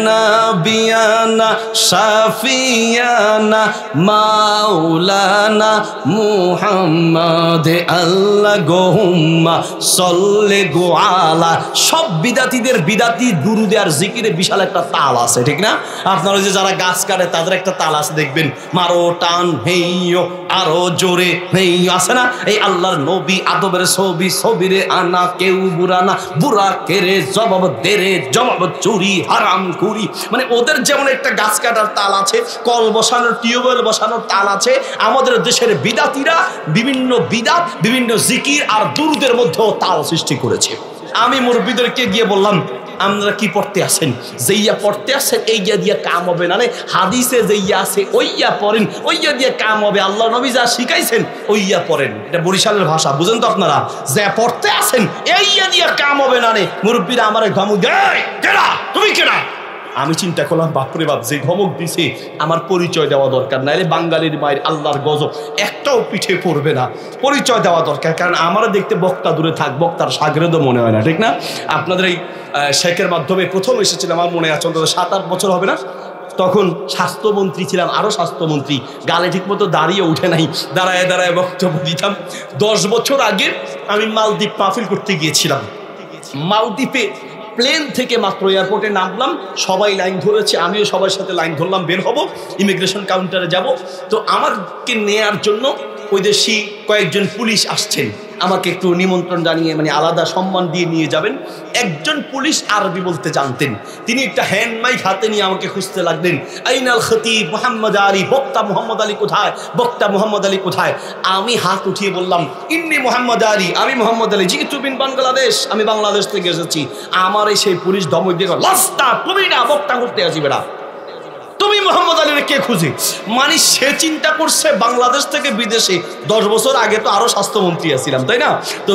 নাবিয়ানা শাফিয়ানা মাওলানা মুহাম্মদ। আল্লাহ গোহুম্মা সল্লে গো আলা। সব বিদাতীদের বিদাতি দুরূদে আর জিকিরে বিশাল একটা তাল আছে, ঠিক না? আপনারা যে যারা গাছ কাটে তাদের একটা তাল আছে, দেখবেন মারো টান হেইয়ো, আরো জোরে হেইয়ো, আছে না? এই আল্লাহর নবী রব্বি আদবের ছবি ছবিরে আনা কেউ বুড়ানা বুড়া কেরে জবাব দেরে জবাব চুরি হারাম কুরি। মানে ওদের যেমন একটা গাছ কাটার তাল আছে, কল বসানোর টিউবওয়েল বসানোর তাল আছে, আমাদের দেশের বিদাতিরা বিভিন্ন বিদাত বিভিন্ন জিকির আর দুরুদের মধ্যেও তাল সৃষ্টি করেছে। আমি মুরব্বীদেরকে গিয়ে বললাম, আপনারা কি পড়তে আসেন? যেইয়া পড়তে আসেন এইয়া দিয়ে কাম হবে না, হাদিসে যেইয়া আছে ওইয়া পড়েন, ওইয়া দিয়ে কাম হবে। আল্লাহ নবী যা শিখাইছেন ওইয়া পড়েন। এটা বরিশালের ভাষা, বুঝেন তো আপনারা? যে পড়তে আসেন এইয়া দিয়ে কাম হবে না। মুরব্বীরা আমার ধমক দেয়, কেনা তুমি কেনা? আমি চিন্তা করলাম, বাপরে বাপ, যে ধমক দিছে আমার পরিচয় দেওয়া দরকার, নাইলে বাঙালির মায়ের আল্লাহর গজব একটাও পিঠে পড়বে না। পরিচয় দেওয়া দরকার, কারণ আমারা দেখতে বক্তা দূরে থাক, বক্তার সাগরেদও মনে হয় না, ঠিক না? আপনাদের এই শেখের মাধ্যমে প্রথম এসেছিলাম, আমার মনে আছে অন্তত 7-8 বছর হবে না। তখন স্বাস্থ্যমন্ত্রী ছিলাম, আরও স্বাস্থ্যমন্ত্রী, গালে ঠিক মতো দাঁড়িয়ে উঠে নাই, দাঁড়ায় দাঁড়ায় বক্তব্য দিতাম। 10 বছর আগে আমি মালদ্বীপ মাহফিল করতে গিয়েছিলাম। মালদ্বীপে প্লেন থেকে মাত্র এয়ারপোর্টে নামলাম, সবাই লাইন ধরেছে, আমিও সবার সাথে লাইন ধরলাম, বের হব, ইমিগ্রেশন কাউন্টারে যাব। তো আমাকে নেয়ার জন্য ওই দেশি কয়েকজন পুলিশ আসছেন, আমাকে একটু নিমন্ত্রণ জানিয়ে মানে আলাদা সম্মান দিয়ে নিয়ে যাবেন। একজন পুলিশ আরবি বলতে জানতেন, তিনি একটা হ্যান্ড মাইক হাতে নিয়ে আমাকে খুঁজতে লাগলেন। আইনাল খতিব মোহাম্মদ আলী, বক্তা মোহাম্মদ আলী কোথায়, বক্তা মোহাম্মদ আলী কোথায়? আমি হাত উঠিয়ে বললাম, ইন্নি মোহাম্মদ আলী, আমি মোহাম্মদ আলী, জিতু বিন বাংলাদেশ, আমি বাংলাদেশ থেকে এসেছি। আমার এই সেই পুলিশ ধমক দিয়ে, লাস্তা তুমি না বক্তা করতে আসিবে না, তুমি মোহাম্মদ আলীর কে খুঁজে? মানে সে চিন্তা করছে বাংলাদেশ থেকে বিদেশে, 10 বছর আগে তো আরো স্বাস্থ্যমন্ত্রী আছিলাম, তাই না? তো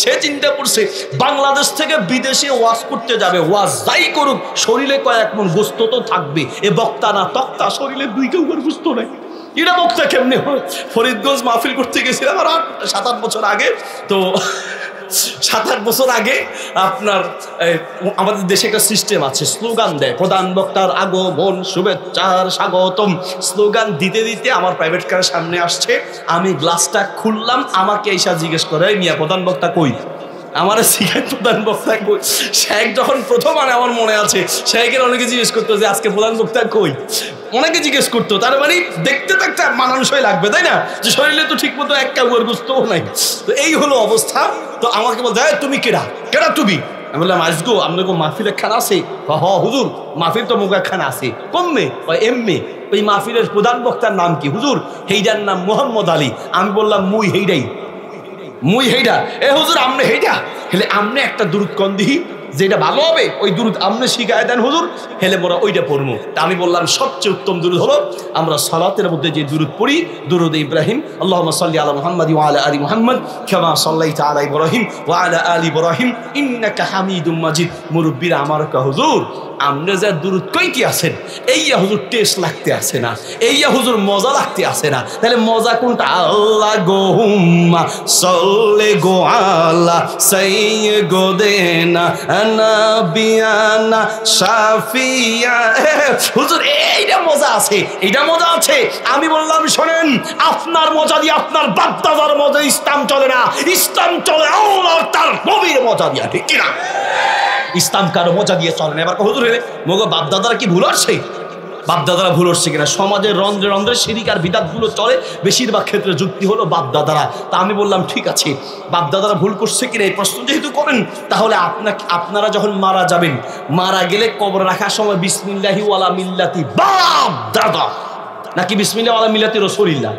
সে চিন্তা করছে বাংলাদেশ থেকে বিদেশে ওয়াজ করতে যাবে, ওয়াজ যাই করুক শরীরে কয়েক মন গোস্ত তো থাকবে। এ বক্তা না তক্তা, শরীরে 2 কেউর গোস্ত নাই, এটা বক্তা কেমনে হয়? ফরিদগঞ্জ মাহফিল করতে গেছিলাম আর 7-8 বছর আগে। তো 7-8 বছর আগে আপনার আমাদের দেশে একটা সিস্টেম আছে, স্লোগান দেয়, প্রধান বক্তার আগমন শুভেচ্ছার স্বাগতম। স্লোগান দিতে দিতে আমার প্রাইভেট কারের সামনে আসছে, আমি গ্লাসটা খুললাম, আমাকে এইসব জিজ্ঞেস করে, মিয়া প্রধান বক্তা কই? আমার শিখায় প্রধান বক্তা কই? শেখ যখন প্রথম আনে আমার মনে আছে, শেখের অনেকে জিজ্ঞেস করতো যে আজকে প্রধান বক্তা কই, অনেকে জিজ্ঞেস করতো। তার মানে দেখতে থাকতে মানানসই লাগবে, তাই না? যে শরীরে তো ঠিক মতো এক কাউর গুস্তও নাই। তো এই হলো অবস্থা। তো আমাকে বলতে, তুমি কেডা কেডা তুমি? আমি বললাম, আজগো আপনাকে মাহফিলের খান আছে? হ হুজুর, মাহফিল তো মুখের খান আছে। কমে এমনি ওই মাহফিলের প্রধান বক্তার নাম কি? হুজুর হেইডার নাম মোহাম্মদ আলী। আমি বললাম, মুই হেইডা। এ হুজুর আমনে হেইডা, হেলে আমনে একটা দুরুদ কন দিহি, যেটা ভালো হবে ওই দুরুদ আমনে শিখায় দেন হুজুর, হেলে মোরা ওইটা পড়বো। তা আমি বললাম, সবচেয়ে উত্তম দুরুদ হলো আমরা সালাতের মধ্যে যে দুরুদ পড়ি, দুরুদ ইব্রাহিম, আল্লাহুম্মা সাল্লি আলা মুহাম্মাদ ওয়া আলা আলি মুহাম্মাদ কামা সাল্লাইতা আলা ইব্রাহিম ওয়া আলা আলি ইব্রাহিম ইন্নাকা হামিদুম মাজিদ। মুরব্বিরা আমার কা, হুজুর আমনে যা দুরুদ কইতে আছেন এইয়া হুজুর টেস্ট লাগতে আসে না, এইয়া হুজুর মজা লাগতে আসে না। তাহলে মজা কোনটা? আল্লাহ গোহুম্মা সাল্লি গো আলা সাইয়্যিদিনা নাবিয়ানা শাফিয়া। হুজুর এইটা মজা আছে, এইটা মজা আছে। আমি বললাম, শোনেন, আপনার মজা দিয়ে আপনার বাপদাদার মজা ইসলাম চলে না, ইসলাম চলে আল্লাহ তার নবীর মজা দিয়া, ঠিক কিনা? ইসলাম কারো মজা দিয়ে চলে না। এবার হুজুর হেলে মগো বাপদাদারা কি ভুল আসছে? বাপদাদারা ভুল হচ্ছে কিনা? সমাজের রন্ধ্রে রন্ধ্রে শিরিক আর বিদাতগুলো চলে, বেশিরভাগ ক্ষেত্রে যুক্তি হলো বাপদাদারা। তা আমি বললাম, ঠিক আছে, বাপদাদারা ভুল করছে কিনা এই প্রশ্ন যেহেতু করেন, তাহলে আপনারা যখন মারা যাবেন, মারা গেলে কবর রাখার সময় বিসমিল্লাহি ওয়ালা মিল্লাতি বাপদাদা নাকি বিসমিল্লাহি ওয়ালা মিল্লাতি রাসূলিল্লাহ?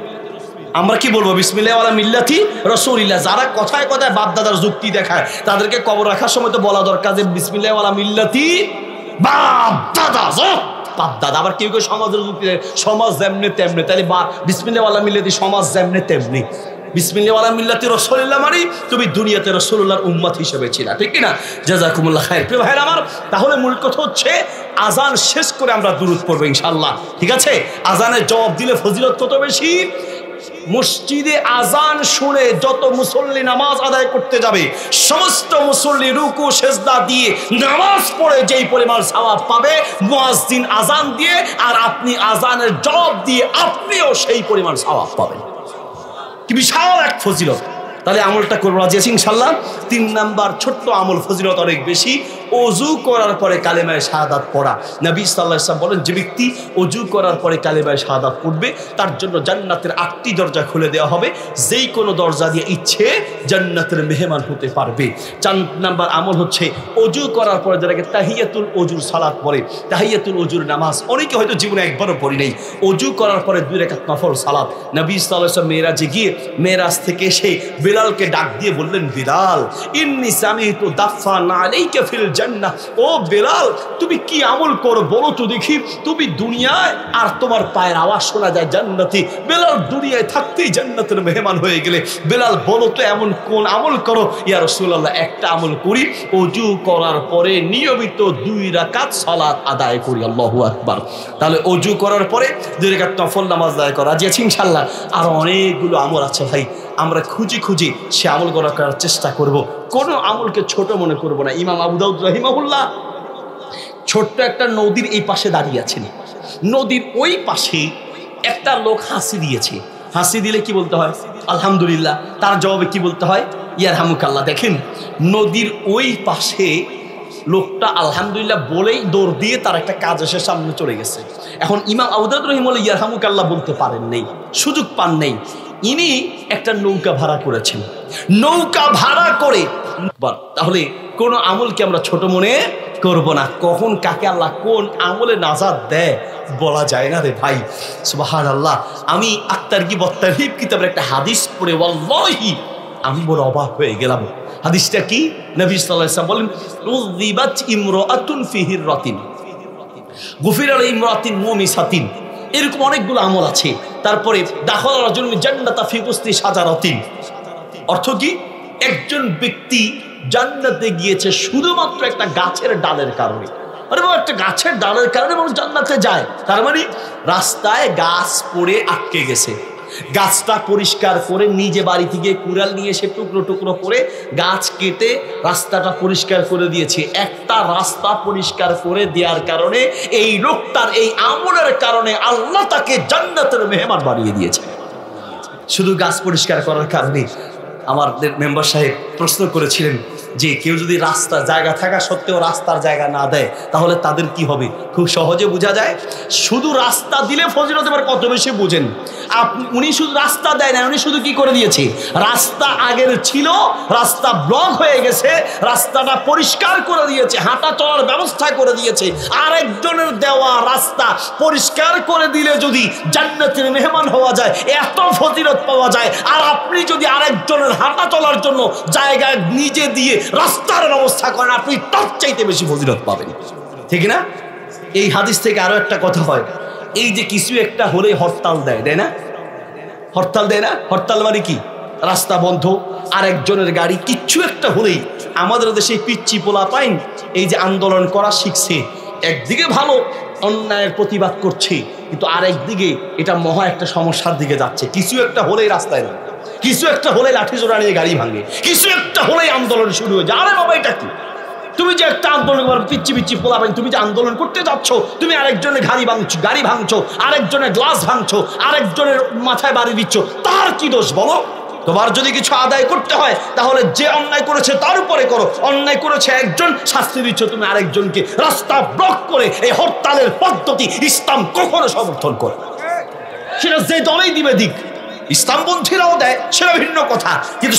আমরা কি বলবো? বিসমিল্লাহি ওয়ালা মিল্লাতি রাসূলিল্লাহ। যারা কথায় কথায় বাপদাদার যুক্তি দেখায় তাদেরকে কবর রাখার সময় তো বলা দরকার যে বিসমিল্লাহি ওয়ালা মিল্লাতি বাপদাদা, বাপদাদা। আবার কেউ কেউ সমাজের যুক্তি দেয়, সমাজ যেমনি তেমনি, তাহলে বিসমিল্লাহি ওয়ালা মিল্লাতি সমাজ যেমনি তেমনি। বিসমিল্লাহি ওয়ালা মিল্লাতি রাসূলিল্লাহ মানে তুমি দুনিয়াতে রাসূলুল্লাহর উম্মত হিসেবে ছিলা, ঠিক কিনা? জাযাকুমুল্লাহ খাইর। প্রিয় ভাইরা আমার, তাহলে মূল কথা হচ্ছে আজান শেষ করে আমরা দুরূদ পড়বো ইনশাআল্লাহ, ঠিক আছে? আজানের জবাব দিলে ফজিলত কত বেশি। মসজিদে আজান শুনে যত মুসল্লি নামাজ আদায় করতে যাবে, সমস্ত মুসল্লি রুকু সেজদা দিয়ে নামাজ পড়ে যেই পরিমাণ সওয়াব পাবে, মুয়াজ্জিন আজান দিয়ে আর আপনি আজানের জবাব দিয়ে আপনিও সেই পরিমাণ সওয়াব পাবেন। কি বিশাল এক ফজিলত! তাহলে আমলটা করবো রাজি আছি ইনশাআল্লাহ। 3 নাম্বার ছোট্ট আমল, ফজিলত অনেক বেশি। ওযু করার পরে কালেমায়ে শাহাদাত পড়া। নবী সাল্লাল্লাহু আলাইহি ওয়াসাল্লাম বলেন, যে ব্যক্তি ওযু করার পরে কালেমায়ে শাহাদাত পড়বে তার জন্য জান্নাতের 8টি দরজা খুলে দেওয়া হবে, যেই কোনো দরজা দিয়ে ইচ্ছে জান্নাতের মেহমান হতে পারবে। 4 নাম্বার আমল হচ্ছে ওযু করার পরে যারাকে তাহিয়াতুল ওযুর সালাত পড়ে, তাহিয়াতুল ওযুর নামাজ অনেকে হয়তো জীবনে একবারও পড়ি নাই। ওযু করার পরে 2 রাকাত নফল সালাত। নবী সাল্লাল্লাহু আলাইহি ওয়াসাল্লাম মেরাজে গিয়ে মেরাজ থেকে এসে বিলালকে ডাক দিয়ে বললেন, বিলাল ইন্নী সামিতু দাফান আলাইকা ফিল জান্নাহ, ও বিলাল তুমি কি আমল করো বলো তো দেখি, তুমি দুনিয়ায় আর তোমার পায়ের আওয়াজ শোনা যায় জান্নাতে, বিলাল দুনিয়ায় থাকতেই জান্নাতের মেহমান হয়ে গেলে, বিলাল বলো তো এমন কোন আমল করো। ইয়া রাসূলুল্লাহ, একটা আমল করি, ওযু করার পরে নিয়মিত 2 রাকাত সালাত আদায় করি। আল্লাহু আকবার। তাহলে ওযু করার পরে 2 রাকাত নফল নামাজ আদায় করা। জি আছে ইনশাআল্লাহ। আর অনেকগুলো আমল আছে ভাই, আমরা খুঁজে খুঁজে সে আমলগুলো করার চেষ্টা করব, কোনো আমলকে ছোট মনে করব না। ইমাম আবু দাউদ রাহিমাহুল্লাহ ছোট্ট একটা নদীর এই পাশে দাঁড়িয়ে আছেন, নদীর ওই পাশে একটা লোক হাসি দিয়েছে। হাসি দিলে কি বলতে হয়? আলহামদুলিল্লাহ। তার জবাবে কি বলতে হয়? ইয়ারহামুকাল্লাহ। দেখেন নদীর ওই পাশে লোকটা আলহামদুলিল্লাহ বলেই দৌড় দিয়ে তার একটা কাজ এসে সামনে চলে গেছে। এখন ইমাম আবু দাউদ রাহিমাহুল্লাহ ইয়ারহামুকাল্লাহ বলতে পারেন নাই, সুযোগ পান নাই। ইনি একটা নৌকা ভাড়া করেছেন, নৌকা ভাড়া করে। তাহলে কোন আমলকে আমরা ছোট মনে করব না। কখন কাকে আল্লাহ কোন আমলে নাজাত দেয় বলা যায় না রে ভাই। সুবহানাল্লাহ। আমি আত-তারগীব ওয়াত-তারহীব কিতাবের একটা হাদিস পড়ে ওয়াল্লাহি আমি বড় অবাক হয়ে গেলাম। হাদিসটা কি? নবী সাল্লাল্লাহু আলাইহি ওয়াসাল্লাম বলেন, উযিবাত ইমরাআতুন ফি হিররাতিন গুফিরা লিমরাআতিন মুমিসাতিন। এরকম অনেকগুলো আমল আছে। তারপরে দাখালা রাজুলুন জান্নাতা ফি গুসতি শাজারাতিন। অর্থ কি? একজন ব্যক্তি জান্নাতে গিয়েছে শুধুমাত্র একটা গাছের ডালের কারণে। আরে বাবা, একটা গাছের ডালের কারণে মানুষ জান্নাতে যায়। তার মানে রাস্তায় গাছ পড়ে আটকে গেছে, গাছটা পরিষ্কার করে নিজে বাড়ি থেকে কুড়াল নিয়ে এসে টুকরো টুকরো করে গাছ কেটে রাস্তাটা পরিষ্কার করে দিয়েছে। একটা রাস্তা পরিষ্কার করে দেওয়ার কারণে এই লোকটার এই আমলের কারণে আল্লাহ তাকে জান্নাতের মেহমান বানিয়ে দিয়েছে, শুধু গাছ পরিষ্কার করার কারণে। আমাদের মেম্বার সাহেব প্রশ্ন করেছিলেন যে কেউ যদি রাস্তার জায়গা থাকা সত্ত্বেও রাস্তার জায়গা না দেয় তাহলে তাদের কি হবে? খুব সহজে বোঝা যায়। শুধু রাস্তা দিলে ফজিলত এবার কত বেশি বুঝেন। উনি শুধু রাস্তা দেয় না, উনি শুধু কি করে দিয়েছে? রাস্তা আগের ছিল, রাস্তা ব্লক হয়ে গেছে, রাস্তাটা পরিষ্কার করে দিয়েছে, হাঁটা চলার ব্যবস্থা করে দিয়েছে। আরেকজনের দেওয়া রাস্তা পরিষ্কার করে দিলে যদি জান্নাতের মেহমান হওয়া যায়, এত ফজিলত পাওয়া যায়। আর আপনি যদি আরেকজনের হাঁটা চলার জন্য জায়গায় নিজে দিয়ে রাস্তার ব্যবস্থা করেন, আপনি তার চাইতে বেশি ফজিলত পাবেন, ঠিক না? এই হাদিস থেকে আরো একটা কথা হয়, এই যে কিছু একটা হলে হরতাল দেয়, তাই না? হরতাল দেয় না? হরতাল মানে কি? রাস্তা বন্ধ, আরেকজনের গাড়ি, কিচ্ছু একটা হলেই আমাদের দেশে পিচ্চি পোলা পাইন এই যে আন্দোলন করা শিখছে। একদিকে ভালো, অন্যায়ের প্রতিবাদ করছে, কিন্তু আরেকদিকে এটা মহা একটা সমস্যার দিকে যাচ্ছে। কিছু একটা হলেই রাস্তায় না, কিছু একটা হলে লাঠি জোড়া নিয়ে গাড়ি ভাঙে, কিছু একটা হলেই আন্দোলন শুরু হয়ে যায়। আরে বাবা, এটা কি? তুমি যে একটা আন্দোলন পিচ্ছি পিচ্ছি পোলাবেন, তুমি যে আন্দোলন করতে যাচ্ছ, তুমি আরেকজনের গাড়ি ভাঙছো, আরেকজনের গ্লাস ভাঙছো, আরেকজনের মাথায় বাড়ি দিচ্ছ, তার কি দোষ বলো? তোমার যদি কিছু আদায় করতে হয় তাহলে যে অন্যায় করেছে তার উপরে করো। অন্যায় করেছে একজন, শাস্তি দিচ্ছ তুমি আরেকজনকে। রাস্তা ব্লক করে এই হরতালের পদ্ধতি ইসলাম কখনো সমর্থন করে না। সেটা যে দলেই দিবে দিক, ইসলামপন্থীরাও দেয়, সেটা ভিন্ন কথা, কিন্তু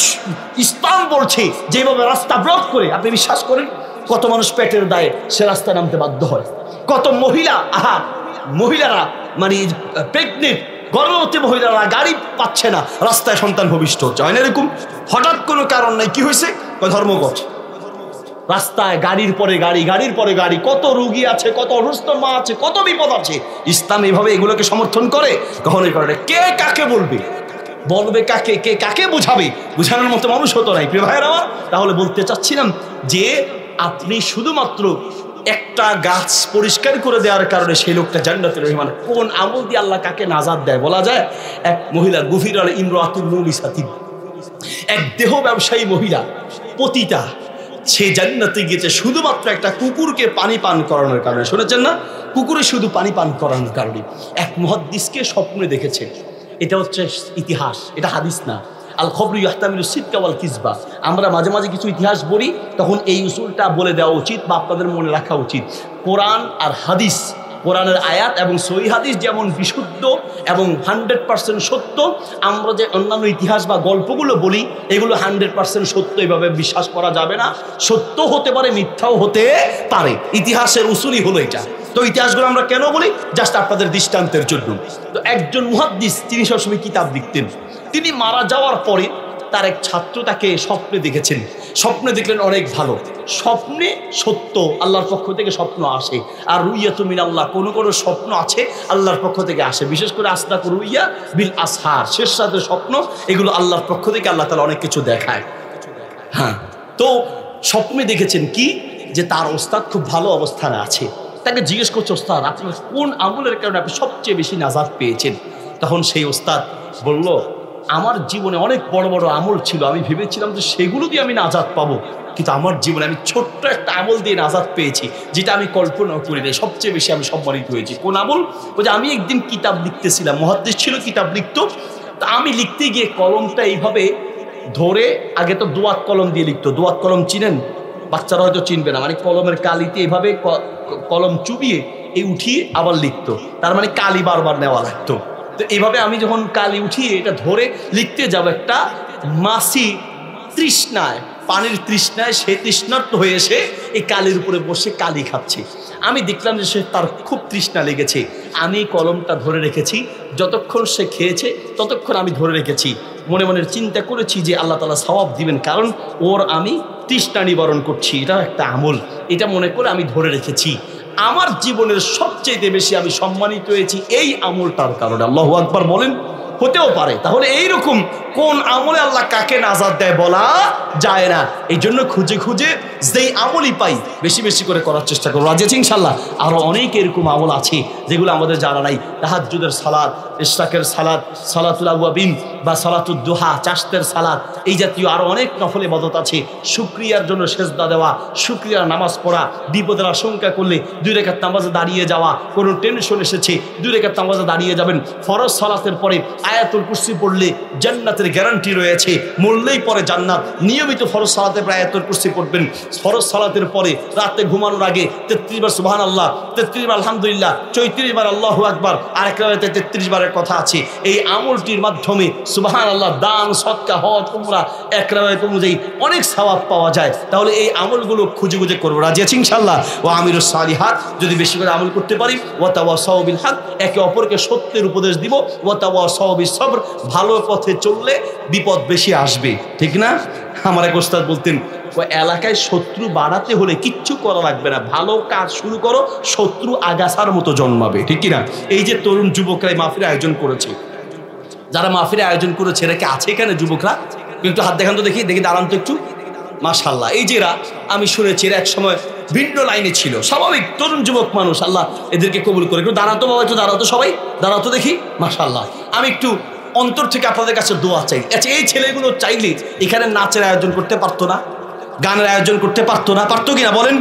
ইসলাম বলছে যেভাবে রাস্তা ব্লক করে, আপনি বিশ্বাস করেন কত মানুষ পেটের দায়ে সে রাস্তায় নামতে বাধ্য হয়। কত মহিলারা মানে প্রেগনেন্ট গর্ভবতী মহিলারা গাড়ি পাচ্ছে না, রাস্তায় সন্তান ভবিষ্ঠ হচ্ছে, হয় না এরকম? হঠাৎ কোনো কারণ নাই, কি হয়েছে? ধর্মঘট। রাস্তায় গাড়ির পরে গাড়ি, গাড়ির পরে গাড়ি, কত রুগী আছে, কত অসুস্থ মা আছে, কত বিপদ আছে। ইসলাম এইভাবে এগুলোকে সমর্থন করে? কখনোই করে না। কে কাকে বলবে কাকে, কে কাকে বুঝাবে? বুঝানোর মতো মানুষ হতো নাই, প্রিয় ভাইয়ের আমার। তাহলে বলতে চাচ্ছিলাম যে আপনি শুধুমাত্র একটা গাছ পরিষ্কার করে দেওয়ার কারণে সেই লোকটা জান্নাতের মেহমান। কোন আমল দিয়ে আল্লাহ কাকে নাজাত দেয় বলা যায়? এক মহিলা গুফিরা ইমরাতুন মুমিসাতিন, এক দেহ ব্যবসায়ী মহিলা পতিতা, সে জান্নাতে গিয়েছে শুধুমাত্র একটা কুকুরকে পানি পান করানোর কারণে। শুনেছেন না? কুকুরে শুধু পানি পান করানোর কারণে। এক মুহাদ্দিসকে স্বপ্নে দেখেছে। এটা হচ্ছে ইতিহাস, এটা হাদিস না। আল খবরু ইয়াহতামিলু সিদকা ওয়াল কিযবা। আমরা মাঝে মাঝে কিছু ইতিহাস বলি, তখন এই উসুলটা বলে দেওয়া উচিত বা আপনাদের মনে রাখা উচিত। কোরআন আর হাদিস, কোরআনের আয়াত এবং সহিহ হাদিস যেমন বিশুদ্ধ এবং 100% সত্য, আমরা যে অন্যান্য ইতিহাস বা গল্পগুলো বলি এগুলো 100% সত্য এভাবে বিশ্বাস করা যাবে না। সত্য হতে পারে, মিথ্যাও হতে পারে। ইতিহাসের উসুলই হলো এটা। তো ইতিহাসগুলো আমরা কেন বলি? জাস্ট আপনাদের দৃষ্টান্তের জন্য। তো একজন মুহাদ্দিস, তিনি সবসময় কিতাব লিখতেন। তিনি মারা যাওয়ার পরে তার এক ছাত্র তাকে স্বপ্নে দেখেছেন। স্বপ্নে দেখলেন অনেক ভালো। স্বপ্নে সত্য, আল্লাহর পক্ষ থেকে স্বপ্ন আসে। আর রুইয়াতু মিনাল্লাহ, কোনো কোনো স্বপ্ন আছে আল্লাহর পক্ষ থেকে আসে। বিশেষ করে আসদাকু রুইয়া বিল আসহার, শেষ রাতের স্বপ্ন, এগুলো আল্লাহর পক্ষ থেকে আল্লাহ তাআলা অনেক কিছু দেখায়। হ্যাঁ, তো স্বপ্নে দেখেছেন কি, যে তার ওস্তাদ খুব ভালো অবস্থানে আছে। তাকে জিজ্ঞেস করছে, ওস্তাদ আপনার কোন আমলের কারণে আপনি সবচেয়ে বেশি নাজাত পেয়েছেন? তখন সেই ওস্তাদ বলল, আমার জীবনে অনেক বড় বড় আমল ছিল, আমি ভেবেছিলাম যে সেগুলো দিয়ে আমি নাজাত পাবো, কিন্তু আমার জীবনে আমি ছোট্ট একটা আমল দিয়ে নাজাত পেয়েছি, যেটা আমি কল্পনাও করি নাই। সবচেয়ে বেশি আমি সম্মানিত হয়েছি। কোন আমল? ওই যে আমি একদিন কিতাব লিখতেছিলাম, মুহাদ্দিস ছিল, কিতাব লিখতো। তা আমি লিখতে গিয়ে কলমটা এইভাবে ধরে, আগে তো দোয়াত কলম দিয়ে লিখতো। দোয়াত কলম চিনেন? বাচ্চারা হয়তো চিনবে না। মানে কলমের কালিতে এইভাবে কলম চুবিয়ে এই উঠিয়ে আবার লিখতো, তার মানে কালি বারবার নেওয়া লাগতো। তো এইভাবে আমি যখন কালি উঠিয়ে এটা ধরে লিখতে যাব, একটা মাছি তৃষ্ণায়, পানির তৃষ্ণায় সে তৃষ্ণার্ত হয়ে এসে এই কালির উপরে বসে কালি খাচ্ছে। আমি দেখলাম যে সে, তার খুব তৃষ্ণা লেগেছে। আমি কলমটা ধরে রেখেছি, যতক্ষণ সে খেয়েছে ততক্ষণ আমি ধরে রেখেছি। মনে মনে চিন্তা করেছি যে আল্লাহ তাআলা সওয়াব দিবেন, কারণ ওর আমি তৃষ্ণা নিবারণ করছি, এটা একটা আমল। এটা মনে করে আমি ধরে রেখেছি। আমার জীবনের সবচেয়ে বেশি আমি সম্মানিত হয়েছি এই আমলটার কারণে। আল্লাহু আকবার বলেন। হতেও পারে তাহলে এইরকম কোন আমলে আল্লাহ কাকে নাজাত দেয় বলা যায় না। এই জন্য খুঁজে খুঁজে যেই আমলই পাই বেশি বেশি করে করার চেষ্টা করবো। রাজি আছি ইনশাল্লাহ? আরও অনেক এরকম আমল আছে যেগুলো আমাদের জানা নাই। তাহাজ্জুদের সালাত, ইশরাকের সালাত, সালাতুল আওয়াবিন বা সালাতুদ দুহা, চাশতের সালাত, এই জাতীয় আরও অনেক নফল ইবাদত আছে। শুকরিয়ার জন্য সেজদা দেওয়া, শুকরিয়ার নামাজ পড়া, বিপদের আশঙ্কা করলে 2 রাকাত নামাজে দাঁড়িয়ে যাওয়া, কোনো টেনশন এসেছে 2 রাকাত নামাজে দাঁড়িয়ে যাবেন। ফরজ সালাতের পরে আয়াতুল কুরসি পড়লে জান্নাতের গ্যারান্টি রয়েছে, মরলেই পরে জান্নাত। নিয়মিত ফরজ সালাতের পরে আয়াতুল কুরসি পড়বেন। ফরজ সালাতের পরে রাতে ঘুমানোর আগে 33 বার সুবহানাল্লাহ, 33 বার আলহামদুলিল্লাহ, 34 বার আল্লাহু আকবার, আরেক রাতে 33 বারের কথা আছে। এই আমলটির মাধ্যমে সুবহানাল্লাহ, দান, সদকা, হজ, উমরা এক রাত অনুযায়ী অনেক সওয়াব পাওয়া যায়। তাহলে এই আমলগুলো খুঁজে খুঁজে করবো। রাজি আছি ইনশাআল্লাহ? ওয়া আমিরুস সালিহাত, যদি বেশি করে আমল করতে পারি। ওয়া তাওয়াসাউ বিল হক, একে অপরকে সত্যের উপদেশ দিব। ওয়া তাওয়াসাউ বিস সবর, ভালো পথে চললে বিপদ বেশি আসবে, ঠিক না? আমার এক ওস্তাদ বলতেন, ওই এলাকায় শত্রু বাড়াতে হলে কিচ্ছু করা লাগবে না, ভালো কাজ শুরু করো, শত্রু আগাছার মতো জন্মাবে, ঠিক কিনা? এই যে তরুণ যুবকরা মাহফিল আয়োজন করেছে, যারা মাহফিল আয়োজন করেছে, এরা কি আছে এখানে যুবকরা? একটু হাত দেখান তো, দেখি দেখি, দাঁড়ান তো একটু। মাশাআল্লাহ, এই যে এরা, আমি শুনেছি এরা এক সময় ভিন্ন লাইনে ছিল, স্বাভাবিক তরুণ যুবক মানুষ, আল্লাহ এদেরকে কবুল করে। একটু দাঁড়াতো বাবা, একটু দাঁড়াতো সবাই, দাঁড়াতো দেখি। মাশাআল্লাহ, আমি একটু অন্তর থেকে আপনাদের কাছে দোয়া চাই। আচ্ছা, এই ছেলেগুলো চাইলে এখানে নাচের আয়োজন করতে পারতো না? গানের আয়োজন করতে পারতো না? পারতো কিনা বলেন?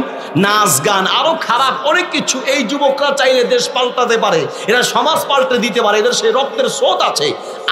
নাচ গান আরো খারাপ অনেক কিছু এই যুবকরা চাইলে দেশ পাল্টাতে পারে, এরা সমাজ পাল্টে দিতে পারে, এদের সেই রক্তের স্রোত আছে।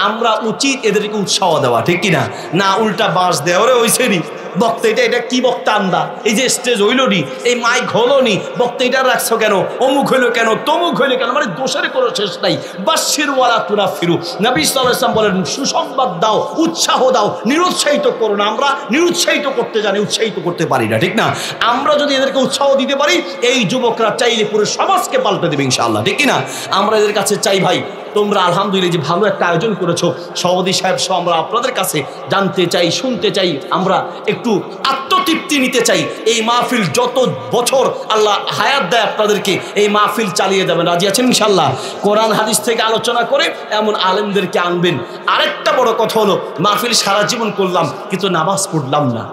আমরা উচিত এদেরকে উৎসাহ দেওয়া, ঠিক কিনা? না উল্টা বাঁশ দেওয়া, ওরে ওই শ্রেণী বক্তা, এটা কি বক্তা আন্দা, এই যে স্টেজ হইল নি, এই মাইক হলো নি, বক্তা এটা রাখছো কেন, অমুক হইলো কেন, তমুক হইলো কেন, মানে দোষের কোনো শেষ নাই। বাশির ওয়ালা তুনাফিরু, নবী সাল্লাল্লাহু আলাইহি ওয়াসাল্লাম বলেন, সুসংবাদ দাও, উৎসাহ দাও, নিরুৎসাহিত করো না। আমরা নিরুৎসাহিত করতে জানি, উৎসাহিত করতে পারি না, ঠিক না? আমরা যদি এদেরকে উৎসাহ দিতে পারি, এই যুবকরা চাইলে পুরো সমাজকে পাল্টে দেবে ইনশাআল্লাহ, ঠিক কিনা? আমরা এদের কাছে চাই, ভাই তোমরা আলহামদুলিল্লাহ যে ভালো একটা আয়োজন করেছো, সভাপতি সাহেব সহ আমরা আপনাদের কাছে জানতে চাই, শুনতে চাই, আমরা একটু আত্মতৃপ্তি নিতে চাই। এই মাহফিল যত বছর আল্লাহ হায়াত দেয় আপনাদেরকে, এই মাহফিল চালিয়ে যাবেন। রাজি আছেন ইনশাআল্লাহ? কোরআন হাদিস থেকে আলোচনা করে এমন আলেমদেরকে আনবেন। আরেকটা বড় কথা হলো, মাহফিল সারা জীবন করলাম কিন্তু নামাজ পড়লাম না,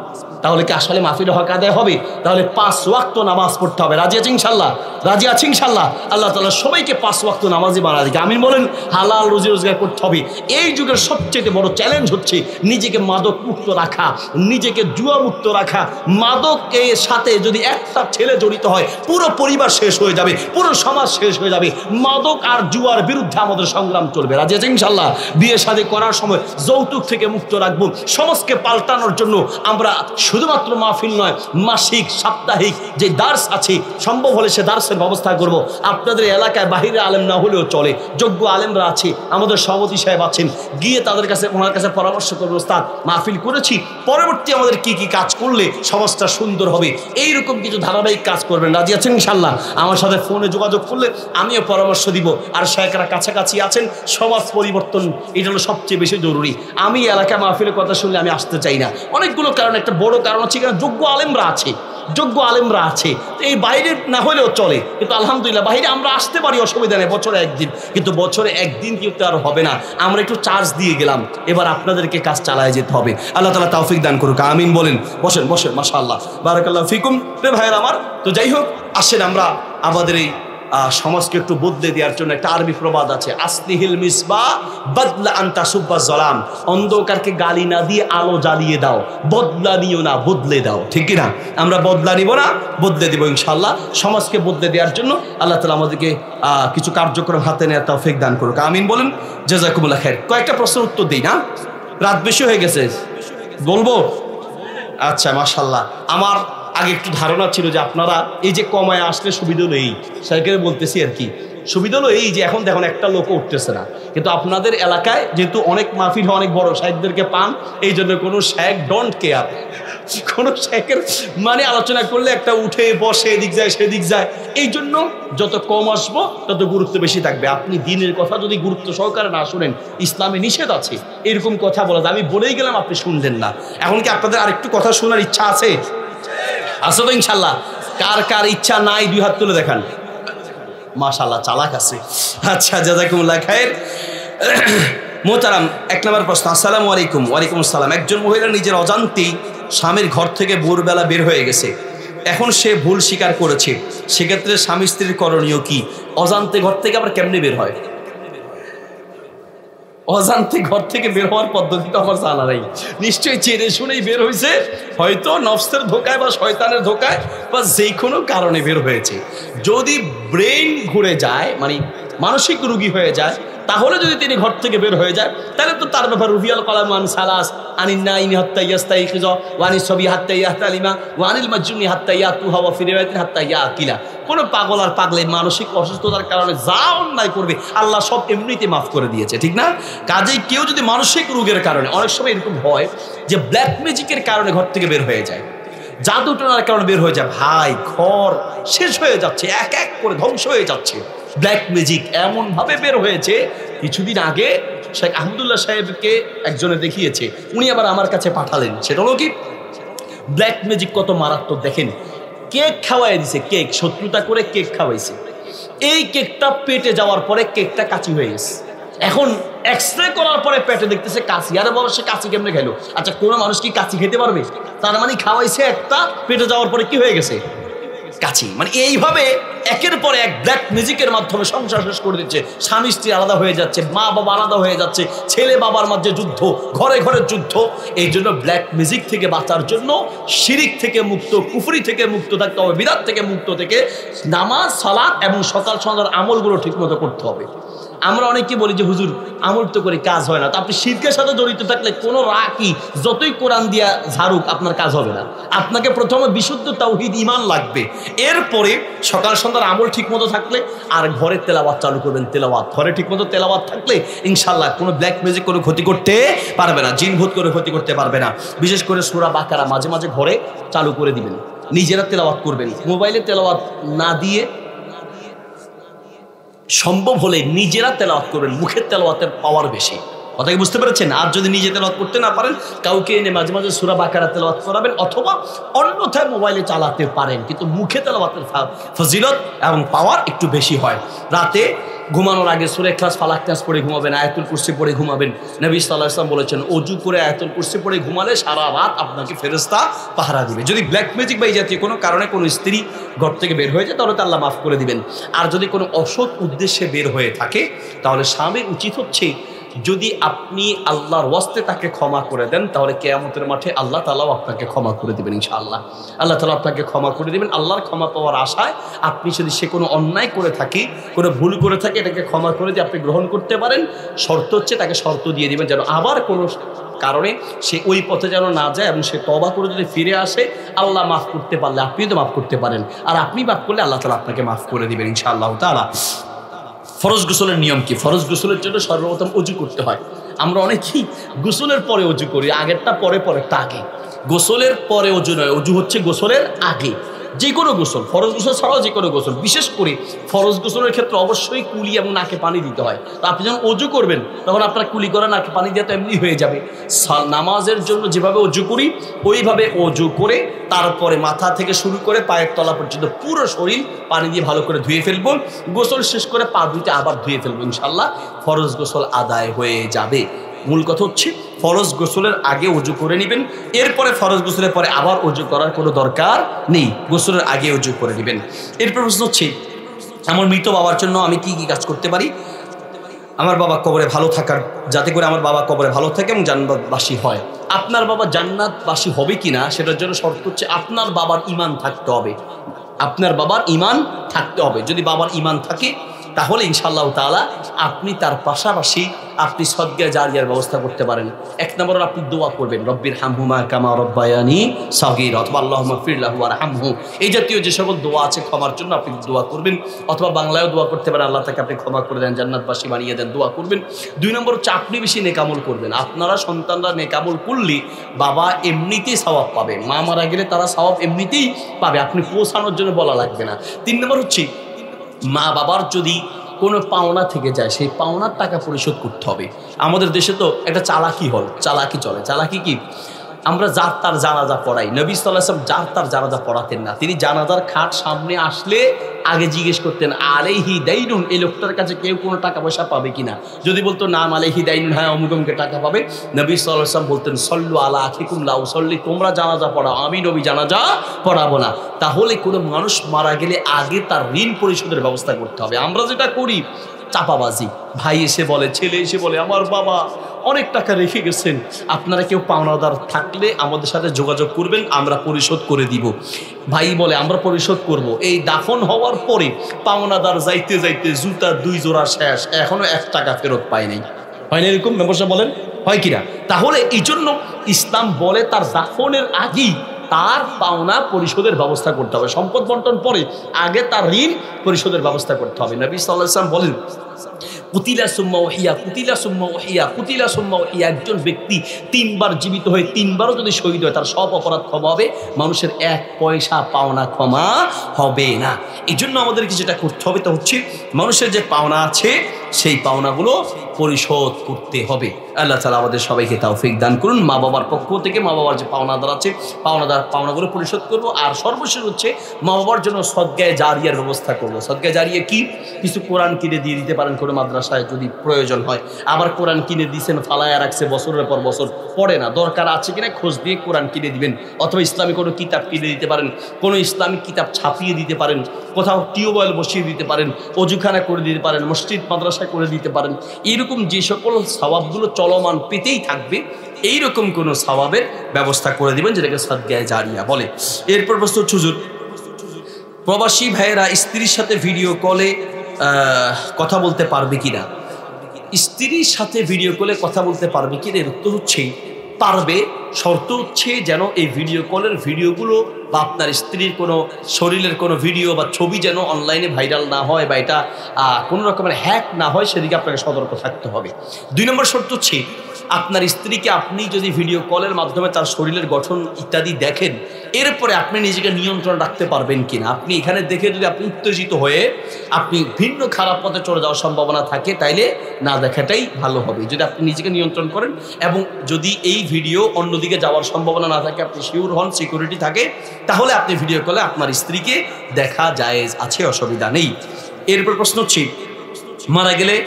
তাহলে কি আসলে মাহফিল হক আদায় হবে? তাহলে 5 ওয়াক্ত নামাজ পড়তে হবে। রাজি আছেন ইনশাআল্লাহ? রাজি আছি ইনশাল্লাহ? আল্লাহ তাআলা সবাইকে 5 ওয়াক্ত নামাজি বানায় দিকে আমিন বলেন। হালাল রুজি রোজগার করতে হবে। এই যুগের সবচেয়ে বড় চ্যালেঞ্জ হচ্ছে নিজেকে মাদক মুক্ত রাখা, নিজেকে জুয়া মুক্ত রাখা। মাদকের সাথে যদি একটা ছেলে জড়িত হয় পুরো পরিবার শেষ হয়ে যাবে, পুরো সমাজ শেষ হয়ে যাবে। মাদক আর জুয়ার বিরুদ্ধে আমাদের সংগ্রাম চলবে। রাজি আছে ইনশাল্লাহ? বিয়ে শাদী করার সময় যৌতুক থেকে মুক্ত রাখবো। সমাজকে পাল্টানোর জন্য আমরা শুধুমাত্র মাহফিল নয়, মাসিক সাপ্তাহিক যে দার্স আছে সম্ভব হলে সে দার্সের ব্যবস্থা করব। আপনাদের এলাকায় বাহিরে আলেম না হলেও চলে, যোগ্য আলেমরা আছে, আমাদের সভাপতি সাহেব আছেন, গিয়ে তাদের কাছে ওনার কাছে পরামর্শ করবো, ওস্তাদ মাহফিল করেছি, পরবর্তী আমাদের কি কি কাজ করলে সমাজটা সুন্দর হবে, এইরকম কিছু ধারাবাহিক কাজ করবেন। রাজি আছেন ইনশাল্লাহ? আমার সাথে ফোনে যোগাযোগ করলে আমিও পরামর্শ দিব। আর শেখরা কাছাকাছি আছেন, সমাজ পরিবর্তন এটা হলো সবচেয়ে বেশি জরুরি। আমি এলাকায় মাহফিলের কথা শুনলে আমি আসতে চাই না, অনেকগুলো কারণ। একটা বড় কারণ হচ্ছে এখানে যোগ্য আলেমরা আছে, যোগ্য আলেমরা আছে। এই বাইরে না হলেও চলে, কিন্তু আলহামদুলিল্লাহ বাইরে আমরা আসতে পারি, অসুবিধা নেই, বছরে একদিন। কিন্তু বছরে একদিন কিন্তু আর হবে না, আমরা একটু চার্জ দিয়ে গেলাম, এবার আপনাদেরকে কাজ চালায় যেতে হবে। আল্লাহ তাআলা তৌফিক দান করুক, আমিন বলেন। বসেন বসেন, মাশাআল্লাহ, বারাকাল্লাহু ফিকুম। রে ভাইয়ের আমার, তো যাই হোক, আসেন আমরা আমাদের এই সমাজকে একটু বদলে দেওয়ার জন্য একটা আরবি প্রবাদ আছে, আসলিহিল মিসবাহ বদলা আনতা সুব্বা জলাম। অন্ধকারকে গালি না দিয়ে আলো জ্বালিয়ে দাও, বদলা নিও না, বদলে দাও। ঠিক কিনা? আমরা বদলা নিব না, বদলে দিব ইনশাআল্লাহ। সমাজকে বদলে দেওয়ার জন্য আল্লাহ তাআলা আমাদেরকে কিছু কার্যক্রম হাতে নেওয়ার তৌফিক দান করুক, আমিন বলেন। জাযাকুমুল্লাহ খাইর। কয়েকটা প্রশ্নের উত্তর দিই না, রাত বেশি হয়ে গেছে, বলবো? আচ্ছা, মাশাআল্লাহ। আমার আগে একটু ধারণা ছিল যে আপনারা এই যে কমায় আসলে সুবিধা হলো, এই সাইকেলে বলতেছি আর কি, সুবিধা হলো এই যে এখন দেখুন একটা লোকও উঠতেছে না। কিন্তু আপনাদের এলাকায় যেহেতু অনেক মাহফিল, অনেক বড় শাইখদেরকে পান, এই জন্য কোনো শাইখ ডোন্ট কেয়ার। কোনো শাইখের মানে আলোচনা করলে একটা উঠে বসে, এদিক যায় সেদিক যায়। এই জন্য যত কম আসবো তত গুরুত্ব বেশি থাকবে। আপনি দিনের কথা যদি গুরুত্ব সহকারে না শুনেন, ইসলামে নিষেধ আছে এরকম কথা বলা। আমি বলেই গেলাম, আপনি শুনলেন না। এখন কি আপনাদের আরেকটু কথা শোনার ইচ্ছা আছে? আছে তো ইনশাল্লাহ? কার কার ইচ্ছা নাই দুই হাত তুলে দেখান। মাশাআল্লাহ, চালাক আছে। আচ্ছা, জাযাকুমুল্লাহ খাইর। মোহতারাম, 1 নম্বর প্রশ্ন। আসসালামু আলাইকুম। ওয়ালাইকুম আসসালাম। একজন মহিলা নিজের অজান্তেই স্বামীর ঘর থেকে ভোরবেলা বের হয়ে গেছে, এখন সে ভুল স্বীকার করেছে, সেক্ষেত্রে স্বামী স্ত্রীর করণীয় কি? অজান্তে ঘর থেকে আবার কেমনে বের হয়? অজান্তে ঘর থেকে বের হওয়ার পদ্ধতি তো আমার জানা নাই, নিশ্চয়ই চেনে শুনেই বের হয়েছে, হয়তো নফসের ধোকায় বা শয়তানের ধোকায় বা যে কোনো কারণে বের হয়েছে। যদি ব্রেন ঘুরে যায়, মানে মানসিক রোগী হয়ে যায়, তাহলে যদি তিনি ঘর থেকে বের হয়ে যায়, তাহলে তো তার ব্যাপার রুফিয়াল কলাম আন সালাস আনিন নাইমি হাত্তা ইয়াস্তাইখিজ ওয়ানিস সাবি হাত্তা ইয়াহতালিমা ওয়ানিল মাজনুনি হাত্তা ইয়াতুহা ওয়া ফি রিওয়ায়াতিন হাত্তা ইয়াকিলা। কোনো পাগল আর পাগলে মানসিক অসুস্থতার কারণে যা অন্যায় করবে আল্লাহ সব এমনিতে মাফ করে দিয়েছে, ঠিক না? কাজেই কেউ যদি মানসিক রোগের কারণে, অনেক সময় এরকম হয় যে ব্ল্যাক ম্যাজিকের কারণে ঘর থেকে বের হয়ে যায়, জাদু টোনার কারণে বের হয়ে যায়, ভাই ঘর শেষ হয়ে যাচ্ছে, এক এক করে ধ্বংস হয়ে যাচ্ছে। ব্ল্যাক ম্যাজিক এমনভাবে বের হয়েছে, কিছুদিন আগে শেখ আহমদুল্লাহ সাহেবকে একজনে দেখিয়েছে, উনি আবার আমার কাছে পাঠালেন। সেটা হলো কি, ব্ল্যাক ম্যাজিক কত মারাত্মক দেখেন। কেক খাওয়াই দিছে, কেক শত্রুতা করে কেক খাওয়াইছে। এই কেকটা পেটে যাওয়ার পরে কেকটা কাঁচি হয়ে গেছে। এখন এক্সরে করার পরে পেটে দেখতেছে কাঁচি। আরে বাবা, সে কাঁচি কেমনে খেলো? আচ্ছা, কোনো মানুষ কি কাঁচি খেতে পারবে? তার মানে খাওয়াইছে একটা, পেটে যাওয়ার পরে কি হয়ে গেছে? কাঁচি। মানে এইভাবে একের পর এক ব্ল্যাক ম্যাজিকের মাধ্যমে সংসার শেষ করে দিচ্ছে। স্বামী স্ত্রী আলাদা হয়ে যাচ্ছে, মা বাবা আলাদা হয়ে যাচ্ছে, ছেলে বাবার মাঝে যুদ্ধ, ঘরে ঘরে যুদ্ধ। এই জন্য ব্ল্যাক ম্যাজিক থেকে বাঁচার জন্য শিরিক থেকে মুক্ত, কুফরি থেকে মুক্ত থাকতে হবে, বিদআত থেকে মুক্ত থেকে নামাজ, সালাত এবং সকাল সন্ধ্যার আমলগুলো ঠিকমতো করতে হবে। আমরা অনেকে বলি যে হুজুর আমল তো করে কাজ হয় না। তো আপনি শিরকের সাথে জড়িত থাকলে কোনো রাকি যতই কোরআন দিয়া ঝাড়ুক আপনার কাজ হবে না। আপনাকে প্রথমে বিশুদ্ধ তাওহীদ ঈমান লাগবে, এরপরে সকাল সন্ধ্যার আমল ঠিকমতো থাকলে আর ঘরে তেলাওয়াত চালু করবেন। তেলাওয়াত ঘরে ঠিকমতো তেলাওয়াত থাকলে ইনশাআল্লাহ কোনো ব্ল্যাক ম্যাজিক কোনো ক্ষতি করতে পারবে না, জিন ভূত করে ক্ষতি করতে পারবে না। বিশেষ করে সূরা বাকারা মাঝে মাঝে ঘরে চালু করে দিবেন, নিজেরা তেলাওয়াত করবেন। মোবাইলে তেলাওয়াত না দিয়ে সম্ভব হলে নিজেরা তেলাওয়াত করবেন, মুখের তেলাওয়াতের পাওয়ার বেশি। কথা কি বুঝতে পেরেছেন? আর যদি নিজে তেলাওয়াত করতে না পারেন, কাউকে এনে মাঝে মাঝে সূরা বাকারা তেলাওয়াত করাবেন, অথবা অন্যথায় মোবাইলে চালাতে পারেন, কিন্তু মুখে তেলাওয়াতের ফজিলত এবং পাওয়ার একটু বেশি হয়। রাতে ঘুমানোর আগে সূরা ইখলাস, ফালাক, নাস পড়ে ঘুমাবেন, আয়াতুল কুরসি পড়ে ঘুমাবেন। নবী সাল্লাল্লাহু আলাইহি ওয়াসাল্লাম বলেছেন, ওযু করে আয়াতুল কুরসি পড়ে ঘুমালে সারা রাত আপনাকে ফেরেশতা পাহারা দিবে। যদি ব্ল্যাক ম্যাজিক বা এই জাতীয় কোনো কারণে কোনো স্ত্রী ঘর থেকে বের হয়ে যায়, তাহলে তো আল্লাহ মাফ করে দিবেন। আর যদি কোনো অসৎ উদ্দেশ্যে বের হয়ে থাকে, তাহলে স্বামীর উচিত হচ্ছে, যদি আপনি আল্লাহর ওয়াস্তে তাকে ক্ষমা করে দেন, তাহলে কিয়ামতের মাঠে আল্লাহ তাআলাও আপনাকে ক্ষমা করে দিবেন ইনশাআল্লাহ। আল্লাহ তাআলা আপনাকে ক্ষমা করে দিবেন। আল্লাহর ক্ষমা পাওয়ার আশায় আপনি যদি সে কোনো অন্যায় করে থাকে, কোনো ভুল করে থাকে, এটাকে ক্ষমা করে দিয়ে আপনি গ্রহণ করতে পারেন। শর্ত হচ্ছে, তাকে শর্ত দিয়ে দিবেন যেন আবার কোনো কারণে সে ওই পথে যেন না যায়, এবং সে তওবা করে যদি ফিরে আসে, আল্লাহ মাফ করতে পারলে আপনি তো মাফ করতে পারেন, আর আপনি মাফ করলে আল্লাহ তাআলা আপনাকে মাফ করে দিবেন ইনশাআল্লাহ তাআলা। ফরজ গোসলের নিয়ম কি? ফরজ গোসলের জন্য সর্বপ্রথম অজু করতে হয়। আমরা অনেকেই গোসলের পরে অজু করি, আগেরটা পরে, পরেরটা আগে। গোসলের পরে অজু নয়, অজু হচ্ছে গোসলের আগে। যে কোনো গোসল, ফরজ গোসল ছাড়াও যে কোনো গোসল, বিশেষ করে ফরজ গোসলের ক্ষেত্রে অবশ্যই কুলি এবং নাকে পানি দিতে হয়। তো আপনি যখন অজু করবেন, তখন আপনার কুলি করা, নাকে পানি দেওয়া তো এমনি হয়ে যাবে। নামাজের জন্য যেভাবে অজু করি, ওইভাবে অজু করে তারপরে মাথা থেকে শুরু করে পায়ের তলা পর্যন্ত পুরো শরীর পানি দিয়ে ভালো করে ধুয়ে ফেলবো। গোসল শেষ করে পা দুইটা আবার ধুয়ে ফেলবো, ইনশাল্লাহ ফরজ গোসল আদায় হয়ে যাবে। মূল কথা হচ্ছে, ফরজ গোসলের আগে অজু করে নেবেন, এরপরে ফরজ গোসলের পরে আবার অজু করার কোনো দরকার নেই, গোসলের আগে অজু করে নেবেন। এরপর প্রশ্ন হচ্ছে, আমার মৃত বাবার জন্য আমি কি কি কাজ করতে পারি আমার বাবা কবরে ভালো থাকার, যাতে করে আমার বাবা কবরে ভালো থাকে এবং জান্নাতবাসী হয়? আপনার বাবা জান্নাতবাসী হবে কিনা, সেটার জন্য শর্ত হচ্ছে আপনার বাবার ঈমান থাকতে হবে। আপনার বাবার ঈমান থাকতে হবে। যদি বাবার ঈমান থাকে, তাহলে ইনশাআল্লাহ তাআলা আপনি তার পাশাপাশি আপনি সদকা জারিয়ার ব্যবস্থা করতে পারেন। এক নম্বর, আপনি দোয়া করবেন, রব্বির হামহুমা কামা রব্বায়ানি সাগীরা, অথবা আল্লাহুম্মা ফির লাহু ওয়ারহামহু। এই জাতীয় যে সকল দোয়া আছে ক্ষমার জন্য, আপনি দোয়া করবেন। অথবা বাংলায়ও দোয়া করতে পারেন, আল্লাহ তাকে আপনি ক্ষমা করে দেন, জান্নাতবাসী বানিয়ে দেন, দোয়া করবেন। দুই নম্বর হচ্ছে, আপনি বেশি নেকামল করবেন। আপনারা সন্তানরা নেকামল করলে বাবা এমনিতেই সওয়াব পাবে, মা মারা গেলে তারা সওয়াব এমনিতেই পাবে, আপনি পৌঁছানোর জন্য বলা লাগবে না। তিন নম্বর হচ্ছে, মা বাবার যদি কোনো পাওনা থেকে যায়, সেই পাওনার টাকা পরিশোধ করতে হবে। আমাদের দেশে তো একটা চালাকি চলে। চালাকি কি? আমরা যার তার জানাজা পড়াই। নবী সাল্লাল্লাহু আলাইহি ওয়াসাল্লাম যার তার জানাজা পড়াতেন না। তিনি জানাজার খাট সামনে আসলে আগে জিজ্ঞেস করতেন, আলাইহি দাইনুন, এই লোকটার কাছে কেউ কোনো টাকা পয়সা পাবে কিনা। যদি বলতো নাম আলাইহি দাইনুন, হ্যাঁ অমুক অমুকে টাকা পাবে, নবী সাল্লাল্লাহু আলাইহি ওয়াসাল্লাম বলতেন, সল্লু আলা আখিকুম লা উসাল্লি, তোমরা জানাজা পড়াও, আমি নবী জানাজা পড়াবো না। তাহলে কোনো মানুষ মারা গেলে আগে তার ঋণ পরিশোধের ব্যবস্থা করতে হবে। আমরা যেটা করি, চাপাবাজি। ভাই এসে বলে, ছেলে এসে বলে, আমার বাবা অনেক টাকা রেখে গেছেন, আপনারা কেউ পাওনাদার থাকলে আমাদের সাথে যোগাযোগ করবেন, আমরা পরিশোধ করে দিব। ভাই বলে, আমরা পরিশোধ করব। এই দাফন হওয়ার পরে পাওনাদার যাইতে যাইতে জুতা 2 জোড়া শেষ, এখনো 1 টাকা ফেরত পায় নাই। হয় না এরকম? মেম্বারসা বলেন, হয় কিনা? তাহলে এই জন্য ইসলাম বলে, তার দাফনের আগেই তার পাওনা পরিশোধের ব্যবস্থা করতে হবে। সম্পদ বন্টন পরে, আগে তার ঋণ পরিশোধের ব্যবস্থা করতে হবে। নবী সাল্লাল্লাহু আলাইহি ওয়াসাল্লাম বলেন, কুতিলা সুম্মা ওহিয়া, কুতিলা সুম্মা ওহিয়া, কুতিলা সুম্মা ওহিয়া। একজন ব্যক্তি 3 বার জীবিত হয়ে 3 বারও যদি শহীদ হয়, তার সব অপরাধ ক্ষমা হবে, মানুষের 1 পয়সা পাওনা ক্ষমা হবে না। এই জন্য আমাদেরকে যেটা করতে হবে তা হচ্ছে, মানুষের যে পাওনা আছে সেই পাওনাগুলো পরিশোধ করতে হবে। আল্লাহ তাআলা আমাদের সবাইকে তৌফিক দান করুন। মা বাবার পক্ষ থেকে মা বাবার যে পাওনাদার আছে, পাওনাগুলো পরিশোধ করব। আর সর্বশেষ হচ্ছে, মা বাবার জন্য সদকায়ে জারিয়ার ব্যবস্থা করব। সদকায়ে জারিয়া কি? কিছু কোরআন কিনে দিয়ে দিতে পারেন কোনো মাদ্রাসায় যদি প্রয়োজন হয়। আবার কোরআন কিনে দিয়েছেন, ফালায়া রাখছে, বছরের পর বছর পড়ে না, দরকার আছে কিনা খোঁজ দিয়ে কোরআন কিনে দিবেন। অথবা ইসলামী কোনো কিতাব কিনে দিতে পারেন, কোনো ইসলামিক কিতাব ছাপিয়ে দিতে পারেন, কোথাও টিউবওয়েল বসিয়ে দিতে পারেন, অজুখানা করে দিতে পারেন, মসজিদ মাদ্রাসা করে দিতে পারেন। এইরকম যে সকল সওয়াবগুলো চলমান পেতেই থাকবে, এইরকম কোনো সওয়াবের ব্যবস্থা করে দিবেন, যেটাকে সদকায়ে জারিয়া বলে। এরপর প্রশ্ন হচ্ছে, হুজুর প্রবাসী ভাইয়েরা স্ত্রীর সাথে ভিডিও কলে কথা বলতে পারবে কিনা? স্ত্রীর সাথে ভিডিও কলে কথা বলতে পারবে কিনা? এর উত্তর হচ্ছে পারবে। শর্ত হচ্ছে যেন এই ভিডিও কলের ভিডিওগুলো বা আপনার স্ত্রীর কোনো শরীরের কোনো ভিডিও বা ছবি যেন অনলাইনে ভাইরাল না হয়, বা এটা কোনো রকমের হ্যাক না হয়, সেদিকে আপনাকে সতর্ক থাকতে হবে। 2 নম্বর শর্ত হচ্ছে আপনার স্ত্রীকে আপনি যদি ভিডিও কলের মাধ্যমে তার শরীরের গঠন ইত্যাদি দেখেন, এরপরে আপনি নিজেকে নিয়ন্ত্রণ রাখতে পারবেন কিনা। আপনি এখানে দেখে যদি আপনি উত্তেজিত হয়ে আপনি ভিন্ন খারাপ পথে চলে যাওয়ার সম্ভাবনা থাকে, তাইলে না দেখাটাই ভালো হবে। যদি আপনি নিজেকে নিয়ন্ত্রণ করেন এবং যদি এই ভিডিও অন্যদিকে যাওয়ার সম্ভাবনা না থাকে, আপনি শিওর হন, সিকিউরিটি থাকে, তাহলে আপনি ভিডিও কলে আপনার স্ত্রীকে দেখা জায়েজ আছে, অসুবিধা নেই। এরপর প্রশ্ন হচ্ছে, মারা গেলে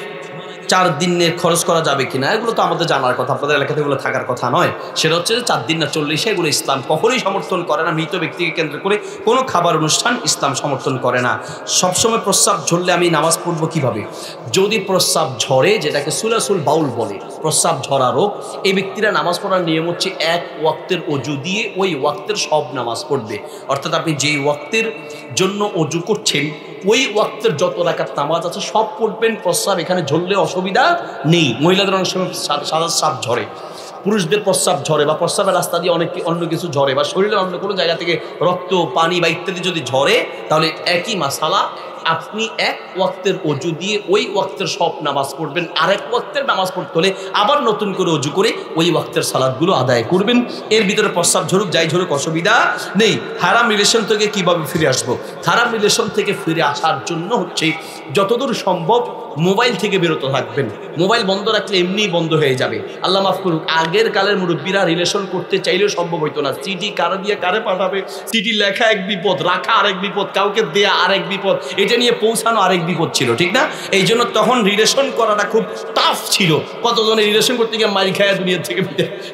4 দিনের খরচ করা যাবে কিনা। এগুলো তো আমাদের জানার কথা, আপনাদের এলাকাতে এগুলো থাকার কথা নয়। সেটা হচ্ছে 4 দিন না 40, এগুলো ইসলাম কখনোই সমর্থন করে না। মৃত ব্যক্তিকে কেন্দ্র করে কোনো খাবার অনুষ্ঠান ইসলাম সমর্থন করে না। সবসময় প্রস্রাব ঝরলে আমি নামাজ পড়বো কিভাবে? যদি প্রস্রাব ঝরে, যেটাকে সুলাসুল বাউল বলে, প্রস্রাব ঝরা রোগ, এই ব্যক্তিরা নামাজ পড়ার নিয়ম হচ্ছে 1 ওয়াক্তের অজু দিয়ে ওই ওয়াক্তের সব নামাজ পড়বে। অর্থাৎ আপনি যেই ওয়াক্তের জন্য অজু করছেন ওই ওয়াক্তের যত রাকাত নামাজ আছে সব পড়বেন। প্রস্রাব এখানে ঝরলে অসুবিধা নেই। মহিলাদের অনেক সময় সাদা সাপ ঝরে, পুরুষদের প্রস্রাব ঝরে, বা প্রস্রাবের রাস্তা দিয়ে অন্য কিছু ঝরে, বা শরীরের অন্য কোনো জায়গা থেকে রক্ত, পানি বা ইত্যাদি যদি ঝরে, তাহলে একই মাসালা, আপনি 1 ওয়াক্তের অজু দিয়ে ওই ওয়াক্তের সব নামাজ পড়বেন। আরেক ওয়াক্তের নামাজ পড়তে হলে আবার নতুন করে অজু করে ওই ওয়াক্তের সালাতগুলো আদায় করবেন। এর ভিতরে প্রস্রাব ঝরুক, যাই ঝরুক, অসুবিধা নেই। হারাম রিলেশন থেকে কিভাবে ফিরে আসবো? হারাম রিলেশন থেকে ফিরে আসার জন্য হচ্ছে যতদূর সম্ভব মোবাইল থেকে বিরত থাকবেন। মোবাইল বন্ধ রাখলে এমনিই বন্ধ হয়ে যাবে। আল্লাহ মাফ করুক, আগের কালের মুরব্বীরা রিলেশন করতে চাইলেও সম্ভব হইতো না। চিঠি কারো দিয়ে কারে পাঠাবে, চিঠি লেখা এক বিপদ, রাখা আরেক বিপদ, কাউকে দেয়া আরেক বিপদ, এটা নিয়ে পৌঁছানো আরেক বিপদ ছিল, ঠিক না? এই জন্য তখন রিলেশন করাটা খুব টাফ ছিল। কতজনে রিলেশন করতে গিয়ে মারি খায় দুনিয়া থেকে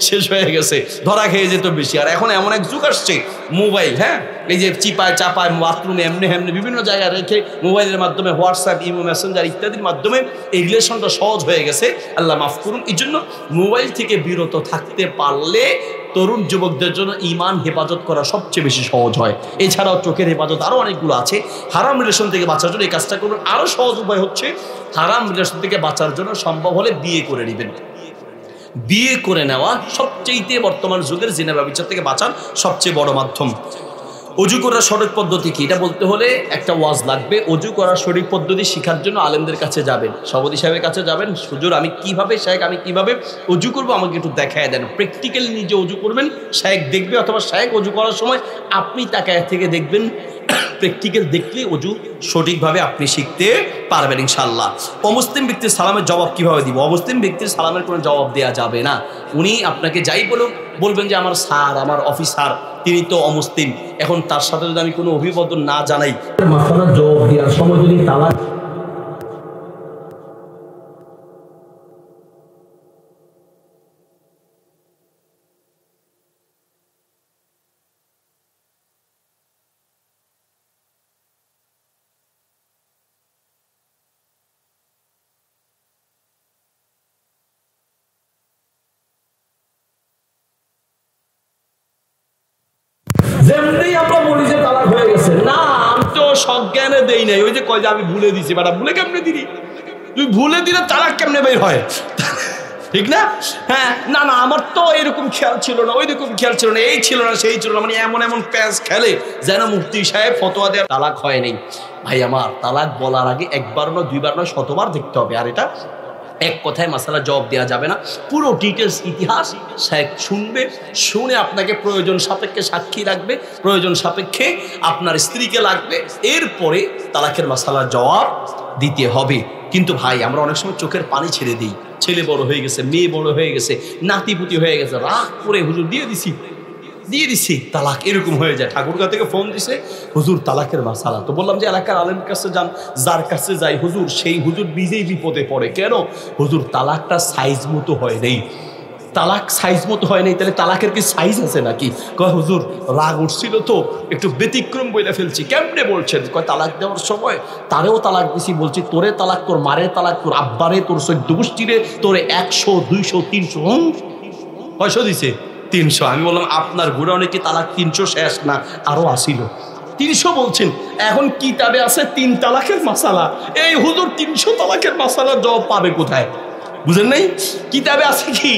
শেষ হয়ে গেছে, ধরা খেয়ে যেত বেশি। আর এখন এমন এক যুগ আসছে মোবাইল, হ্যাঁ, এই যে চিপায় চাপায় বাথরুমে এমনি এমনি বিভিন্ন জায়গায় রেখে মোবাইলের মাধ্যমে হোয়াটসঅ্যাপ, ইমো, মেসেঞ্জার ইত্যাদির মাধ্যমে এই রিলেশনটা সহজ হয়ে গেছে। আল্লাহ মাফ করুন। এই জন্য মোবাইল থেকে বিরত থাকতে পারলে তরুণ যুবকদের জন্য ঈমান হেফাজত করা সবচেয়ে বেশি সহজ হয়। এছাড়াও চোখের হেফাজত আরও অনেকগুলো আছে। হারাম রিলেশন থেকে বাঁচার জন্য এই কাজটা করবেন। আরও সহজ উপায় হচ্ছে, হারাম রিলেশন থেকে বাঁচার জন্য সম্ভব হলে বিয়ে করে নেবেন। বিয়ে করে নেওয়া সবচেয়ে বর্তমান যুগের জিনা ব্যভিচার থেকে বাঁচার সবচেয়ে বড় মাধ্যম। অজু করার সঠিক পদ্ধতি কি, এটা বলতে হলে একটা ওয়াজ লাগবে। অজু করার সঠিক পদ্ধতি শেখার জন্য আলেমদের কাছে যাবেন, সভাপতি সাহেবের কাছে যাবেন। হুজুর আমি কিভাবে, শেখ আমি কিভাবে অজু করবো আমাকে একটু দেখায় দেন। প্র্যাকটিক্যালি নিজে অজু করবেন, শেখ দেখবে, অথবা শেখ অজু করার সময় আপনি তাকে থেকে দেখবেন। প্র্যাকটিক্যাল দেখলে অজু সঠিকভাবে আপনি শিখতে পারবেন ইনশাল্লাহ। অমুসলিম ব্যক্তির সালামের জবাব কিভাবে দিব? অমুসলিম ব্যক্তির সালামের কোনো জবাব দেওয়া যাবে না। উনি আপনাকে যাই বলবেন যে আমার স্যার, আমার অফিসার, তিনি তো অমুসলিম। এখন তার সাথে যদি আমি কোনো অভিবাদন না জানাই, মাসালার জবাব দেওয়ার সময় যদি তালাক যেমনি আমরা বলি যে তালাক হয়ে গেছে, না আমি তো সজ্ঞানে দেই নাই। ওই যে কয় যে আমি ভুলে দিছি, বাটা ভুলে কেমনে দিলি? তুই ভুলে দিলে তালাক কেমনে বের হয়, ঠিক না? হ্যাঁ, না না আমার তো এরকম খেয়াল ছিল না, ওই রকম খেয়াল ছিল না, এই ছিল না, সেই ছিল না, মানে এমন এমন প্যাঁচ খেলে যেন মুফতি সাহেব ফতোয়া দেয় তালাক হয় নাই। ভাই আমার, তালাক বলার আগে একবার নয়, দুইবার নয়, শতবার দেখতে হবে। আর এটা এক কথায় মাসালা জবাব দেওয়া যাবে না। পুরো ডিটেলস ইতিহাস শেখ শুনবে, শুনে আপনাকে প্রয়োজন সাপেক্ষে সাক্ষী রাখবে, প্রয়োজন সাপেক্ষে আপনার স্ত্রীকে লাগবে, এরপরে তালাকের মাসালার জবাব দিতে হবে। কিন্তু ভাই আমরা অনেক সময় চোখের পানি ছেড়ে দিই। ছেলে বড় হয়ে গেছে, মেয়ে বড় হয়ে গেছে, নাতিপুতি হয়ে গেছে, রাগ করে হুজুর দিয়ে দিছি তালাক, এরকম হয়ে যায়। ঠাকুরগাঁ থেকে ফোন দিছে, হুজুর তালাকের মাসালা। তো বললাম যে এলাকার আলেমের কাছে যান, যার কাছে যাই হুজুর, সেই হুজুর নিজেই বিপদে পড়ে। কেন? হুজুর তালাকটা সাইজ মতো হয় নেই। তালাক সাইজ মতো হয় নাই, তাহলে তালাকের কি সাইজ আছে নাকি? কয় হুজুর রাগ উঠছিল তো একটু ব্যতিক্রম বইলে ফেলছি। কেমনে বলছেন? কয় তালাক দেওয়ার সময় তারেও তালাক দিছি, বলছি তোরে তালাক, তোর মারে তালাক, তোর আব্বারে, তোর 14 গোষ্ঠীরে, তোরে 100, 200, 300 কয়শো দিছে? 300। আমি বললাম আপনার ঘুরে অনেকে তালাক 300 শেষ না, আরো আসিল। 300 বলছেন, এখন কিতাবে আছে 3 তালাকের মাসালা। এই হুজুর 300 তালাকের মাসালার জবাব পাবে কোথায়? বুঝেন নাই? কিতাবে আছে কি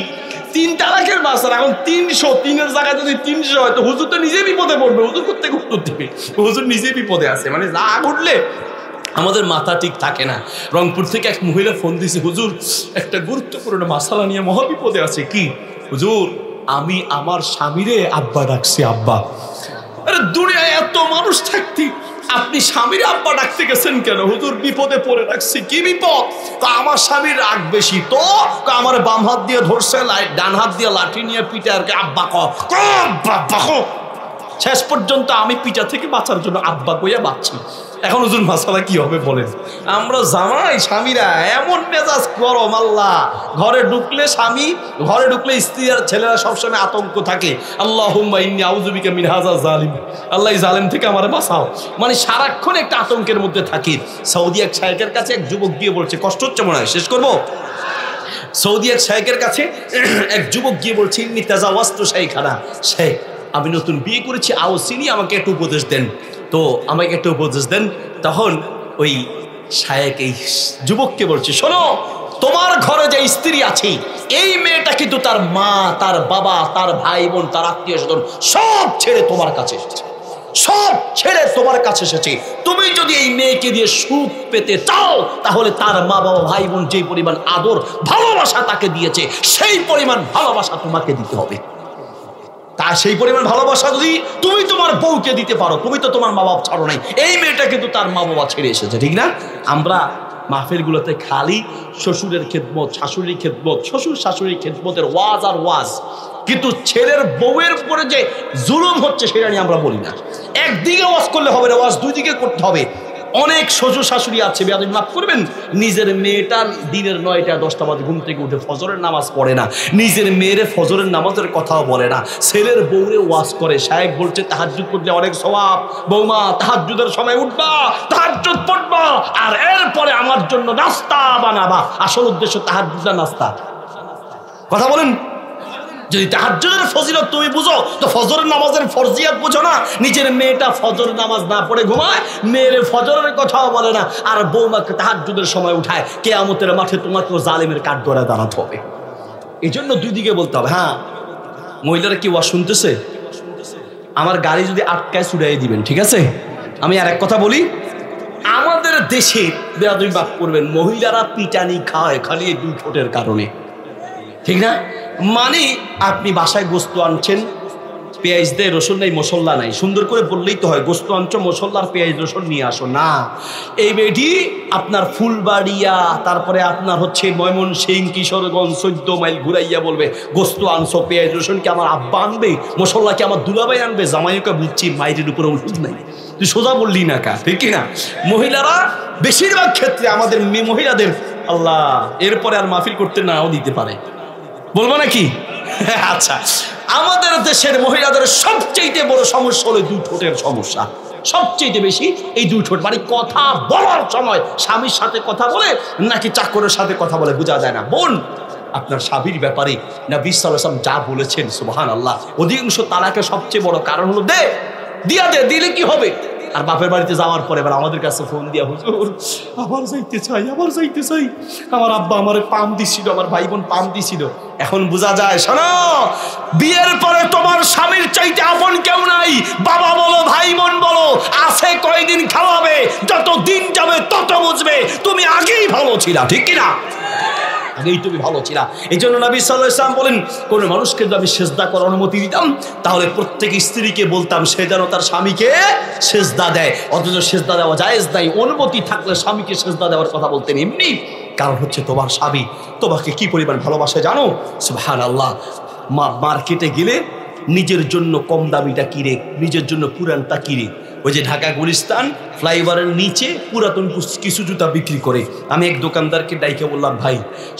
3 তালাকের মাসালা। এখন 300, 3-এর জায়গায় যদি 300 হয় তো হুজুর তো নিজে বিপদে পড়বে। হুজুর কোথেকে উত্তর দেবে? হুজুর নিজে বিপদে আছে, মানে রাগ উঠলে আমাদের মাথা ঠিক থাকে না। রংপুর থেকে এক মহিলা ফোন দিয়েছে, হুজুর একটা গুরুত্বপূর্ণ মাসালা নিয়ে মহাবিপদে আছে। কি হুজুর? আমি আমার স্বামীরে আব্বা ডাকছি। আব্বা? আরে দুনিয়ায় এত মানুষ থাকতে আপনি স্বামীর আব্বা ডাকতে গেছেন কেন? হুজুর বিপদে পড়ে রাখছি। কি বিপদ? আমার স্বামীর রাগ বেশি। তো আমার বাম হাত দিয়ে ধরছে, ডান হাত দিয়ে লাঠি নিয়ে পিঠে আর কি আব্বা কো। শেষ পর্যন্ত আমি পিঠা থেকে বাঁচার জন্য আব্বা কইয়া বাঁচছি। এখন হুজুর মাসালা কি হবে বলেন? আমরা জামাই স্বামীরা এমন মেজাজ গরম, আল্লাহ। ঘরে ঢুকলে স্বামী, ঘরে ঢুকলে স্ত্রী আর ছেলেরা সবসময় আতঙ্ক থাকে। আল্লাহুম্মা ইন্নী আউযু বিকা মিন হাযা জালিম, আল্লাহ এই জালেম থেকে আমারে বাঁচাও। মানে সারাক্ষণ একটা আতঙ্কের মধ্যে থাকি। সৌদি এক শায়েখের কাছে এক যুবক গিয়ে বলছে, কষ্ট হচ্ছে মনে হয়, শেষ করবো। সৌদি এক শায়েখের কাছে এক যুবক গিয়ে বলছে, ইন্নী তাজাওয়াজতু শাইখানা, শেখ আমি নতুন বিয়ে করেছি, আওসিনি আমাকে একটু উপদেশ দেন। তো আমাকে একটু উপদেশ দেন। তখন ওই শায়েখ এই যুবককে বলছে, শোনো, তোমার ঘরে যে স্ত্রী আছে এই মেয়েটা কিন্তু তার মা, তার বাবা, তার ভাই বোন, তার আত্মীয় স্বজন সব ছেড়ে তোমার কাছে এসেছে, সব ছেড়ে তোমার কাছে এসেছে। তুমি যদি এই মেয়েকে দিয়ে সুখ পেতে চাও তাহলে তার মা বাবা ভাই বোন যে পরিমাণ আদর ভালোবাসা তাকে দিয়েছে সেই পরিমাণ ভালোবাসা তোমাকে দিতে হবে। তা সেই পরিমাণ ভালোবাসা যদি তুমি তোমার বউকে দিতে পারো, তুমি তো তোমার মা বাবা ছাড়ো নাই, এই মেয়েটা কিন্তু তার মা বাবা ছেড়ে এসেছে, ঠিক না? আমরা মাহফিলগুলোতে খালি শ্বশুরের খেদমত, শাশুড়ির খেদমত, শ্বশুর শাশুড়ির খেদমতের ওয়াজ আর ওয়াজ, কিন্তু ছেলের বউয়ের উপরে যে জুলুম হচ্ছে সেটা নিয়ে আমরা বলি না। একদিকে ওয়াজ করলে হবে না, ওয়াজ দুই দিকে করতে হবে। অনেক শ্বশুর শাশুড়ি আছে, বেয়াদবি মাফ করবেন, নিজের মেয়েটার দিনের 9টা 10টা বাজে ঘুম থেকে উঠে ফজরের নামাজ পড়ে না, নিজের মেয়েরে ফজরের নামাজের কথাও বলে না, ছেলের বউরে ওয়াজ করে। সাহেব বলছে তাহাজ্জুদ করলে অনেক সওয়াব, বৌমা তাহাজ্জুদের সময় উঠবা, তাহাজ্জুদ পড়বা, আর এরপরে আমার জন্য নাস্তা বানাবা। আসল উদ্দেশ্য তাহাজ্জুদ না নাস্তা? কথা বলেন। যদি তাহাজ্জুদের ফজিলত তুমি বুঝো তো ফজরের নামাজের ফরজিয়াত বুঝো না। নিজের মেয়েটা ফজরের নামাজ না পড়ে ঘুমায়, মেয়ের ফজরের কথাও বলে না, আর বৌমাকে তাহাজ্জুদের সময় উঠায়, কিয়ামতের মাঠে তোমাকে জালিমের কাঠগড়ায় দাঁড়াতে হবে। এই জন্য দুই দিকে বলতে হবে। হ্যাঁ, মহিলারা কি ওয়াজ শুনতেছে? আমার গাড়ি যদি আটকায় ছুড়াই দিবেন, ঠিক আছে? আমি আর এক কথা বলি, আমাদের দেশে বেয়াদবি মাফ করবেন, মহিলারা পিটানি খায় খালি এই 2 ঠোঁটের কারণে, ঠিক না? মানে আপনি বাসায় গোস্ত আনছেন, পেঁয়াজ দেয়, রসুন নেই, মশলা নাই, সুন্দর করে বললেই তো হয় গোস্ত আনছো, মশলার পেঁয়াজ রসুন নিয়ে আসো না। এই বেটি আপনার ফুলবাড়িয়া, তারপরে আপনার হচ্ছে ময়মনসিংহ, কিশোরগঞ্জ 14 মাইল ঘুরাইয়া বলবে গোস্ত আনছো, পেঁয়াজ রসুন কি আমার আব্বা আনবে, মশলা কি আমার দুলাভাই আনবে? জামাইকে বুঝছি মায়ের উপরে ওষুধ নাই, তুই সোজা বললি না কা, ঠিক কিনা? মহিলারা বেশিরভাগ ক্ষেত্রে আমাদের মহিলাদের আল্লাহ এরপরে আর মাহফিল করতে নাও দিতে পারে, বলবো নাকি? আচ্ছা, আমাদের দেশের মহিলাদের সবচেয়ে বড় সমস্যা হলো 2 ঠোঁটের সমস্যা। সবচেয়ে বেশি এই 2 ঠোঁট, মানে কথা বলার সময় স্বামীর সাথে কথা বলে নাকি চাকরের সাথে কথা বলে বোঝা যায় না। বোন, আপনার স্বামীর ব্যাপারে নবী সাল্লাল্লাহু আলাইহি ওয়াসাল্লাম যা বলেছেন সুবহানাল্লাহ, অধিকাংশ তালাকের সবচেয়ে বড় কারণ হলো দিয়া দে, দিলে কি হবে? আর বাপের বাড়িতে যাওয়ার পরে এবার আমাদের কাছে ফোন দিয়া, হুজুর আবার যাইতে চাই, আবার যাইতে চাই, আমার আব্বা আমার পাম দিছিল, আমার ভাই বোন পাম দিছিল। এখন বোঝা যায়, শোনো, বিয়ের পরে তোমার স্বামীর চাইতে আপন কেউ নাই, বাবা বলো ভাই বোন বলো, আছে কয়দিন খাওয়াবে, যত দিন যাবে তত বুঝবে তুমি আগেই ভালো ছিলা, ঠিক কিনা? আগেই তুমি ভালো ছিলা। এই জন্য নবী সাল্লাল্লাহু আলাইহি ওয়াসাল্লাম বলেন, কোন মানুষকে যদি আমি সেজদা করার অনুমতি দিতাম তাহলে প্রত্যেক স্ত্রীকে বলতাম সে যেন তার স্বামীকে সেজদা দেয়। অথচ সেজদা দেওয়া জায়েজ নাই, অনুমতি থাকলে স্বামীকে সেজদা দেওয়ার কথা বলতেন এমনি। কারণ হচ্ছে তোমার স্বামী তোমাকে কি পরিমাণ ভালোবাসে জানো? সুবহানাল্লাহ। মার্কেটে গেলে নিজের জন্য কম দামিটা কিনে, নিজের জন্য পুরানটা কিনে। ওই যে ঢাকা গুলিস্তান ফ্লাইওভারের নিচে পুরাতন কিছু জুতা বিক্রি করে। আমি এক দোকানদারকে ডাইকে বললাম, ভাই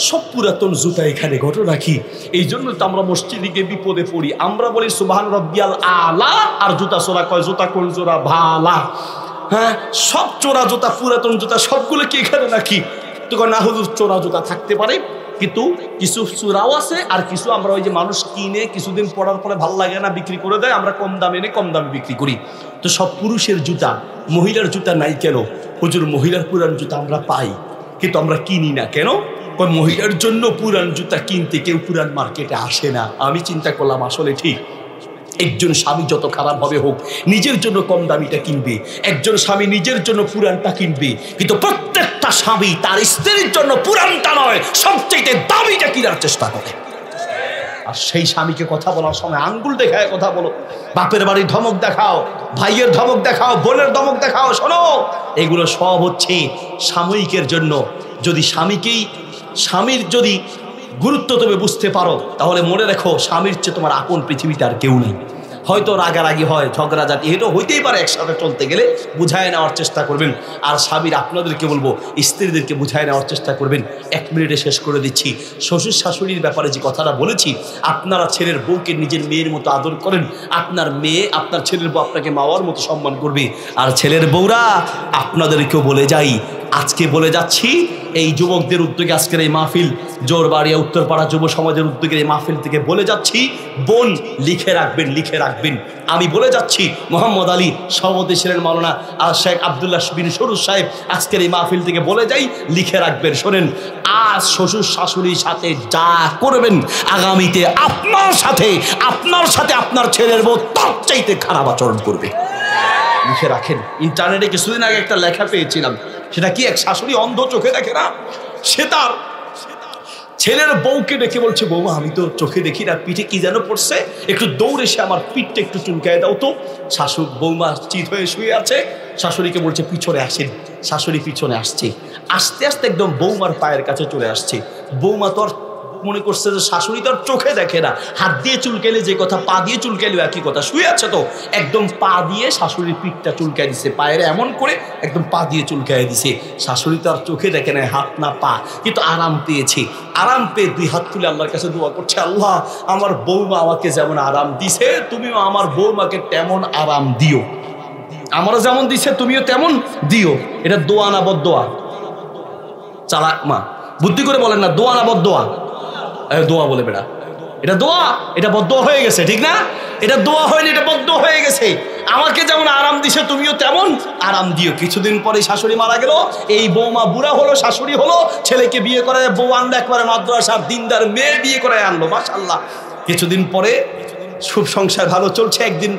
সব পুরাতন জুতা এখানে, ঘটনা কি? এই জন্য তো আমরা মসজিদে গিয়ে বিপদে পড়ি, আমরা বলি সুবহান রাব্বিয়াল আলা, আর জুতা চোরা কয় জুতা কোন জোড়া ভালা। হ্যাঁ, সব চোরা জুতা, পুরাতন জুতা সবগুলো কি এখানে নাকি? তো না হুজুর, চোরা জুতা থাকতে পারে, কিন্তু কিছু চোরাও আছে, আর কিছু আমরা ওই যে মানুষ কিনে কিছুদিন পরার পরে ভালো লাগে না বিক্রি করে দেয়, আমরা কম দামে এনে কম দামে বিক্রি করি। তো সব পুরুষের জুতা, মহিলার জুতা নাই কেন? হুজুর মহিলার পুরান জুতা আমরা পাই, কিন্তু আমরা কিনি না কেন? মহিলার জন্য পুরান জুতা কিনতে কেউ পুরান মার্কেটে আসে না। আমি চিন্তা করলাম আসলে ঠিক, একজন স্বামী যত খারাপ হবে হোক নিজের জন্য কম দামিটা কিনবে, একজন স্বামী নিজের জন্য পুরানটা কিনবে, কিন্তু প্রত্যেকটা স্বামী তার স্ত্রীর জন্য পুরানটা নয় সবচেয়ে দামিটা কেনার চেষ্টা করে। আর সেই স্বামীকে কথা বলার সময় আঙ্গুল দেখায় কথা বলো, বাপের বাড়ির ধমক দেখাও, ভাইয়ের ধমক দেখাও, বোনের ধমক দেখাও, শোনো এগুলো সব হচ্ছে সাময়িকের জন্য। যদি স্বামীর যদি গুরুত্ব তুমি বুঝতে পারো তাহলে মনে রেখো স্বামীর চেয়ে তোমার আপন পৃথিবীতে আর কেউ নেই। হয়তো রাগারাগি হয়, ঝগড়াঝাটি, এটা হইতেই পারে, একসাথে চলতে গেলে বুঝায় নেওয়ার চেষ্টা করবেন। আর স্বামীর আপনাদেরকে বলবো স্ত্রীদেরকে বুঝায় নেওয়ার চেষ্টা করবেন। 1 মিনিটে শেষ করে দিচ্ছি। শ্বশুর শাশুড়ির ব্যাপারে যে কথাটা বলেছি, আপনারা ছেলের বউকে নিজের মেয়ের মতো আদর করেন, আপনার মেয়ে আপনার ছেলের বউ আপনাকে মাওয়ার মতো সম্মান করবে। আর ছেলের বউরা আপনাদেরকেও বলে যাই, আজকে বলে যাচ্ছি এই যুবকদের উদ্যোগে আজকের এই মাহফিল, জোরবাড়িয়া উত্তরপাড়া যুব সমাজের উদ্যোগের এই মাহফিল থেকে বলে যাচ্ছি, বোন লিখে রাখবেন। আমি বলে যাচ্ছি মোহাম্মদ আলী সভাপতি ছিলেন মাওলানা আর শেখ আব্দুল্লাহ বিন সরুর সাহেব, আজকের এই মাহফিল থেকে বলে যাই লিখে রাখবেন। শোনেন, আজ শ্বশুর শাশুড়ির সাথে যা করবেন আগামীতে আপনার সাথে আপনার ছেলের বউ তার চাইতে খারাপ আচরণ করবে। লিখে রাখেন। ইন্টারনেটে কিছুদিন আগে একটা লেখা পেয়েছিলাম, সেটা কি, এক শাশুড়ি অন্ধ, চোখে দেখে না, সে তার ছেলের বউকে ডেকে বলছে, বৌমা আমি তো চোখে দেখি না, পিঠে কি যেন পড়ছে, একটু দৌড়ে এসে আমার পিঠটা একটু চুলকায় দাও তো। বৌমা চিত হয়ে শুয়ে আছে, শাশুড়িকে বলছে পিছনে আসেন। শাশুড়ি পিছনে আসছে, আস্তে আস্তে একদম বৌমার পায়ের কাছে চলে আসছে। বৌমা তো আর মনে করছে যে শাশুড়ি তো আর চোখে দেখে না, হাত দিয়ে চুলকাইলে যে কথা, পা দিয়ে চুলকাইলেও একই কথা, শুয়ে আছে তো একদম পা দিয়ে শাশুড়ির পিঠটা চুলকায় দিছে, পায়ের এমন করে একদম পা দিয়ে চুলকায় দিছে। শাশুড়ি তো আর চোখে দেখে না, হাত না পা, কিন্তু আরাম পেয়েছে। আরাম পেয়ে 2 হাত তুলে আল্লাহর কাছে দোয়া করছে, আল্লাহ আমার বৌমা আমাকে যেমন আরাম দিছে তুমিও আমার বৌমাকে তেমন আরাম দিও, আমারও যেমন দিছে তুমিও তেমন দিও। এটা দোয়া না বদদোয়া? চালাক মা, বুদ্ধি করে বলেন না, দোয়া না বদদোয়া? দোয়া বলে বেড়া, এটা দোয়া, এটা বদদোয়া হয়ে গেছে, ঠিক না? এটা দোয়া হয়নি, এটা বদদোয়া হয়ে গেছে। আমাকে যেমন আরাম দিছে তুমিও তেমন আরাম দিও। কিছুদিন পরে শাশুড়ি মারা গেল, এই বৌমা বুড়া হলো, শাশুড়ি হলো, ছেলেকে বিয়ে করে বউ আনলো, একবারে মাদ্রাসার দিনদার মেয়ে বিয়ে করে আনলো, মাশাআল্লাহ। কিছুদিন পরে খুব সংসার ভালো চলছে। একদিন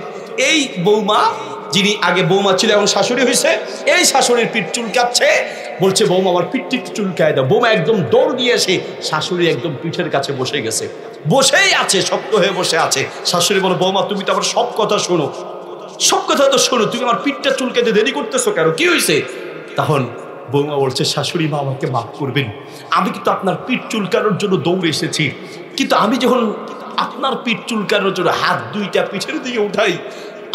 এই বৌমা, যিনি আগে বৌমা ছিল এখন শাশুড়ি হয়েছে, এই শাশুড়ির পিঠ চুলকাচ্ছে, বলছে বৌমা আমার পিঠটি চুলকায় দাও। বৌমা একদম দৌড় দিয়ে এসে শাশুড়ি একদম পিঠের কাছে বসে গেছে, বসেই আছে, শক্ত হয়ে বসে আছে। শাশুড়ি বলে, বৌমা তুমি তো আমার সব কথা শোনো, সব কথা তো শোনো, তুমি আমার পিঠটা চুলকাতে দেরি করতেছো কেন, কি হয়েছে? তখন বৌমা বলছে, শাশুড়ি মা আমাকে মাফ করবেন, আমি কিন্তু আপনার পিঠ চুলকানোর জন্য দৌড়ে এসেছি, কিন্তু আমি যখন আপনার পিঠ চুলকানোর জন্য হাত 2টা পিঠের দিকে উঠাই,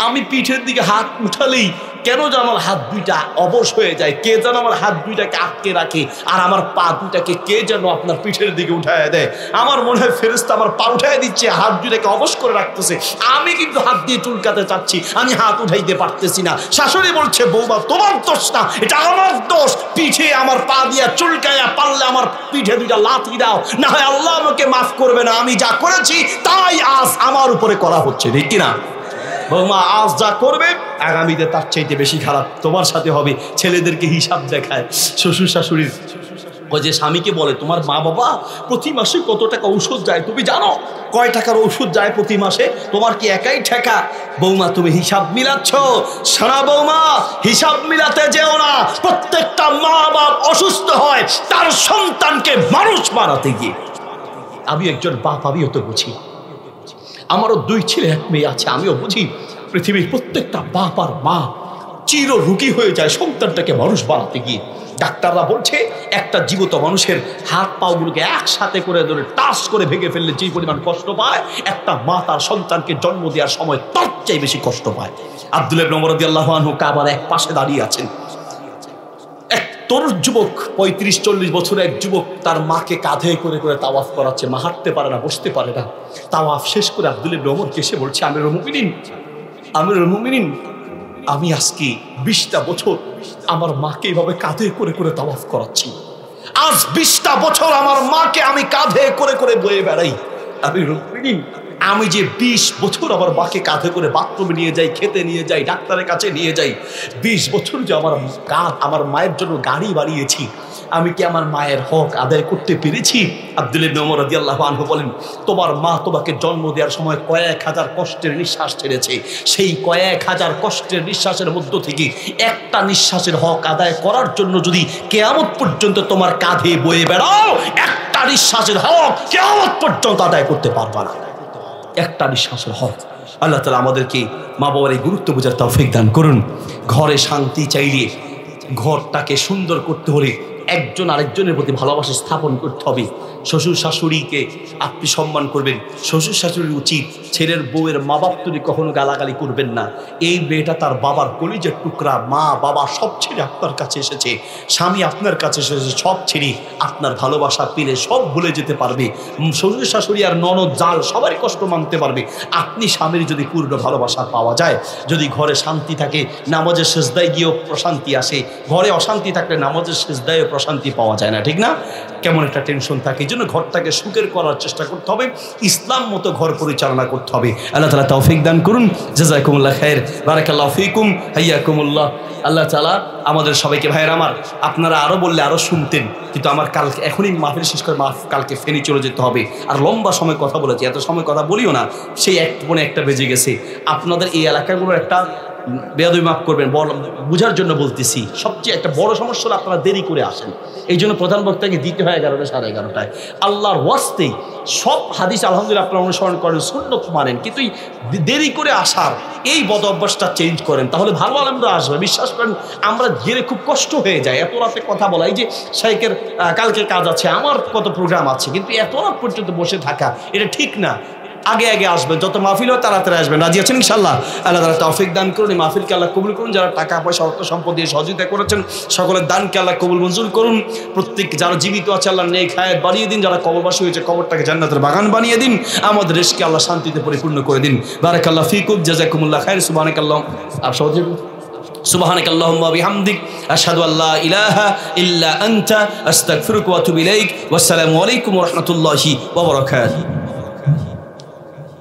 আমি পিঠের দিকে হাত উঠালেই কেন যেন আমার হাত 2টা অবশ হয়ে যায়, কে যেন আমার হাত 2টাকে আটকে রাখে, আর আমার পা 2টাকে কে যেন আপনার পিঠের দিকে উঠায় দেয়। আমার মনে হয় ফেরেশতা আমার পা উঠায় দিচ্ছে, হাত 2টাকে অবশ করে রাখতেছে। আমি কিন্তু হাত দিয়ে চুলকাতে চাচ্ছি, আমি হাত উঠাইতে পারতেছি না। শাশুড়ি বলছে, বৌমা তোমার দোষ না, এটা আমার দোষ, পিঠে আমার পা দিয়া চুলকায়া, পারলে আমার পিঠে 2টা লাথি দাও, না হয় আল্লাহ আমাকে মাফ করবে না। আমি যা করেছি তাই আজ আমার উপরে করা হচ্ছে, ঠিক কিনা? বৌমা আজ যা করবে আগামীতে তার চাইতে বেশি খারাপ তোমার সাথে হবে। ছেলেদেরকে হিসাব দেখায় শ্বশুর শাশুড়ির, ওই যে স্বামীকে বলে, তোমার মা বাবা প্রতি মাসে কত টাকা ঔষধ যায় তুমি জানো? কয় টাকার ওষুধ যায় প্রতি মাসে? তোমার কি একাই ঠেকা? বৌমা তুমি হিসাব মিলাচ্ছ? শোনা বৌমা, হিসাব মিলাতে যেও না। প্রত্যেকটা মা বাপ অসুস্থ হয় তার সন্তানকে মানুষ বানাতে গিয়ে। আমি একজন বাপ, আমিও তো বুঝি, আমারও 2 ছেলে 1 মেয়ে আছে, আমিও বুঝি পৃথিবীর প্রত্যেকটা বাপ আর মা চির রোগী হয়ে যায় সন্তানটাকে মানুষ বানাতে গিয়ে। ডাক্তাররা বলছে একটা জীবিত মানুষের হাত পাগুলোকে একসাথে করে ধরে টাচ করে ভেঙে ফেললে যে পরিমাণ কষ্ট পায়, একটা মা তার সন্তানকে জন্ম দেওয়ার সময় তার চেয়ে বেশি কষ্ট পায়। আব্দুল্লাহ ইবনে ওমর রাদিয়াল্লাহু আনহু কাবার এক পাশে দাঁড়িয়ে আছেন। এক তরুণ যুবক, 35-40 বছরের এক যুবক তার মাকে কাঁধে করে করে তাওয়াফ করাচ্ছে। মা হাঁটতে পারে না, বসতে পারে না। তাওয়াফ শেষ করে আব্দুল্লাহ ইবনে ওমর এসে বলছে, আমিরুল মুমিনিন, আমি আজকে 20টা বছর আমার মাকে এইভাবে কাঁধে করে করে তাওয়াফ করাচ্ছি। আজ 20টা বছর আমার মাকে আমি কাঁধে করে করে বয়ে বেড়াই। আমিরুল মুমিনিন, আমি যে 20 বছর আমার মাকে কাঁধে করে বাথরুমে নিয়ে যাই, খেতে নিয়ে যাই, ডাক্তারের কাছে নিয়ে যাই, 20 বছর যে আমার মায়ের জন্য গাড়ি বানিয়েছি, আমি কি আমার মায়ের হক আদায় করতে পেরেছি? আব্দুল্লাহ ইবনে ওমর রাদিয়াল্লাহু আনহু বলেন, তোমার মা তোমাকে জন্ম দেওয়ার সময় কয়েক হাজার কষ্টের নিঃশ্বাস ছেড়েছে, সেই কয়েক হাজার কষ্টের নিঃশ্বাসের মধ্য থেকে একটা নিঃশ্বাসের হক আদায় করার জন্য যদি কিয়ামত পর্যন্ত তোমার কাঁধে বয়ে বেড়াও, একটা নিঃশ্বাসের হক কিয়ামত পর্যন্ত আদায় করতে পারবা না। একটা নিঃশ্বাসের হক। আল্লাহ তাআলা আমাদেরকে মা বাবার এই গুরুত্ব বোঝার তৌফিক দান করুন। ঘরে শান্তি চাইলে, ঘরটাকে সুন্দর করতে হলে একজন আরেকজনের প্রতি ভালোবাসা স্থাপন করতে হবে। শ্বশুর শাশুড়িকে আপনি সম্মান করবেন। শ্বশুর শাশুড়ির উচিত ছেলের বউয়ের মা বাপ তুলে কখনো গালাগালি করবেন না। এই মেয়েটা তার বাবার কলিজার টুকরা, মা বাবা সব ছেড়ে আপনার কাছে এসেছে, স্বামী আপনার কাছে এসেছে, সব ছেড়ে আপনার ভালোবাসা পেলে সব ভুলে যেতে পারবে। শ্বশুর শাশুড়ি আর ননদ জাল সবারই কষ্ট মানতে পারবে। আপনি স্বামীর যদি পূর্ণ ভালোবাসা পাওয়া যায়, যদি ঘরে শান্তি থাকে, নামাজের সেজদায় গিয়েও প্রশান্তি আসে। ঘরে অশান্তি থাকলে নামাজের সেজদায়ও প্রশান্তি পাওয়া যায় না, ঠিক না? কেমন একটা টেনশন থাকে। এই জন্য ঘরটাকে সুখের করার চেষ্টা করতে হবে, ইসলাম মতো ঘর পরিচালনা করতে হবে। আল্লাহ তাআলা তৌফিক দান করুন। জাযাকুমুল্লাহ খাইর, বারাকাল্লাহু ফিকুম, হাইয়াকুমুল্লাহ। আল্লাহ তাআলা আমাদের সবাইকে, ভাইয়ের আমার, আপনারা আরও বললে আরও শুনতেন, কিন্তু আমার কালকে এখনই মাহফিল শেষ করে কালকে ফেনী চলে যেতে হবে। আর লম্বা সময় কথা বলেছি, এত সময় কথা বলিও না, সেই 1:15 বেজে গেছে। আপনাদের এই এলাকাগুলোর একটা বেয়াদবি মাফ করবেন, বোঝার জন্য বলতেছি, সবচেয়ে একটা বড় সমস্যা হলো আপনারা দেরি করে আসেন। এই জন্য প্রধান বক্তাকে দিতে হয় 11টা, 11:30। আল্লাহর ওয়াস্তেই সব হাদিস আলহামদুলিল্লাহ আপনারা অনুসরণ করেন, সুন্নত মানেন, কিন্তু দেরি করে আসার এই বদ অভ্যাসটা চেঞ্জ করেন, তাহলে ভালো আলমরা আসবে। বিশ্বাস করেন, আমরা গেলে খুব কষ্ট হয়ে যায় এত রাতে কথা বলা। এই যে শাইখের কালকে কাজ আছে, আমার কত প্রোগ্রাম আছে, কিন্তু এত রাত পর্যন্ত বসে থাকা এটা ঠিক না। আগে আগে আসবেন, যত মাহফিল হয় তাড়াতাড়ি আসবেন। রাজি আছেন ইনশাআল্লাহ? আল্লাহ তাআলা তৌফিক দান করুন, এই মাহফিলকে আল্লাহ কবুল করুন। যারা টাকা পয়সা অর্থ সম্পদ দিয়ে সহযোগিতা করেছেন, সকলের দানকে আল্লাহ কবুল মঞ্জুর করুন। প্রত্যেক যারা জীবিত আছে আল্লাহ নেক হায়াত বাড়িয়ে দিন, যারা কবরবাসী হয়েছে কবরটাকে জান্নাতের বাগান বানিয়ে দিন, আমাদের দেশকে আল্লাহ শান্তিতে পরিপূর্ণ করে দিন। বারাকাল্লাহু ফিকুম, জাযাকুমুল্লাহ খাইর। সুবহানাকাল্লাহুম্মা ওয়া বিহামদিক, আশহাদু আল্লা ইলাহা ইল্লা আনতা, আস্তাগফিরুকা ওয়া আতুবু ইলাইক। ওয়াসসালামু আলাইকুম ওয়া রাহমাতুল্লাহি ওয়া বারাকাতুহু।